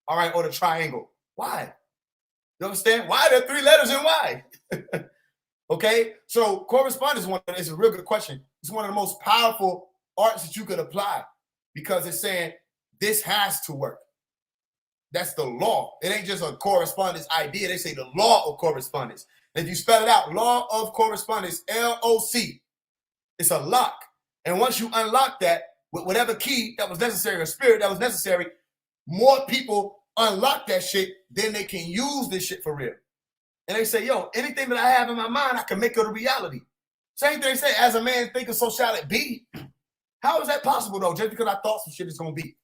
All right, or the triangle. Why? You understand? Why are there 3 letters and why? Okay, so correspondence is a real good question. It's one of the most powerful arts that you could apply, because it's saying this has to work. That's the law. It ain't just a correspondence idea. They say the law of correspondence. If you spell it out, law of correspondence, LOC, it's a lock. And once you unlock that with whatever key that was necessary or spirit that was necessary, more people unlock that shit, then they can use this shit for real. And they say, yo, anything that I have in my mind, I can make it a reality. Same thing they say, as a man thinketh, so shall it be. How is that possible, though? Just because I thought some shit is going to be.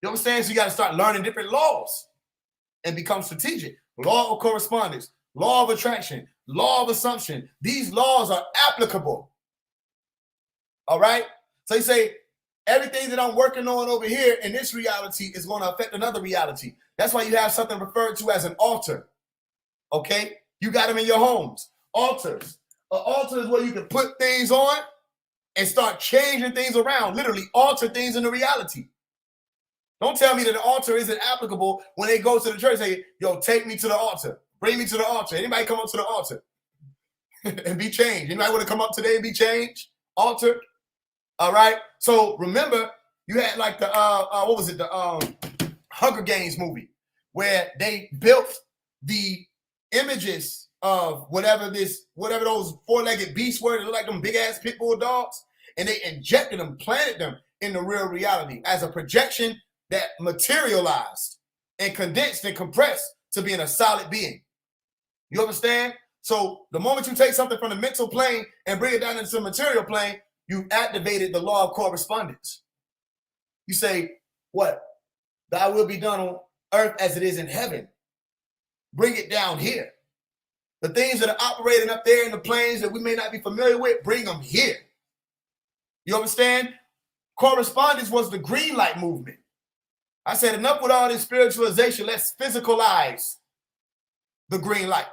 You understand? So you got to start learning different laws. and become strategic. Law of correspondence, law of attraction, law of assumption. These laws are applicable. All right? So you say, everything that I'm working on over here in this reality is going to affect another reality. That's why you have something referred to as an altar. Okay? You got them in your homes. Altars. An altar is where you can put things on and start changing things around. Literally alter things into reality. Don't tell me that the altar isn't applicable when they go to the church and say, yo, take me to the altar. Bring me to the altar. Anybody come up to the altar and be changed? Anybody want to come up today and be changed? Altar. All right. So remember, you had like the what was it? The Hunger Games movie where they built the images of whatever those four-legged beasts were. They look like them big ass pit bull dogs, and they injected them, planted them in the real reality as a projection that materialized and condensed and compressed to being a solid being. You understand? So the moment you take something from the mental plane and bring it down into the material plane, you activated the law of correspondence. You say, what? Thy will be done on earth as it is in heaven. Bring it down here. The things that are operating up there in the planes that we may not be familiar with, bring them here. You understand? Correspondence was the green light movement. I said, enough with all this spiritualization. Let's physicalize the green light.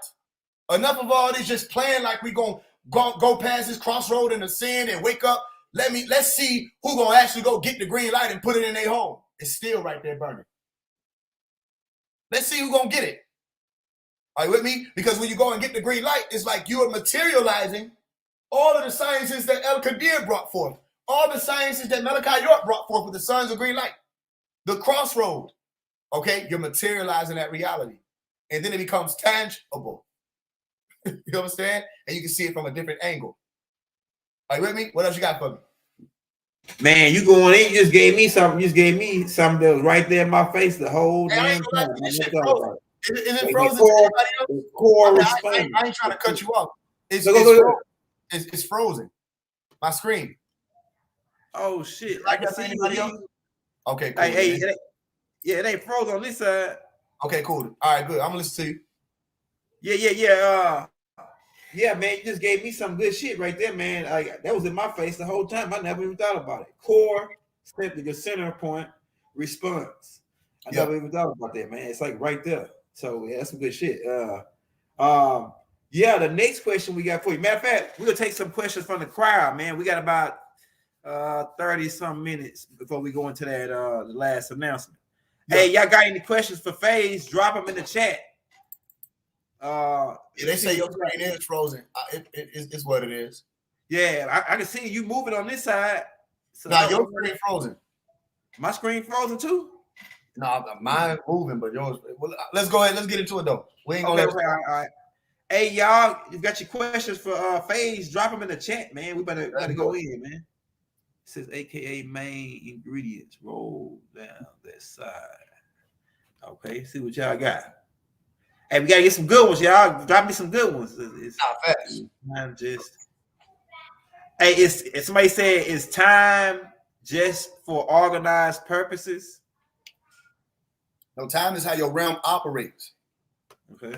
Enough of all this just playing like we gonna go past this crossroad and ascend and wake up. Let's see who gonna actually go get the green light and put it in their home. It's still right there burning. Let's see who gonna get it. Are you with me? Because when you go and get the green light, it's like you are materializing all of the sciences that El Qadir brought forth, all the sciences that Malachi York brought forth with the sons of green light. The crossroad, okay? You're materializing that reality. And then it becomes tangible. You understand? And you can see it from a different angle. Are you with me? What else you got for me? Man, you going in, you just gave me something. You just gave me something that was right there in my face the whole damn time. Is it frozen? I ain't trying to cut you off. It's frozen. My screen. Oh, shit. I can see anybody else. Okay, cool. Hey, it ain't frozen on this side. Okay, cool. All right, good. I'm gonna listen to you. Yeah, man, you just gave me some good shit right there, man. That was in my face the whole time. I never even thought about it. Core, simply the center point, response. I never even thought about that, man. It's like right there. So yeah, that's some good shit. Yeah, the next question we got for you. Matter of fact, we're gonna take some questions from the crowd, man. We got about 30-some minutes before we go into that the last announcement. Yeah. Hey, y'all got any questions for Faise? Drop them in the chat. They say your screen is frozen. It's what it is. Yeah, I can see you moving on this side. So now your screen frozen. My screen frozen too? No, mine moving, but yours. Well, let's go ahead. Let's get into it though. We ain't gonna. All right. Hey, y'all, you got your questions for Faise? Drop them in the chat, man. We better go in, man. It says AKA main ingredients. Roll down that side. Okay, see what y'all got. Hey, we gotta get some good ones, y'all. Drop me some good ones. It's not fast. Time just. Hey, somebody said it's time just for organized purposes. No, time is how your realm operates. Okay.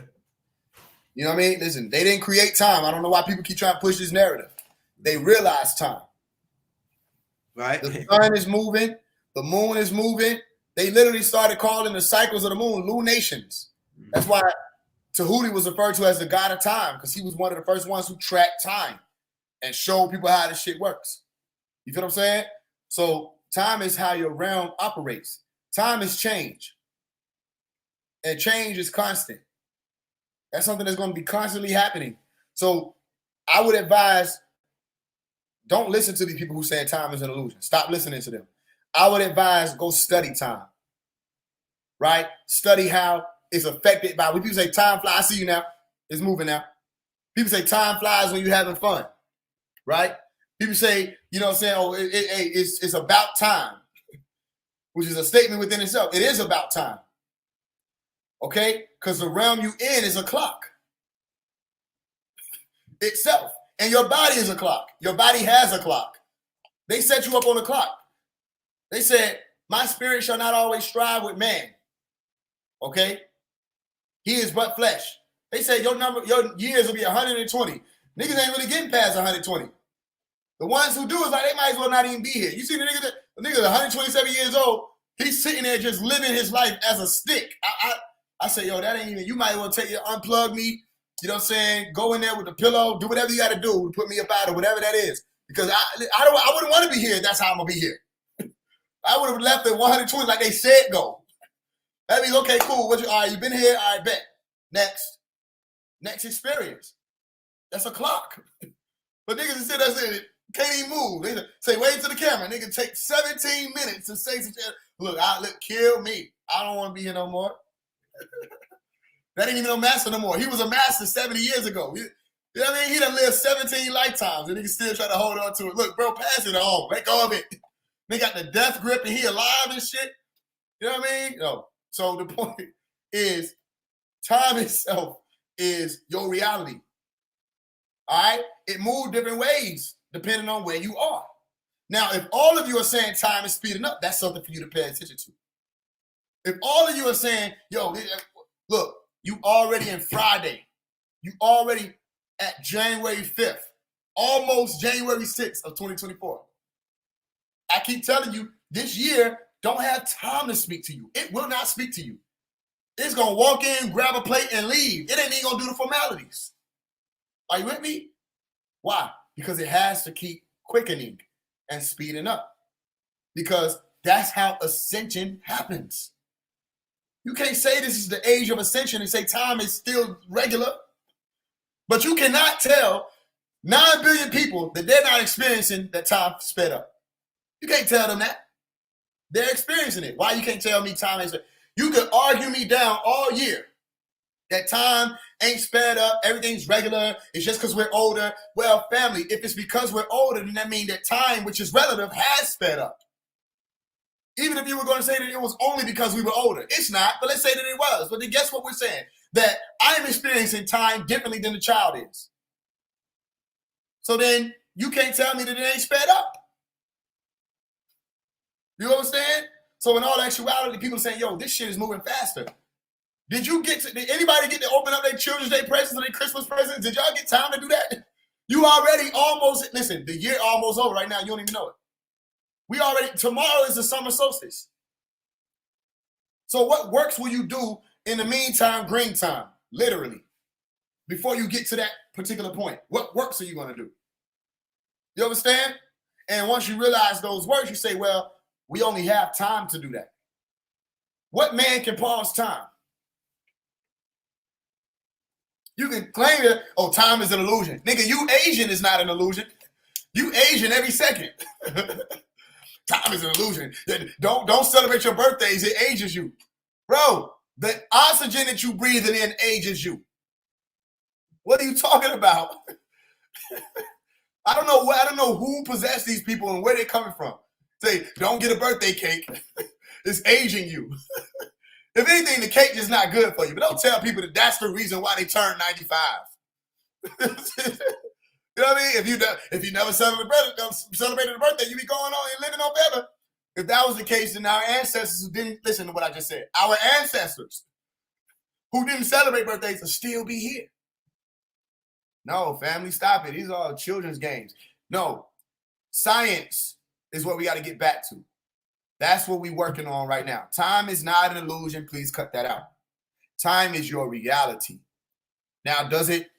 You know what I mean? Listen, they didn't create time. I don't know why people keep trying to push this narrative. They realize time. Right. The sun is moving. The moon is moving. They literally started calling the cycles of the moon lunations. That's why Tudi was referred to as the god of time, because he was one of the first ones who tracked time and showed people how this shit works. You feel what I'm saying? So time is how your realm operates. Time is change. And change is constant. That's something that's going to be constantly happening. So I would advise, don't listen to these people who say time is an illusion. Stop listening to them. I would advise go study time. Right? Study how it's affected by when people say time flies. I see you now. It's moving now. People say time flies when you're having fun. Right? People say, you know what I'm saying, oh, it's about time, which is a statement within itself. It is about time. Okay? Because the realm you in is a clock itself. And your body is a clock. Your body has a clock. They set you up on a clock. They said, my spirit shall not always strive with man. Okay? He is but flesh. They say your years will be 120. Niggas ain't really getting past 120. The ones who do is like they might as well not even be here. You see the nigga 127 years old. He's sitting there just living his life as a stick. I say, yo, that ain't even. You might as well unplug me. You know what I'm saying? Go in there with the pillow. Do whatever you got to do to put me up out of whatever that is. Because I wouldn't want to be here. That's how I'm gonna be here. I would have left at 120 like they said go. That means okay, cool. All right, you been here. All right, bet. Next experience. That's a clock. But niggas sit there saying can't even move. They say wait to the camera. Nigga take 17 minutes to say some shit. Look, kill me. I don't want to be here no more. That ain't even no master no more. He was a master 70 years ago. You know what I mean? He done lived 17 lifetimes and he can still try to hold on to it. Look, bro, pass it on. Let go of it. They got the death grip and he alive and shit. You know what I mean? No. So the point is time itself is your reality. All right? It moves different ways depending on where you are. Now, if all of you are saying time is speeding up, that's something for you to pay attention to. If all of you are saying, yo, look, you already in Friday. You already at January 5th, almost January 6th of 2024. I keep telling you, this year don't have time to speak to you. It will not speak to you. It's going to walk in, grab a plate, and leave. It ain't even going to do the formalities. Are you with me? Why? Because it has to keep quickening and speeding up. Because that's how ascension happens. You can't say this is the age of ascension and say time is still regular. But you cannot tell 9 billion people that they're not experiencing that time sped up. You can't tell them that. They're experiencing it. Why you can't tell me time is? You could argue me down all year that time ain't sped up, everything's regular, it's just because we're older. Well, family, if it's because we're older, then that means that time, which is relative, has sped up. Even if you were going to say that it was only because we were older. It's not, but let's say that it was. But then guess what we're saying? That I'm experiencing time differently than the child is. So then you can't tell me that it ain't sped up. You understand? So in all actuality, people saying, yo, this shit is moving faster. Did anybody get to open up their Children's Day presents or their Christmas presents? Did y'all get time to do that? You already almost, listen, the year almost over right now. You don't even know it. Tomorrow is the summer solstice. So what works will you do in the meantime, green time, literally, before you get to that particular point? What works are you going to do? You understand? And once you realize those words, you say, well, we only have time to do that. What man can pause time? You can claim that, oh, time is an illusion. Nigga, you Asian is not an illusion. You Asian every second. Time is an illusion. Don't celebrate your birthdays. It ages you. Bro, the oxygen that you breathe in ages you. What are you talking about? I don't know who possessed these people and where they're coming from. Say, don't get a birthday cake. It's aging you. If anything, the cake is not good for you. But don't tell people that that's the reason why they turn 95. You know what I mean? If you never celebrated a birthday, you be going on and living on forever. If that was the case, then our ancestors who didn't listen to what I just said, our ancestors who didn't celebrate birthdays will still be here. No, family, stop it. These are all children's games. No, science is what we got to get back to. That's what we're working on right now. Time is not an illusion. Please cut that out. Time is your reality. Now, does it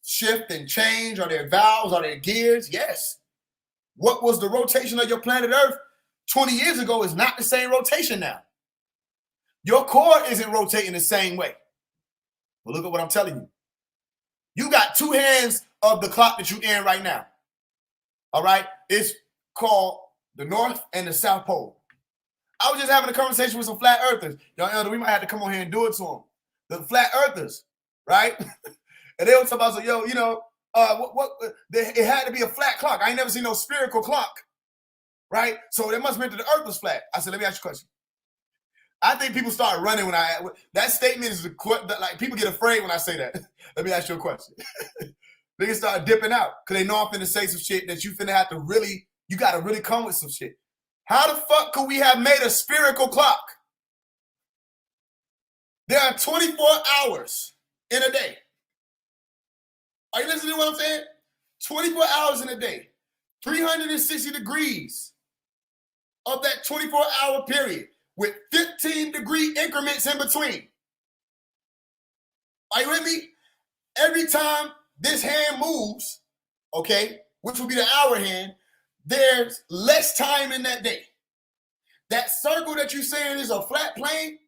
shift and change? Are there valves? Are there gears? Yes. What was the rotation of your planet Earth 20 years ago is not the same rotation now. Your core isn't rotating the same way. But look at what I'm telling you. You got 2 hands of the clock that you're in right now. All right? It's called the North and the South Pole. I was just having a conversation with some flat earthers. Y'all, Elder, we might have to come on here and do it to them. The flat earthers, right? And they were talking about, so, yo, you know, it had to be a flat clock. I ain't never seen no spherical clock, right? So it must mean that the earth was flat. I said, let me ask you a question. I think people start running when that statement is like people get afraid when I say that. Let me ask you a question. They start dipping out because they know I'm finna say some shit that you finna have to really, you gotta really come with some shit. How the fuck could we have made a spherical clock? There are 24 hours in a day. Are you listening to what I'm saying? 24 hours in a day. 360 degrees of that 24-hour period with 15-degree increments in between. Are you with me? Every time this hand moves, okay, which will be the hour hand, there's less time in that day. That circle that you're saying is a flat plane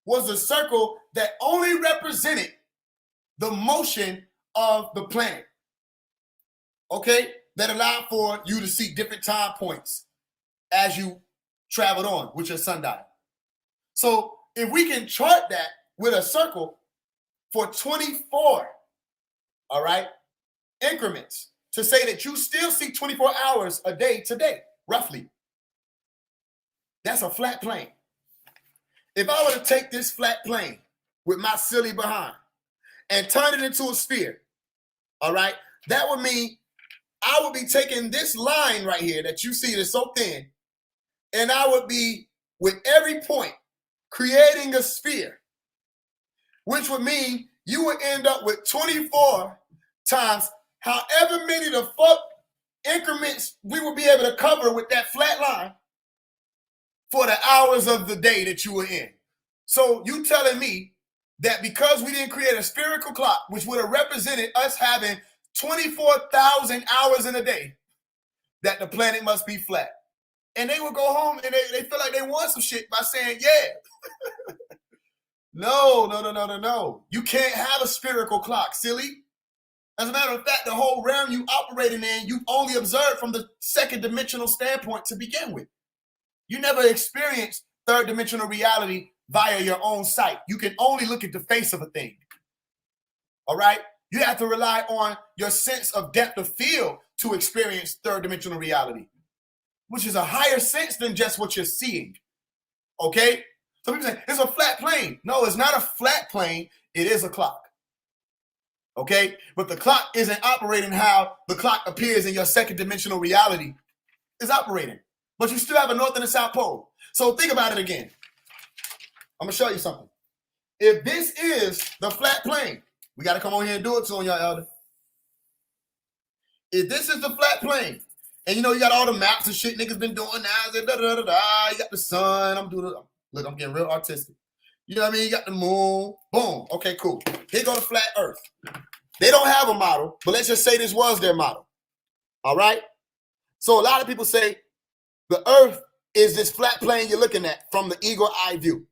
was a circle that only represented the motion of the planet, okay, that allowed for you to see different time points as you traveled on with your sundial. So if we can chart that with a circle for 24, all right, increments to say that you still see 24 hours a day today, roughly. That's a flat plane. If I were to take this flat plane with my silly behind and turn it into a sphere, all right, that would mean I would be taking this line right here that you see that's so thin, and I would be, with every point, creating a sphere, which would mean you would end up with 24 times however many the fuck increments we would be able to cover with that flat line for the hours of the day that you were in. So you telling me that because we didn't create a spherical clock, which would have represented us having 24,000 hours in a day, that the planet must be flat. And they would go home and they feel like they won some shit by saying, yeah. No. You can't have a spherical clock, silly. As a matter of fact, the whole realm you operating in, you only observed from the second dimensional standpoint to begin with. You never experienced third dimensional reality via your own sight. You can only look at the face of a thing. All right? You have to rely on your sense of depth of field to experience third dimensional reality, which is a higher sense than just what you're seeing. Okay? So people say, it's a flat plane. No, it's not a flat plane. It is a clock. Okay? But the clock isn't operating how the clock appears in your second dimensional reality. It's operating. But you still have a north and a south pole. So think about it again. I'm going to show you something. If this is the flat plane, we got to come on here and do it soon, y'all, elder. If this is the flat plane, and you know you got all the maps and shit niggas been doing now, you got the sun, look, I'm getting real artistic. You know what I mean? You got the moon, boom. Okay, cool. Here go the flat earth. They don't have a model, but let's just say this was their model. All right? So a lot of people say the earth is this flat plane you're looking at from the eagle eye view.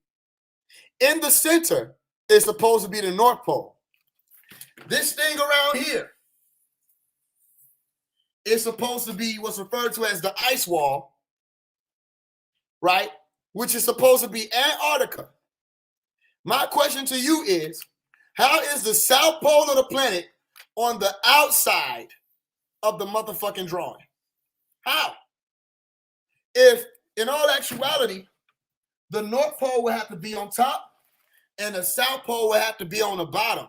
In the center is supposed to be the North Pole. This thing around here is supposed to be what's referred to as the ice wall, right? Which is supposed to be Antarctica. My question to you is, how is the South Pole of the planet on the outside of the motherfucking drawing? How? If, in all actuality, the North Pole would have to be on top and the South Pole would have to be on the bottom.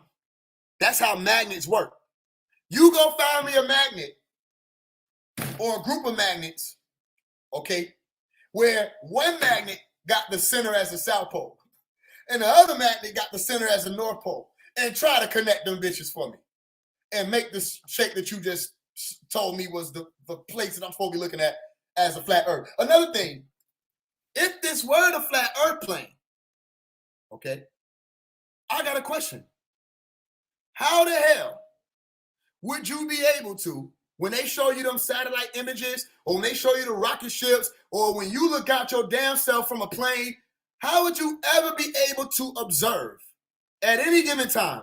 That's how magnets work. You go find me a magnet or a group of magnets, okay, where one magnet got the center as the South Pole and the other magnet got the center as the North Pole, and try to connect them bitches for me and make this shape that you just told me was the place that I'm supposed to be looking at as a flat earth. Another thing, if this were the flat earth plane, okay, I got a question. How the hell would you be able to, when they show you them satellite images, or when they show you the rocket ships, or when you look out your damn self from a plane, how would you ever be able to observe at any given time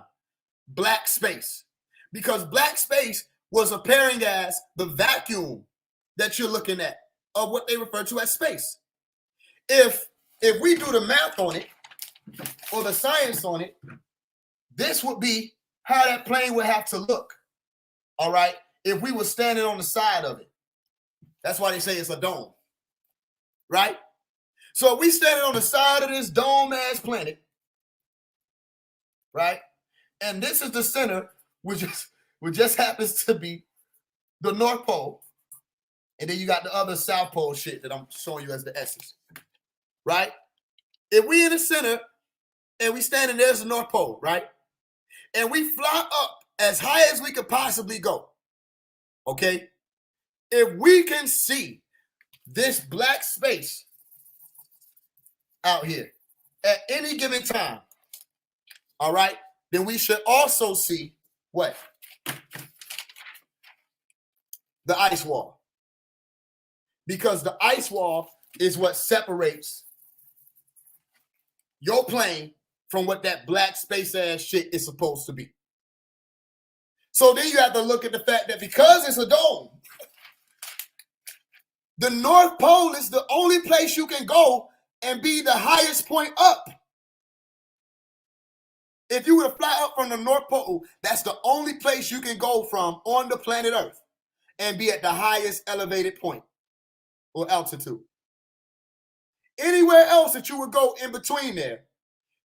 black space? Because black space was appearing as the vacuum that you're looking at of what they refer to as space. If we do the math on it or the science on it, this would be how that plane would have to look, all right, if we were standing on the side of it. That's why they say it's a dome, right? So if we standing on the side of this dome-ass planet, right, and this is the center, which just happens to be the North Pole, and then you got the other South Pole shit that I'm showing you as the S's, right? If we in the center and we standing there's the North Pole, right? And we fly up as high as we could possibly go. Okay? If we can see this black space out here at any given time, all right, then we should also see what? The ice wall. Because the ice wall is what separates your plane from what that black space ass shit is supposed to be. So then you have to look at the fact that because it's a dome, the North Pole is the only place you can go and be the highest point up. If you were to fly up from the North Pole, that's the only place you can go from on the planet Earth and be at the highest elevated point or altitude. Anywhere else that you would go in between there,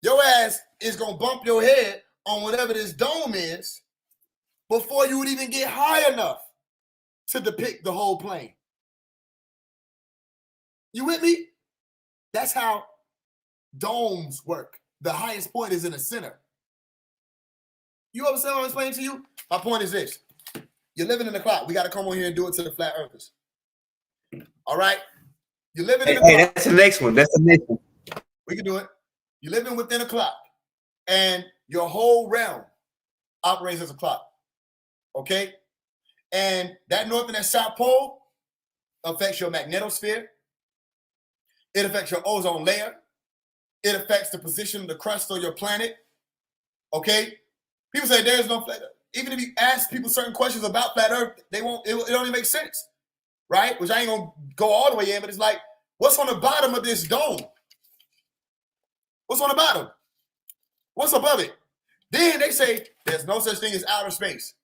your ass is going to bump your head on whatever this dome is before you would even get high enough to depict the whole plane. You with me? That's how domes work. The highest point is in the center. You understand what I'm explaining to you? My point is this. You're living in the cloud. We got to come on here and do it to the flat earthers. All right? You're living in the cloud. Hey, that's the next one. That's the next one. We can do it. You're living within a clock, and your whole realm operates as a clock. Okay? And that north and that south pole affects your magnetosphere. It affects your ozone layer. It affects the position of the crust of your planet. Okay? People say there's no flat earth. Even if you ask people certain questions about flat earth, they won't, it don't even make sense. Right? Which I ain't gonna go all the way in, but it's like, what's on the bottom of this dome? What's on the bottom? What's above it? Then they say there's no such thing as outer space.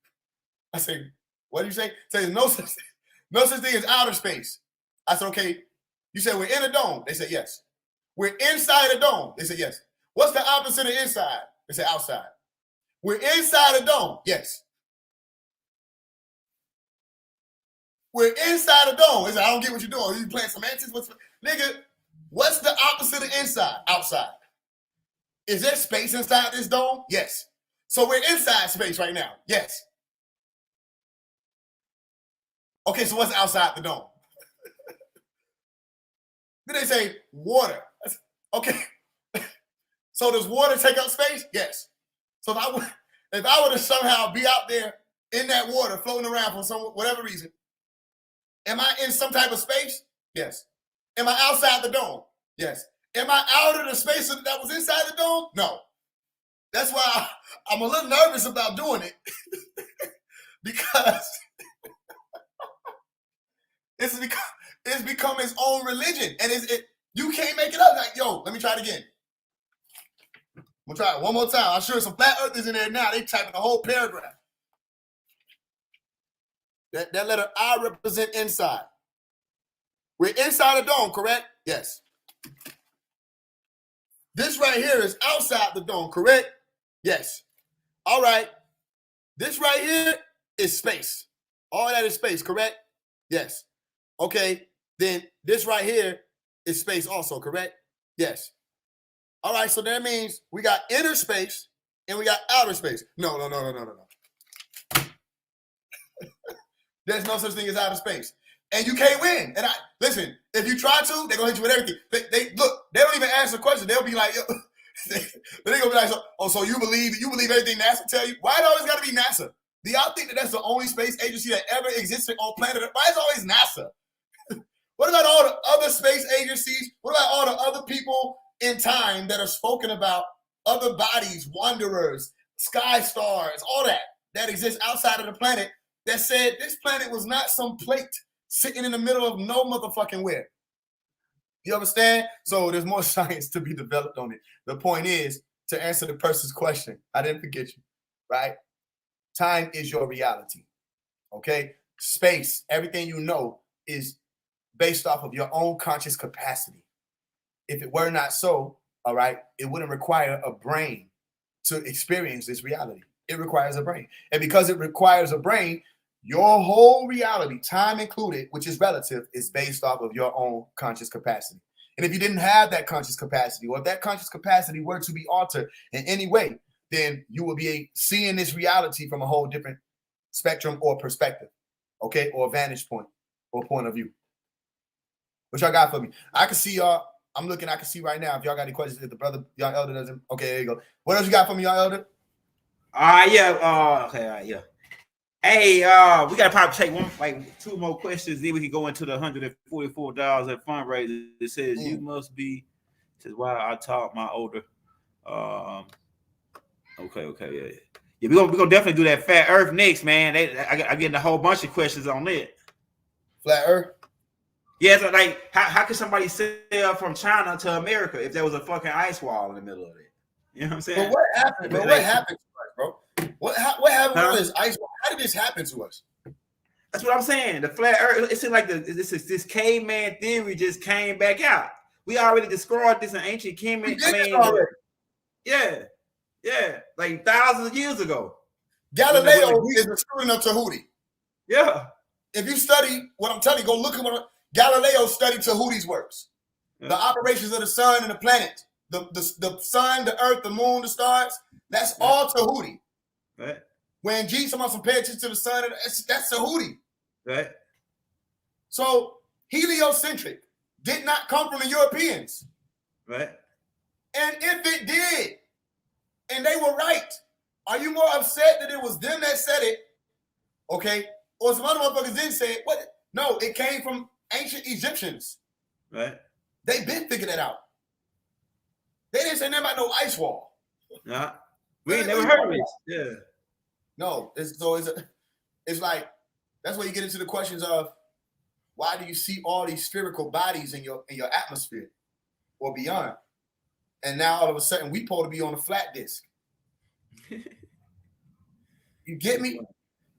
I say, what do you say? Say there's no such thing as outer space. I said, okay. You said we're in a dome. They said yes. We're inside a dome. They said yes. What's the opposite of inside? They said outside. We're inside a dome. Yes. We're inside a dome. They said, I don't get what you're doing. Are you playing semantics? Nigga, what's the opposite of inside? Outside. Is there space inside this dome? Yes. So we're inside space right now. Yes. Okay, so what's outside the dome? Then they say water. Okay. So does water take up space? Yes. So if I were to somehow be out there in that water floating around for some whatever reason, am I in some type of space? Yes. Am I outside the dome? Yes. Am I out of the space that was inside the dome? No. That's why I'm a little nervous about doing it because it's become its own religion, and you can't make it up. Like, yo, let me try it again. I'm gonna try it one more time. I'm sure some flat earthers in there now. They typing the whole paragraph. That letter I represent inside. We're inside a dome, correct? Yes. This right here is outside the dome, correct? Yes. All right. This right here is space. All that is space, correct? Yes. Okay. Then this right here is space also, correct? Yes. All right. So that means we got inner space and we got outer space. No. There's no such thing as outer space. And you can't win. And listen, if you try to, they're gonna hit you with everything. They look, they don't even answer the question. They'll be like, they're gonna be like, so you believe everything NASA tell you? Why it always gotta be NASA? Do y'all think that that's the only space agency that ever existed on planet Earth? Why is it always NASA? What about all the other space agencies? What about all the other people in time that are spoken about, other bodies, wanderers, sky stars, all that exists outside of the planet that said this planet was not some plate sitting in the middle of no motherfucking where. You understand? So there's more science to be developed on it. The point is, to answer the person's question, I didn't forget you, right? Time is your reality, okay? Space, everything you know is based off of your own conscious capacity. If it were not so, all right, it wouldn't require a brain to experience this reality. It requires a brain. And because it requires a brain, your whole reality, time included, which is relative, is based off of your own conscious capacity. And if you didn't have that conscious capacity, or if that conscious capacity were to be altered in any way, then you will be seeing this reality from a whole different spectrum or perspective, okay, or vantage point or point of view. What y'all got for me? I can see y'all. I'm looking. I can see right now if y'all got any questions. If the brother, y'all elder doesn't. Okay, there you go. What else you got for me, y'all elder? Yeah. Okay. All right. Yeah. Hey, we gotta probably take two more questions. Then we can go into the $144 at fundraiser. It says you must be. This is why I taught my older. Okay. Yeah. We're gonna definitely do that Flat Earth next, man. I getting a whole bunch of questions on it. Flat Earth. Yeah, so like, how could somebody sail from China to America if there was a fucking ice wall in the middle of it? You know what I'm saying? But what happened? But what happened to us, bro? What happened with this ice wall? How did this happen to us? That's what I'm saying. The flat Earth. It seemed like this caveman theory just came back out. We already described this in ancient Kemet. Yeah, like thousands of years ago. Galileo is a student of Tudi. Yeah. If you study what I'm telling you, go look at what Galileo studied Tahuti's works. Yeah. The operations of the sun and the planet, the sun, the earth, the moon, the stars. That's all Tudi. Right. When Jesus wants to pay attention to the sun, that's Tudi. Right. So heliocentric did not come from the Europeans. Right. And if it did, and they were right, are you more upset that it was them that said it? Okay. Or some other motherfuckers didn't say it. What? No, it came from ancient Egyptians. Right. They been figured that out. They didn't say nothing about no ice wall. Nah. We ain't never heard of it. Yeah. No, it's like that's where you get into the questions of why do you see all these spherical bodies in your atmosphere or beyond? And now all of a sudden we supposed to be on a flat disk. You get me?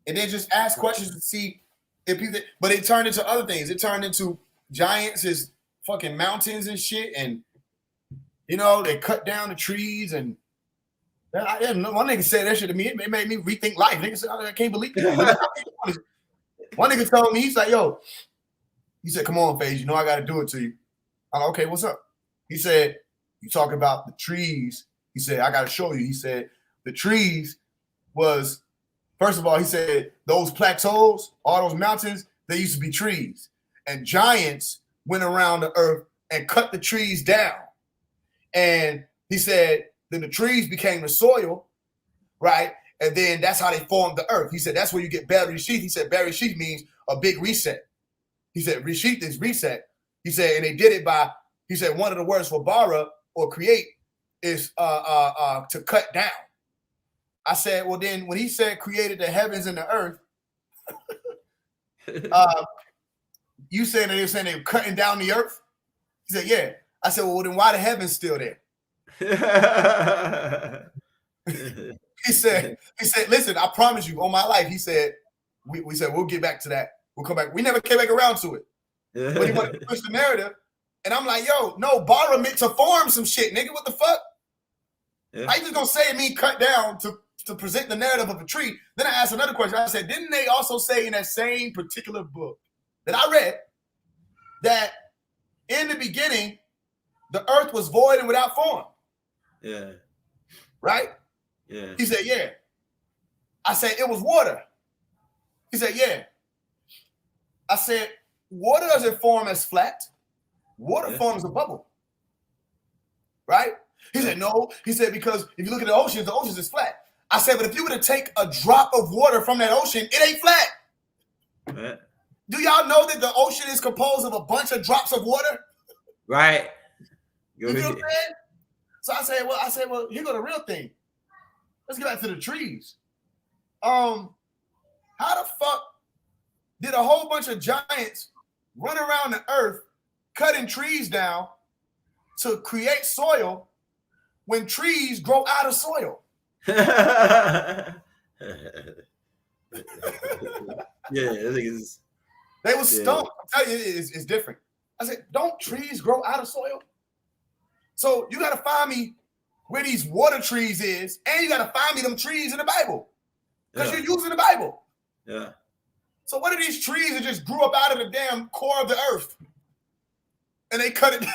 And then just ask questions to see if people. But it turned into other things. It turned into giants as fucking mountains and shit, and they cut down the trees and. One nigga said that shit to me. It made me rethink life. Nigga said, I can't believe it. One nigga told me, he's like, yo, he said, come on, Faise, I got to do it to you. I'm like, okay, what's up? He said, you talk about the trees. He said, I got to show you. He said, the trees was, first of all, he said, those plateaus, all those mountains, they used to be trees. And giants went around the earth and cut the trees down. And he said, then the trees became the soil, right? And then that's how they formed the earth. He said, that's where you get Bereshith. He said, Bereshith means a big reset. He said, Reshith is reset. He said, and they did it by, he said, one of the words for bara or create is to cut down. I said, well, then when he said created the heavens and the earth, you saying that they're saying they were cutting down the earth? He said, yeah. I said, well, then why the heavens still there? he said, listen, I promise you on my life. He said, we said, we'll get back to that. We'll come back. We never came back around to it. But he wanted to push the narrative. And I'm like, yo, no, bara meant to form some shit, nigga. What the fuck? Yeah. I just gonna say it mean cut down to present the narrative of a tree. Then I asked another question. I said, didn't they also say in that same particular book that I read that in the beginning, the earth was void and without form? Yeah. Right? Yeah. He said, yeah. I said, it was water. He said, yeah. I said, water doesn't form as flat. Water forms a bubble. Right? He said, no. He said, because if you look at the oceans is flat. I said, but if you were to take a drop of water from that ocean, it ain't flat. Right. Do y'all know that the ocean is composed of a bunch of drops of water? Right. You know what I'm saying? So I said, well, here go the real thing. Let's get back to the trees. How the fuck did a whole bunch of giants run around the earth cutting trees down to create soil when trees grow out of soil? Yeah, I think it's. They were stumped. I'm telling you, it's different. I said, don't trees grow out of soil? So you got to find me where these water trees is, and you got to find me them trees in the Bible because you're using the Bible. Yeah. So what are these trees that just grew up out of the damn core of the earth? And they cut it.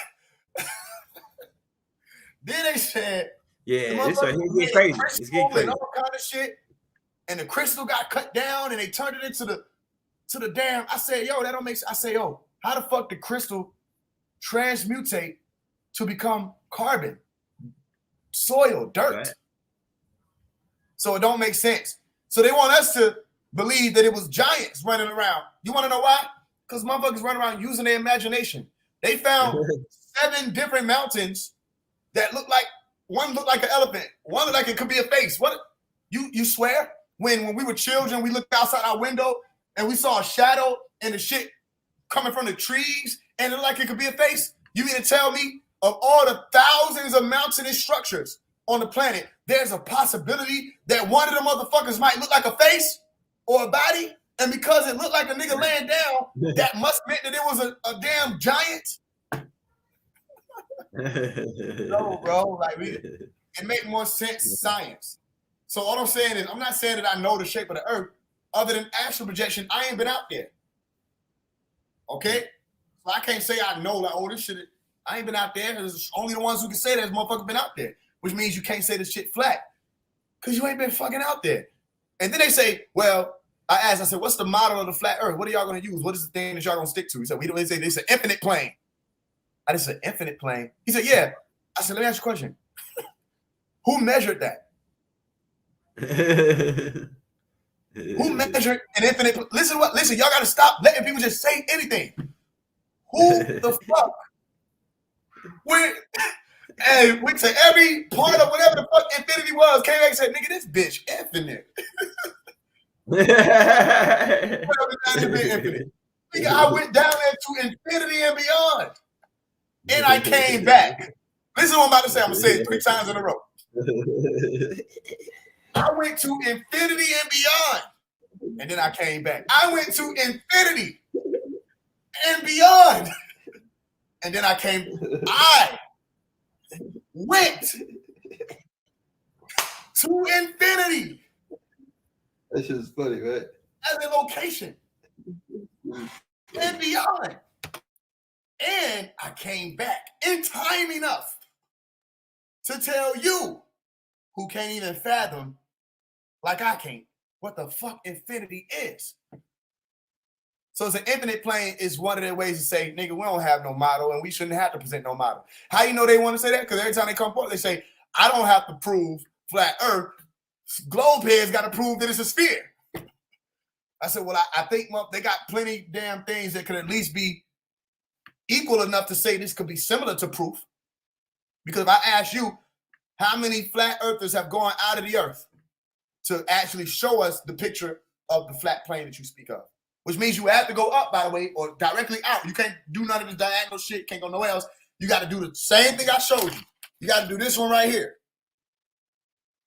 Then they said, Yeah, the this motherfuckers right here made get crazy. crystal It's getting crazy. and all kind of shit. And the crystal got cut down and they turned it into the damn. I said, yo, that don't make sense. I say, yo, how the fuck did crystal transmutate to become carbon, soil, dirt? Right. So it don't make sense. So they want us to believe that it was giants running around. You want to know why? Because motherfuckers run around using their imagination. They found 7 different mountains that look like, one looked like an elephant, one looked like it could be a face. What? You swear? When we were children, we looked outside our window and we saw a shadow and the shit coming from the trees and it looked like it could be a face? You mean to tell me of all the thousands of mountainous structures on the planet, there's a possibility that one of the motherfuckers might look like a face or a body? And because it looked like a nigga laying down, that must mean that it was a damn giant? No, bro. Like, it make more sense science. So all I'm saying is, I'm not saying that I know the shape of the earth. Other than astral projection, I ain't been out there. Okay? So I can't say I know, like, oh, this shit, I ain't been out there. There's only the ones who can say that motherfucker been out there. Which means you can't say this shit flat. Because you ain't been fucking out there. And then they say, well, I said, what's the model of the flat earth? What are y'all going to use? What is the thing that y'all going to stick to? He said, they said infinite plane. I just said, infinite plane? He said, yeah. I said, let me ask you a question. Who measured that? Who measured an infinite? Listen, y'all got to stop letting people just say anything. Who the fuck? Hey, we say every part of whatever the fuck infinity was came back and said, nigga, this bitch infinite. Infinite. Nigga, I went down there to infinity and beyond. And I came back. Listen to what I'm about to say. I'm going to say it 3 times in a row. I went to infinity and beyond. And then I came back. I went to infinity and beyond. And then I went to infinity. That shit is funny, right? As a location. And beyond. And I came back in time enough to tell you, who can't even fathom, like I can't, what the fuck infinity is. So it's an infinite plane is one of their ways to say, nigga, we don't have no model and we shouldn't have to present no model. How you know they want to say that? Because every time they come forward, they say, I don't have to prove flat earth. Globe heads got to prove that it's a sphere. I said, well, I think they got plenty damn things that could at least be equal enough to say this could be similar to proof. Because if I ask you, how many flat earthers have gone out of the earth to actually show us the picture of the flat plane that you speak of? Which means you have to go up, by the way, or directly out. You can't do none of this diagonal shit, can't go nowhere else. You got to do the same thing I showed you. You got to do this one right here.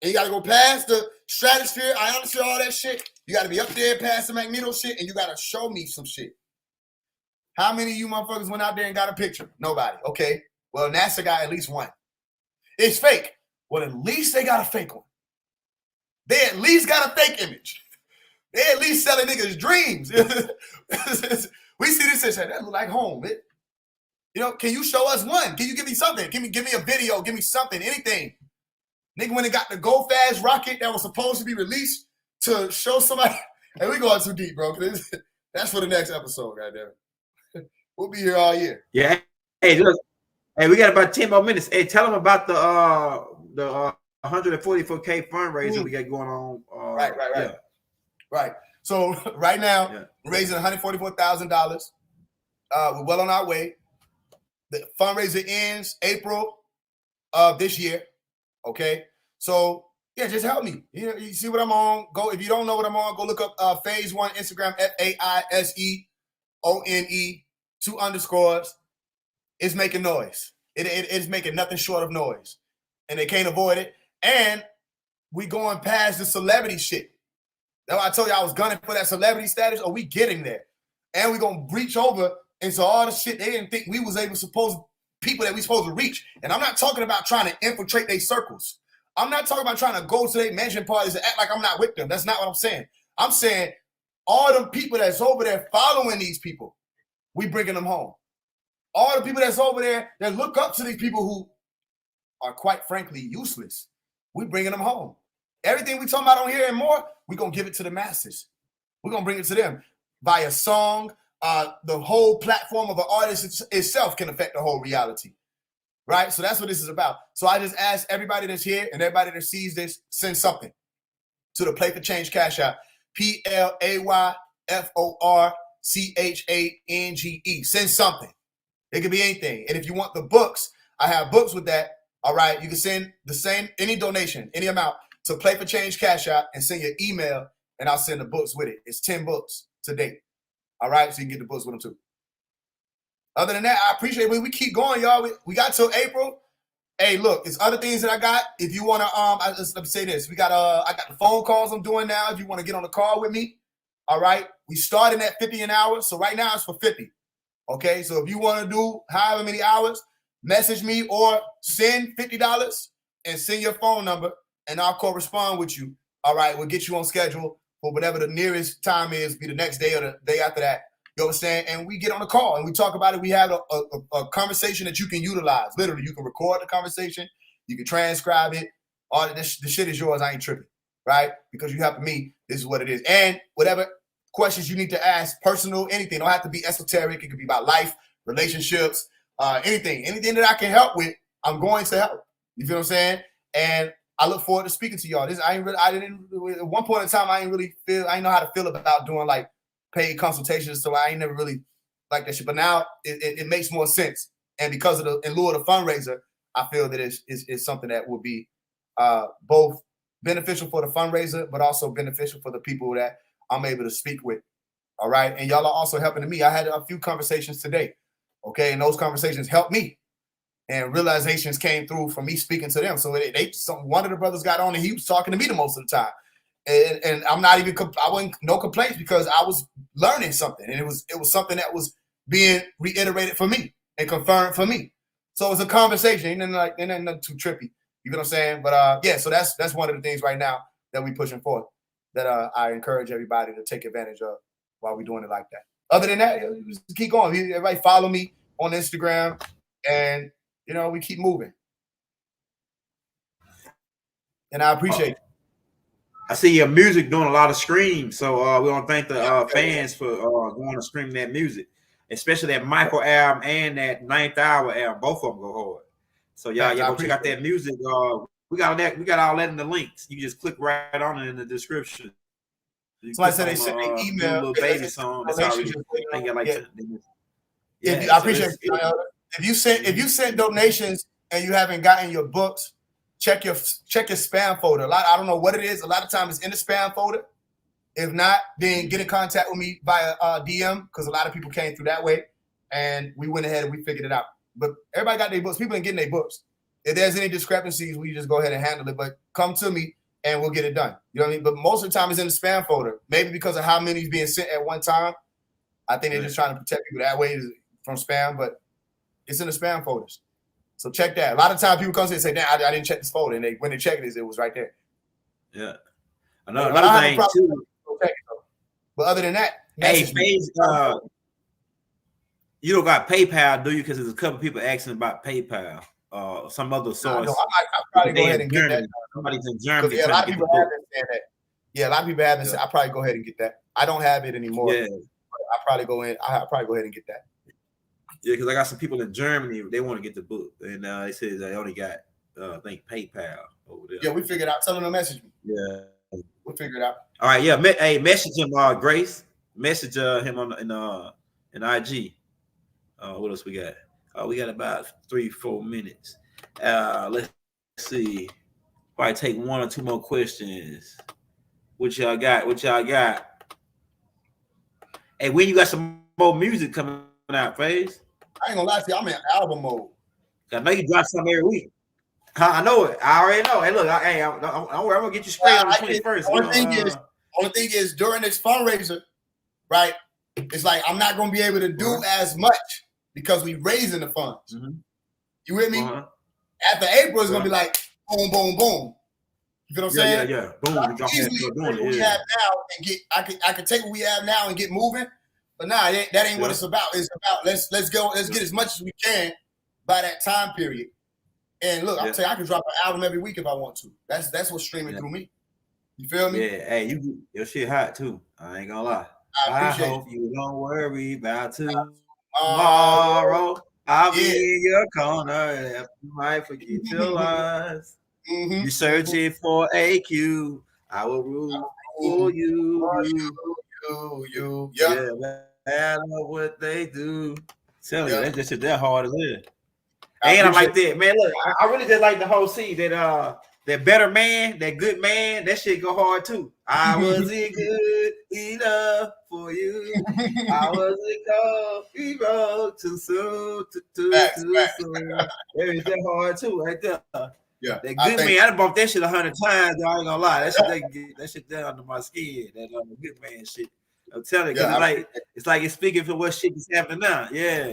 And you got to go past the stratosphere, ionosphere, all that shit. You got to be up there past the magneto shit, and you got to show me some shit. How many of you motherfuckers went out there and got a picture? Nobody. Okay. Well, NASA got at least one. It's fake. Well, at least they got a fake one. They at least got a fake image. They at least selling niggas dreams. We see this and say, that look like home. You know, can you show us one? Can you give me something? Give me a video. Give me something, anything. Nigga, when it got the Go Fast rocket that was supposed to be released to show somebody. Hey, we going too deep, bro. That's for the next episode, goddamn. We'll be here all year. Yeah. Hey, look. Hey, we got about 10 more minutes. Hey, tell them about the 144K fundraiser we got going on. Right. Yeah. Right. So right now, we're raising $144,000. We're well on our way. The fundraiser ends April of this year. Okay. So yeah, just help me. You see what I'm on. Go if you don't know what I'm on, go look up Faise One Instagram FAISEONE 2 underscores. It's making noise. It's making nothing short of noise, and they can't avoid it. And we going past the celebrity shit. That's why I told you I was gunning for that celebrity status. Oh, we getting there, and we gonna breach over into all the shit they didn't think we was people that we supposed to reach. And I'm not talking about trying to infiltrate their circles. I'm not talking about trying to go to their mansion parties and act like I'm not with them. That's not what I'm saying. I'm saying all them people that's over there following these people, we bringing them home. All the people that's over there that look up to these people who are quite frankly useless. We bringing them home. Everything we talking about on here and more, we're going to give it to the masses. We're going to bring it to them via song. The whole platform of an artist itself can affect the whole reality, right? So that's what this is about. So I just ask everybody that's here and everybody that sees this, send something to the Play for Change Cash App, PlayForChange. Send something. It could be anything. And if you want the books, I have books with that. All right, you can send the same, any donation, any amount to Play for Change Cash App and send your email, and I'll send the books with it. It's 10 books to date. All right, so you can get the books with them too. Other than that, I appreciate it. We keep going, y'all. We got till April. Hey, look, it's other things that I got. If you want to, let me say this. I got the phone calls I'm doing now. If you want to get on the call with me, all right. We starting at 50 an hour, so right now it's for 50. Okay, so if you want to do however many hours, message me or send $50 and send your phone number, and I'll correspond with you. All right, we'll get you on schedule for whatever the nearest time is, be the next day or the day after that. You understand? And we get on the call and we talk about it. We have a conversation that you can utilize. Literally, you can record the conversation, you can transcribe it. All this, the shit is yours. I ain't tripping, right? Because you helping me. This is what it is. And whatever questions you need to ask, personal, anything. Don't have to be esoteric. It could be about life, relationships, anything that I can help with. I'm going to help. You feel what I'm saying? And I look forward to speaking to y'all. At one point in time, I didn't know how to feel about doing like paid consultations. So I ain't never really like that shit. But now it makes more sense. And because of in lieu of the fundraiser, I feel that it's something that will be both beneficial for the fundraiser, but also beneficial for the people that I'm able to speak with. All right. And y'all are also helping me. I had a few conversations today. Okay. And those conversations helped me. And realizations came through from me speaking to them. So one of the brothers got on and he was talking to me the most of the time. And I'm not even, I wasn't, no complaints because I was learning something. And it was something that was being reiterated for me and confirmed for me. So it was a conversation. And nothing too trippy. You know what I'm saying? But yeah, so that's one of the things right now that we're pushing forth that I encourage everybody to take advantage of while we're doing it like that. Other than that, just keep going. Everybody follow me on Instagram and, you know, we keep moving. And I appreciate it. I see your music doing a lot of streams. So we want to thank the fans for going to stream that music, especially that Michael album and that 9th Hour album. Both of them go hard. So y'all go check out that music. We got all that in the links. You just click right on it in the description. Somebody said they sent me email. Little baby song. That's how I appreciate it. If you sent donations and you haven't gotten your books, check your spam folder. I don't know what it is. A lot of times it's in the spam folder. If not, then get in contact with me via DM because a lot of people came through that way, and we went ahead and we figured it out. But everybody got their books. People ain't getting their books. If there's any discrepancies, we just go ahead and handle it. But come to me and we'll get it done. You know what I mean? But most of the time it's in the spam folder. Maybe because of how many is being sent at one time. I think they're just trying to protect people that way from spam, but it's in the spam folders. So check that. A lot of times people come and say, "Damn, I didn't check this folder," and when they check it was right there. Yeah. Another thing too. But other than that, hey, Faise, you don't got PayPal, do you? Because there's a couple people asking about PayPal. Some other source. No, I probably go ahead and get that. Somebody's in Germany. Yeah, a lot of people have been saying that. Yeah, a lot of people have been saying. I'll probably go ahead and get that. I don't have it anymore. Yeah. I'll probably go ahead and get that. Yeah, because I got some people in Germany. They want to get the book, and they said they only got, I think, PayPal over there. Yeah, we figured out. Tell them to message me. Yeah, we'll figure it out. All right, yeah. Hey, message him, Grace. Message him in IG. What else we got? We got about 3-4 minutes. Let's see. Probably take 1 or 2 more questions. What y'all got? Hey, when you got some more music coming out, Faise? I ain't gonna lie to you, I'm in album mode. I know you drop something every week. I know it. I already know. Hey, look, don't worry, I'm gonna get you straight on the 21st. Only thing is during this fundraiser, right? It's like I'm not gonna be able to do as much because we raising the funds. Mm-hmm. You with me? After April, it's gonna be like boom, boom, boom. You feel what I'm saying? Yeah. Boom. We have now and I can take what we have now and get moving. But nah, that ain't what it's about. It's about let's get as much as we can by that time period. And look, I'm telling you, I can drop an album every week if I want to. That's what's streaming through me. You feel me? Yeah, hey, your shit hot too. I ain't gonna lie. I hope you don't worry about tomorrow. tomorrow. I'll be in your corner. You might forget your lines. Mm-hmm. You searching for a cue. I will rule for you. You. Yeah, I know what they do. Tell you, that's just that hard as it. And I'm like that, man. Look, I really just like the whole scene that better man, that good man, that shit go hard too. I wasn't good enough for you. I wasn't cold, we wrote too soon, too soon. It's that hard too, right there. Yeah, that good man. I done bumped that shit 100 times. I ain't gonna lie. That shit down under my skin. That good man shit. I'm telling you, it's like it's speaking for what shit is happening now. Yeah.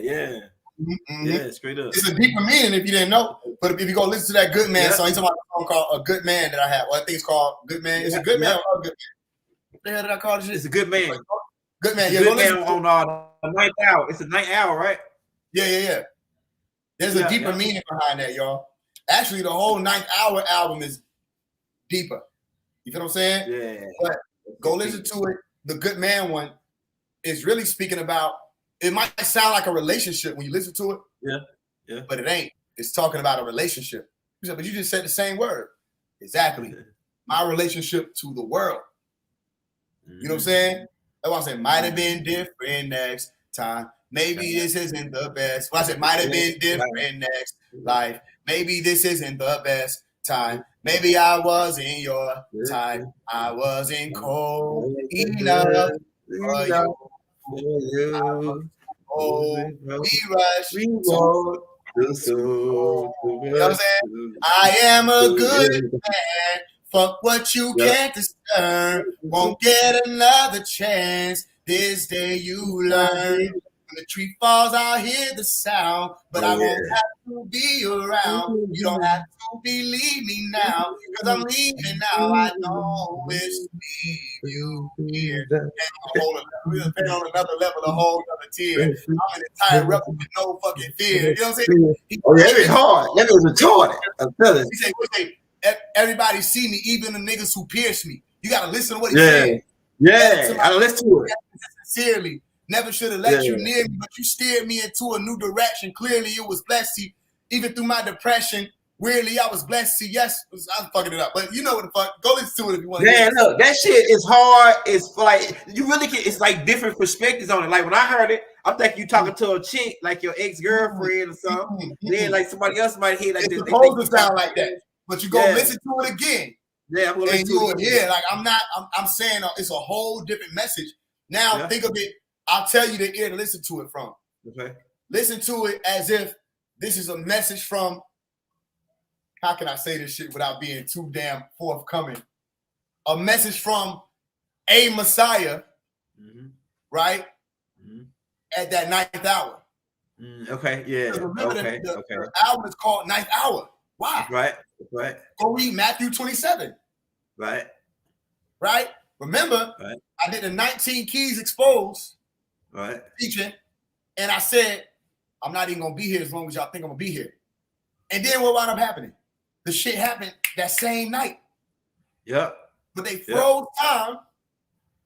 Mm-hmm. Yeah, straight up. It's a deeper meaning if you didn't know. But if you go listen to that Good Man song, he's talking about a song called A Good Man that I have. Well, I think it's called Good Man. It's a good man or a good man? What the hell did I call this shit? It's a good man. Good man. Yeah, good man on the ninth hour. It's the ninth hour, right? Yeah. There's a deeper meaning behind that, y'all. Actually, the whole ninth hour album is deeper. You feel what I'm saying? Yeah. But go listen to it. The Good Man one is really speaking about, it might sound like a relationship when you listen to it. Yeah. But it ain't. It's talking about a relationship. But you just said the same word. Exactly. My relationship to the world. You know what I'm saying? That's why I said might have been different next time. Maybe this isn't the best. Well, I said might have been different next life. Maybe this isn't the best time. Maybe I wasn't your type. I wasn't cold enough for you. We rush. We won't do so. You know what I'm saying? I am a good man. Fuck what you can't discern. Won't get another chance. This day you learn. When the tree falls, I'll hear the sound, but I won't have to be around. You don't have to believe me now, because I'm leaving now. I don't wish to leave you here. We'll depend on another level, a whole other tier. I'm an entire rebel with no fucking fear. You know what I'm saying? That is hard. That is retarded. I'm telling you. He say, everybody see me, even the niggas who pierce me. You got to listen to what he said. Yeah, I listen to it. Sincerely. Never should have let you near me, but you steered me into a new direction. Clearly, it was blessed. Even through my depression, weirdly, I was blessed. Yes, I'm fucking it up, but you know what the fuck. Go listen to it if you want to. Yeah, look, that shit is hard. It's like you really can. It's like different perspectives on it. Like when I heard it, I'm thinking you talking to a chick, like your ex-girlfriend or something. Then like somebody else might hear like this. It's supposed to sound like that, but you go listen to it again. Yeah, I'm gonna listen to it. Yeah, like I'm saying it's a whole different message. Now think of it. I'll tell you the ear to listen to it from. Okay. Listen to it as if this is a message from, how can I say this shit without being too damn forthcoming? A message from a Messiah, right? At that ninth hour. Okay, yeah. Okay, the album is called Ninth Hour. Why? Right. Go read Matthew 27. Right. Remember, I did the 19 Keys Exposed. Right. Teaching, and I said, I'm not even gonna be here as long as y'all think I'm gonna be here. And then what wound up happening? The shit happened that same night. Yep. But they froze time,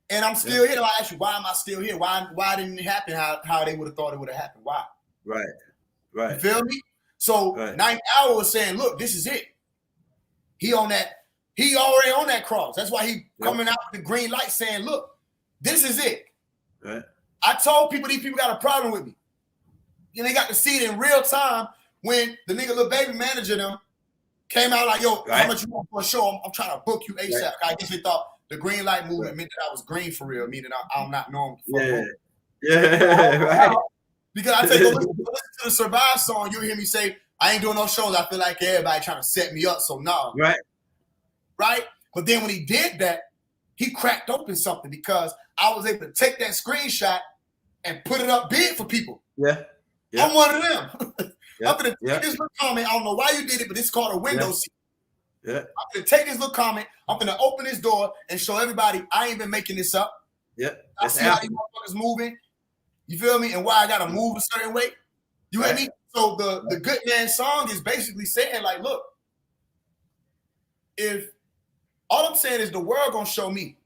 and I'm still here. I ask you, why am I still here? Why didn't it happen how they would have thought it would have happened? Why? Right. You feel me? So Ninth Hour was saying, look, this is it. He already on that cross. That's why he coming out with the green light saying, look, this is it. Right. I told people these people got a problem with me. And they got to see it in real time when the nigga Lil Baby manager them came out like, yo, how much you want for a show? I'm trying to book you ASAP. Right. I guess they thought the green light movement meant that I was green for real, meaning I'm not normal. Right. Because I tell you, listen to the Survive song, you'll hear me say, I ain't doing no shows. I feel like everybody trying to set me up, so no. Right? But then when he did that, he cracked open something because I was able to take that screenshot and put it up big for people. Yeah. I'm one of them. I'm going to take this little comment. I don't know why you did it, but it's called a window seat. I'm going to take this little comment. I'm going to open this door and show everybody I ain't been making this up. I see how these motherfuckers moving. You feel me? And why I got to move a certain way. You hear me? So the Good Man song is basically saying, like, look, if all I'm saying is the world gonna show me.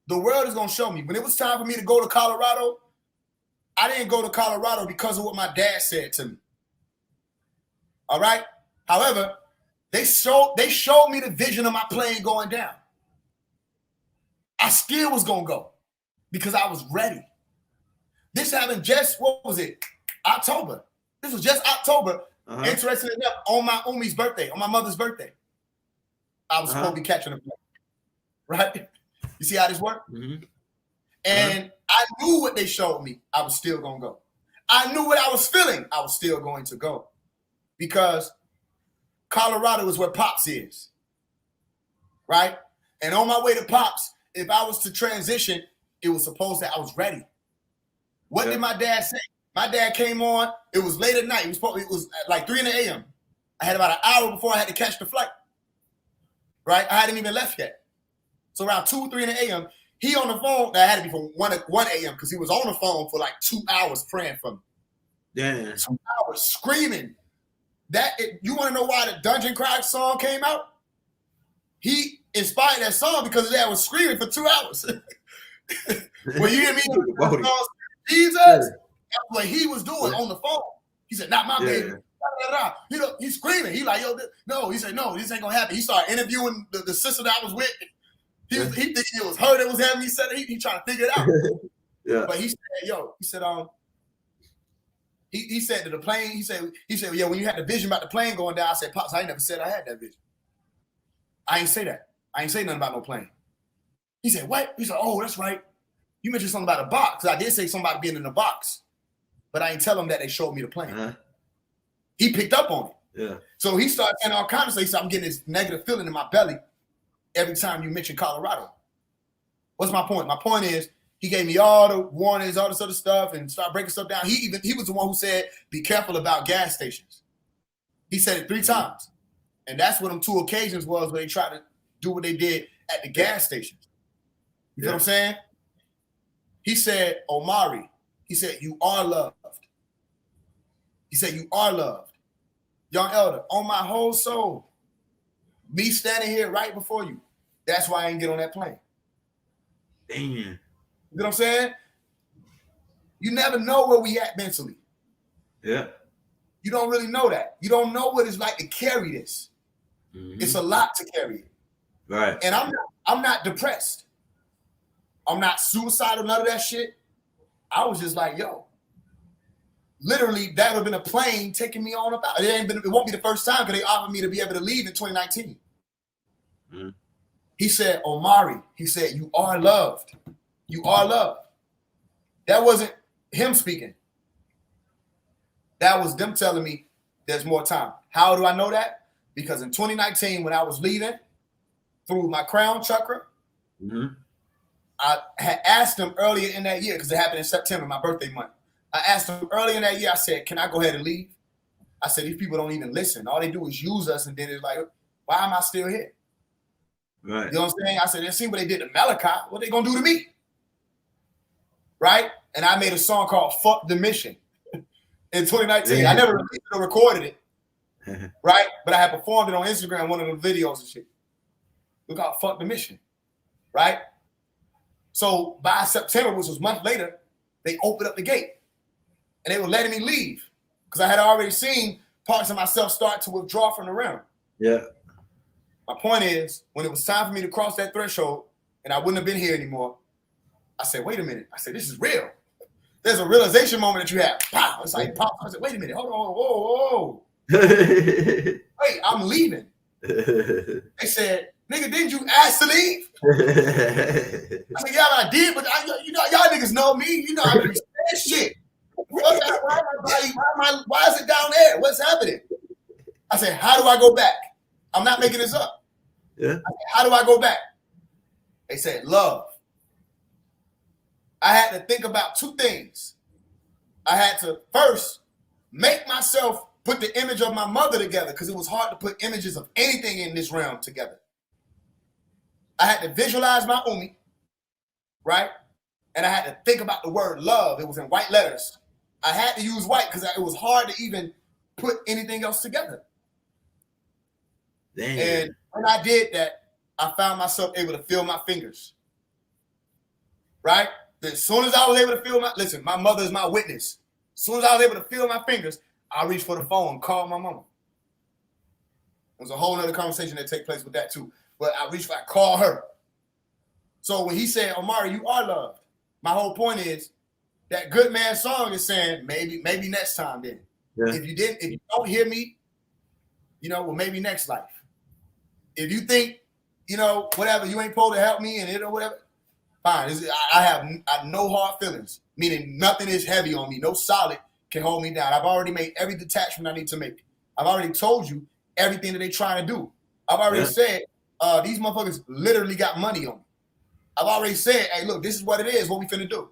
The world is gonna show me. When it was time for me to go to Colorado, I didn't go to Colorado because of what my dad said to me. All right. However, they showed me the vision of my plane going down. I still was gonna go because I was ready. This happened just, what was it? October. This was just October. Interestingly enough, on my Umi's birthday, on my mother's birthday, I was supposed to be catching a plane. Right? You see how this worked? And I knew what they showed me. I was still gonna go. I knew what I was feeling. I was still going to go because Colorado is where Pops is, right? And on my way to Pops, if I was to transition, it was supposed that I was ready. What did my dad say? My dad came on. It was late at night. It was like 3 a.m. I had about an hour before I had to catch the flight, right? I hadn't even left yet. So around 2, 3 a.m., he on the phone. That had to be from 1 a.m. because he was on the phone for like 2 hours praying for me. Damn. 2 hours screaming. You want to know why the Dungeon Cry song came out? He inspired that song because his dad was screaming for 2 hours. When you hear me, Jesus, that's what he was doing on the phone. He said, "Not my baby." You know, he's screaming. He like, yo, no. He said, "No, this ain't gonna happen." He started interviewing the sister that I was with. He thinking it was her that was having me said it. He trying to figure it out. But he said, he said to the plane, he said, yeah, when you had the vision about the plane going down, I said, Pops, I ain't never said I had that vision. I ain't say that. I ain't say nothing about no plane. He said, what? He said, oh, that's right. You mentioned something about a box. I did say something about being in a box, but I ain't tell him that they showed me the plane. He picked up on it. Yeah. So he started saying all kinds of things. So I'm getting this negative feeling in my belly every time you mention Colorado. What's my point? My point is he gave me all the warnings, all this other stuff, and started breaking stuff down. He was the one who said, be careful about gas stations. He said it 3 times. And that's what them 2 occasions was where they tried to do what they did at the gas stations. You know what I'm saying? He said, Omari, he said, you are loved. He said, you are loved. Young elder, on my whole soul, me standing here right before you, that's why I ain't get on that plane. Damn. You know what I'm saying? You never know where we at mentally. Yeah. You don't really know that. You don't know what it's like to carry this. It's a lot to carry it. Right. And I'm not depressed. I'm not suicidal, none of that shit. I was just like, yo, literally, that would have been a plane taking me on about. It won't be the first time because they offered me to be able to leave in 2019. He said, Omari, he said, you are loved. You are loved. That wasn't him speaking. That was them telling me there's more time. How do I know that? Because in 2019, when I was leaving through my crown chakra, I had asked him earlier in that year, because it happened in September, my birthday month. I asked him earlier in that year, I said, can I go ahead and leave? I said, these people don't even listen. All they do is use us, and then it's like, why am I still here? Right. You know what I'm saying? I said, they seen what they did to Malachi. What they gonna do to me? Right? And I made a song called Fuck the Mission in 2019. I never released it or recorded it. Right? But I had performed it on Instagram, one of the videos and shit. Look out, Fuck the Mission. Right? So by September, which was a month later, they opened up the gate. And they were letting me leave. Because I had already seen parts of myself start to withdraw from the realm. Yeah. My point is, when it was time for me to cross that threshold, and I wouldn't have been here anymore, I said, wait a minute. I said, this is real. There's a realization moment that you have. Pow! It's like, pop. I said, wait a minute. Hold on. Whoa. Wait, I'm leaving. They said, nigga, didn't you ask to leave? I said, yeah, I did, but y'all niggas know me. You know I be saying shit. Why is it down there? What's happening? I said, how do I go back? I'm not making this up. Yeah. I said, how do I go back? They said, love. I had to think about 2 things. I had to first make myself put the image of my mother together, because it was hard to put images of anything in this realm together. I had to visualize my Umi, right? And I had to think about the word love. It was in white letters I had to use white because it was hard to even put anything else together. Damn. And when I did that, I found myself able to feel my fingers. Right? As soon as I was able to feel my mother is my witness. As soon as I was able to feel my fingers, I reached for the phone and called my mama. There's a whole other conversation that take place with that too. But I called her. So when he said, Omari, you are loved, my whole point is that good man song is saying maybe next time then. Yeah. If you don't hear me, well, maybe next life. If you think, whatever, you ain't supposed to help me and whatever, fine. I have no hard feelings, meaning nothing is heavy on me. No solid can hold me down. I've already made every detachment I need to make. I've already told you everything that they're trying to do. I've already said these motherfuckers literally got money on me. I've already said, hey, look, this is what it is, what we finna do.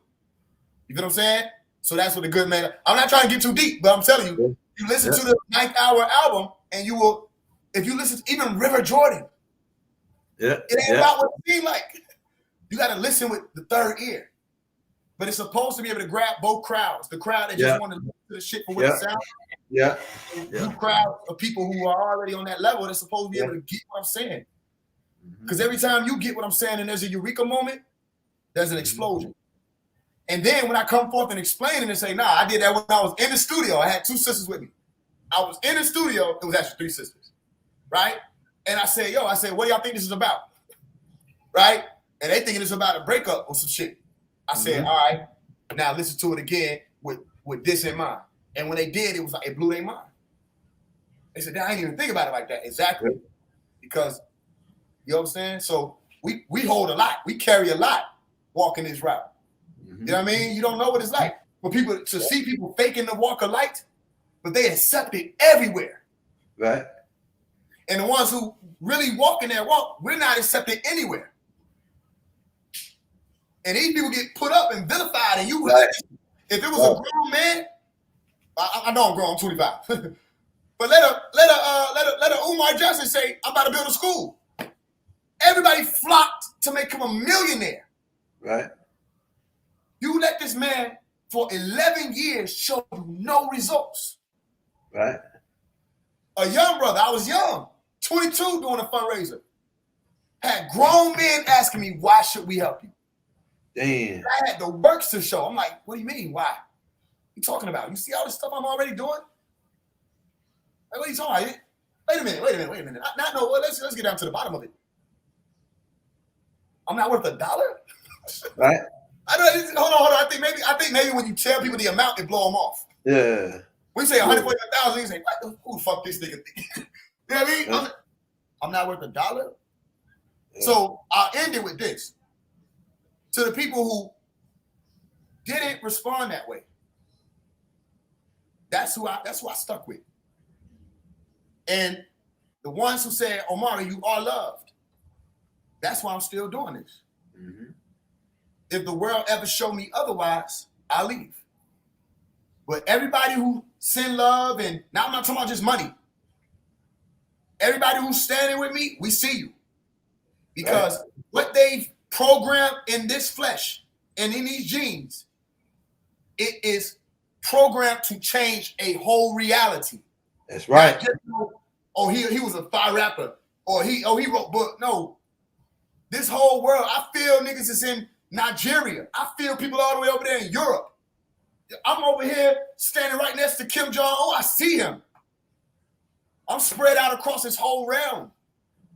You feel what I'm saying? So that's what the good man. I'm not trying to get too deep, but I'm telling you, you listen to the 9th Hour album, and you will, if you listen to even River Jordan, it ain't about what it seems like. You got to listen with the third ear. But it's supposed to be able to grab both crowds. The crowd that just want to listen to the shit for what it sounds. Two crowds of people who are already on that level that's supposed to be able to get what I'm saying. Because every time you get what I'm saying and there's a eureka moment, there's an explosion. And then when I come forth and explain it and say, nah, I did that when I was in the studio. I had 2 sisters with me. I was in the studio. It was actually 3 sisters, right? And I said, what do y'all think this is about? Right? And they thinking it's about a breakup or some shit. I said, all right, now listen to it again with this in mind. And when they did, it was like, it blew their mind. They said, I didn't even think about it like that. Exactly. Because, you know what I'm saying? So we hold a lot. We carry a lot walking this route. You know what I mean? You don't know what it's like for people to see people faking the walk of light, but they accept it everywhere. Right. And the ones who really walk in that walk, we're not accepted anywhere. And these people get put up and vilified. And you, if it was a grown man, I know I'm grown, I'm 25. But let a Umar Johnson say, I'm about to build a school. Everybody flocked to make him a millionaire. Right. You let this man for 11 years show you no results. Right. A young brother, I was young, 22 doing a fundraiser. Had grown men asking me, why should we help you? Damn. I had the works to show. I'm like, what do you mean, why? What you talking about? You see all this stuff I'm already doing? Like, what are you talking about? Wait a minute. Let's get down to the bottom of it. I'm not worth $1? Right. Hold on. I think maybe when you tell people the amount, it blow them off. Yeah. When you say 145,000, you say, what? Who the fuck this nigga think? You know what I mean? Yeah. I'm not worth $1. Yeah. So I'll end it with this. To the people who didn't respond that way, that's who I stuck with. And the ones who said, Omari, you are loved. That's why I'm still doing this. Mm-hmm. If the world ever show me otherwise, I'll leave. But everybody who send love, and now I'm not talking about just money. Everybody who's standing with me, we see you. Because what they've programmed in this flesh and in these genes, it is programmed to change a whole reality. That's right. Just, he was a fire rapper, or he wrote book. No. This whole world, I feel niggas is in Nigeria. I feel people all the way over there in Europe. I'm over here standing right next to Kim Jong-un. I see him. I'm spread out across this whole realm.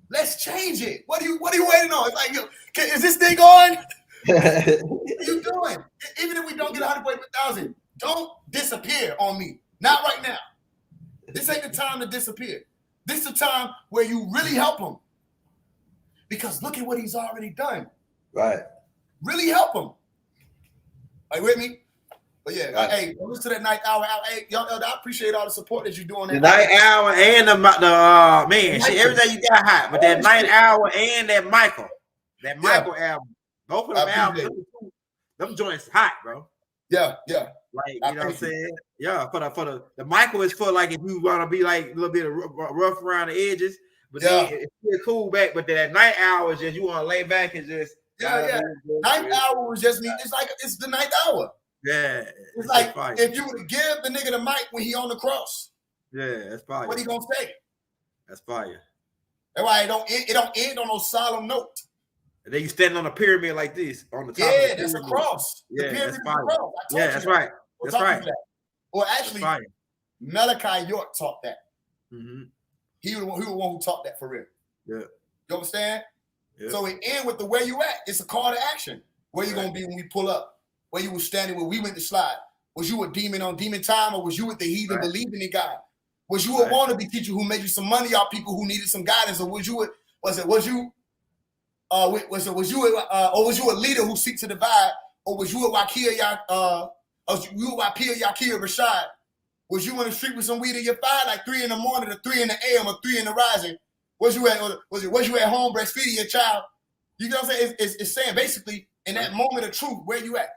Let's change it. What are you waiting on? It's like, is this thing on? What are you doing? Even if we don't get 100,000, don't disappear on me. Not right now. This ain't the time to disappear. This is the time where you really help him. Because look at what he's already done. Right. Really help him. Are you with me? But yeah, hey, listen to that 9th Hour. Hey, y'all, I appreciate all the support that you're doing. The 9th Hour and the man, shit, everything you got hot. But that 9th Hour and that Michael album, both of them albums, them joints hot, bro. Yeah. Like, you know what I'm saying? Yeah, for the Michael is for like if you want to be like a little bit of rough around the edges, but then it's still cool back. But that 9th Hour is just you want to lay back and just 9th Hour was just me. It's like it's the 9th Hour. Yeah. It's like fire. if you were to give the nigga the mic when he on the cross, Yeah, that's fire. what he gonna say? That's fire. That's why it don't end on no solemn note. And then you standing on a pyramid like this on the top. Yeah, of the that's a pyramid. cross. The Yeah, pyramid that's is a fire. cross. I taught Yeah, you that's that. right. We'll That's talk right. to that. Or That's actually, fire. Malachi York taught that. Mm-hmm. He was the one who taught that for real. Yeah. You understand? Yeah. So it ends with the where you at. It's a call to action. Where you gonna be when we pull up? Where you was standing when we went to slide? Was you a demon on demon time, or was you with the heathen believing in God? Was you a wannabe teacher who made you some money off people who needed some guidance, or was you a leader who seeks to divide, or was you a Wakia Yakia Rashad? Was you in the street with some weed in your thigh like 3 in the morning, or 3 in the AM, or 3 in the rising? Was you at home breastfeeding your child? You know what I'm saying? It's saying basically in that moment of truth, where you at?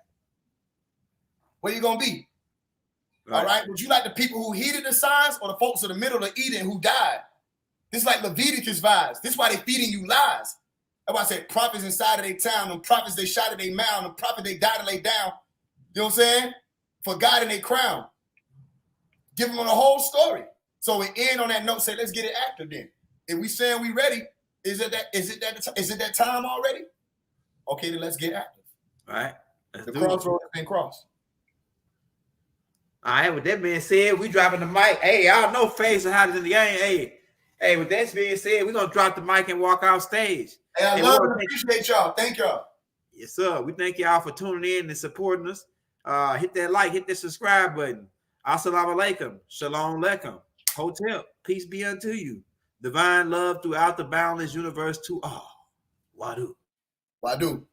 Where you gonna be? All right. Would you like the people who heeded the signs, or the folks in the middle of Eden who died? This like Leviticus vibes. This is why they feeding you lies. That's why I said prophets inside of their town, and prophets they shot at their mound, and prophets they died and lay down. You know what I'm saying? For God in their crown. Give them the whole story. So we end on that note. Say, let's get it active then. If we saying we ready, is it that time already? Okay, then let's get active. All right. The crossroad has been crossed. All right, with that being said, we dropping the mic. Hey, y'all know Faise the hottest in the game. Hey, with that being said, we're gonna drop the mic and walk off stage. Hey, I love and appreciate y'all. Thank y'all. Yes, sir. We thank y'all for tuning in and supporting us. Hit that like, hit that subscribe button. Assalamu alaikum. Shalom alaikum. Hotel. Peace be unto you. Divine love throughout the boundless universe to all. Wadu. Wadu.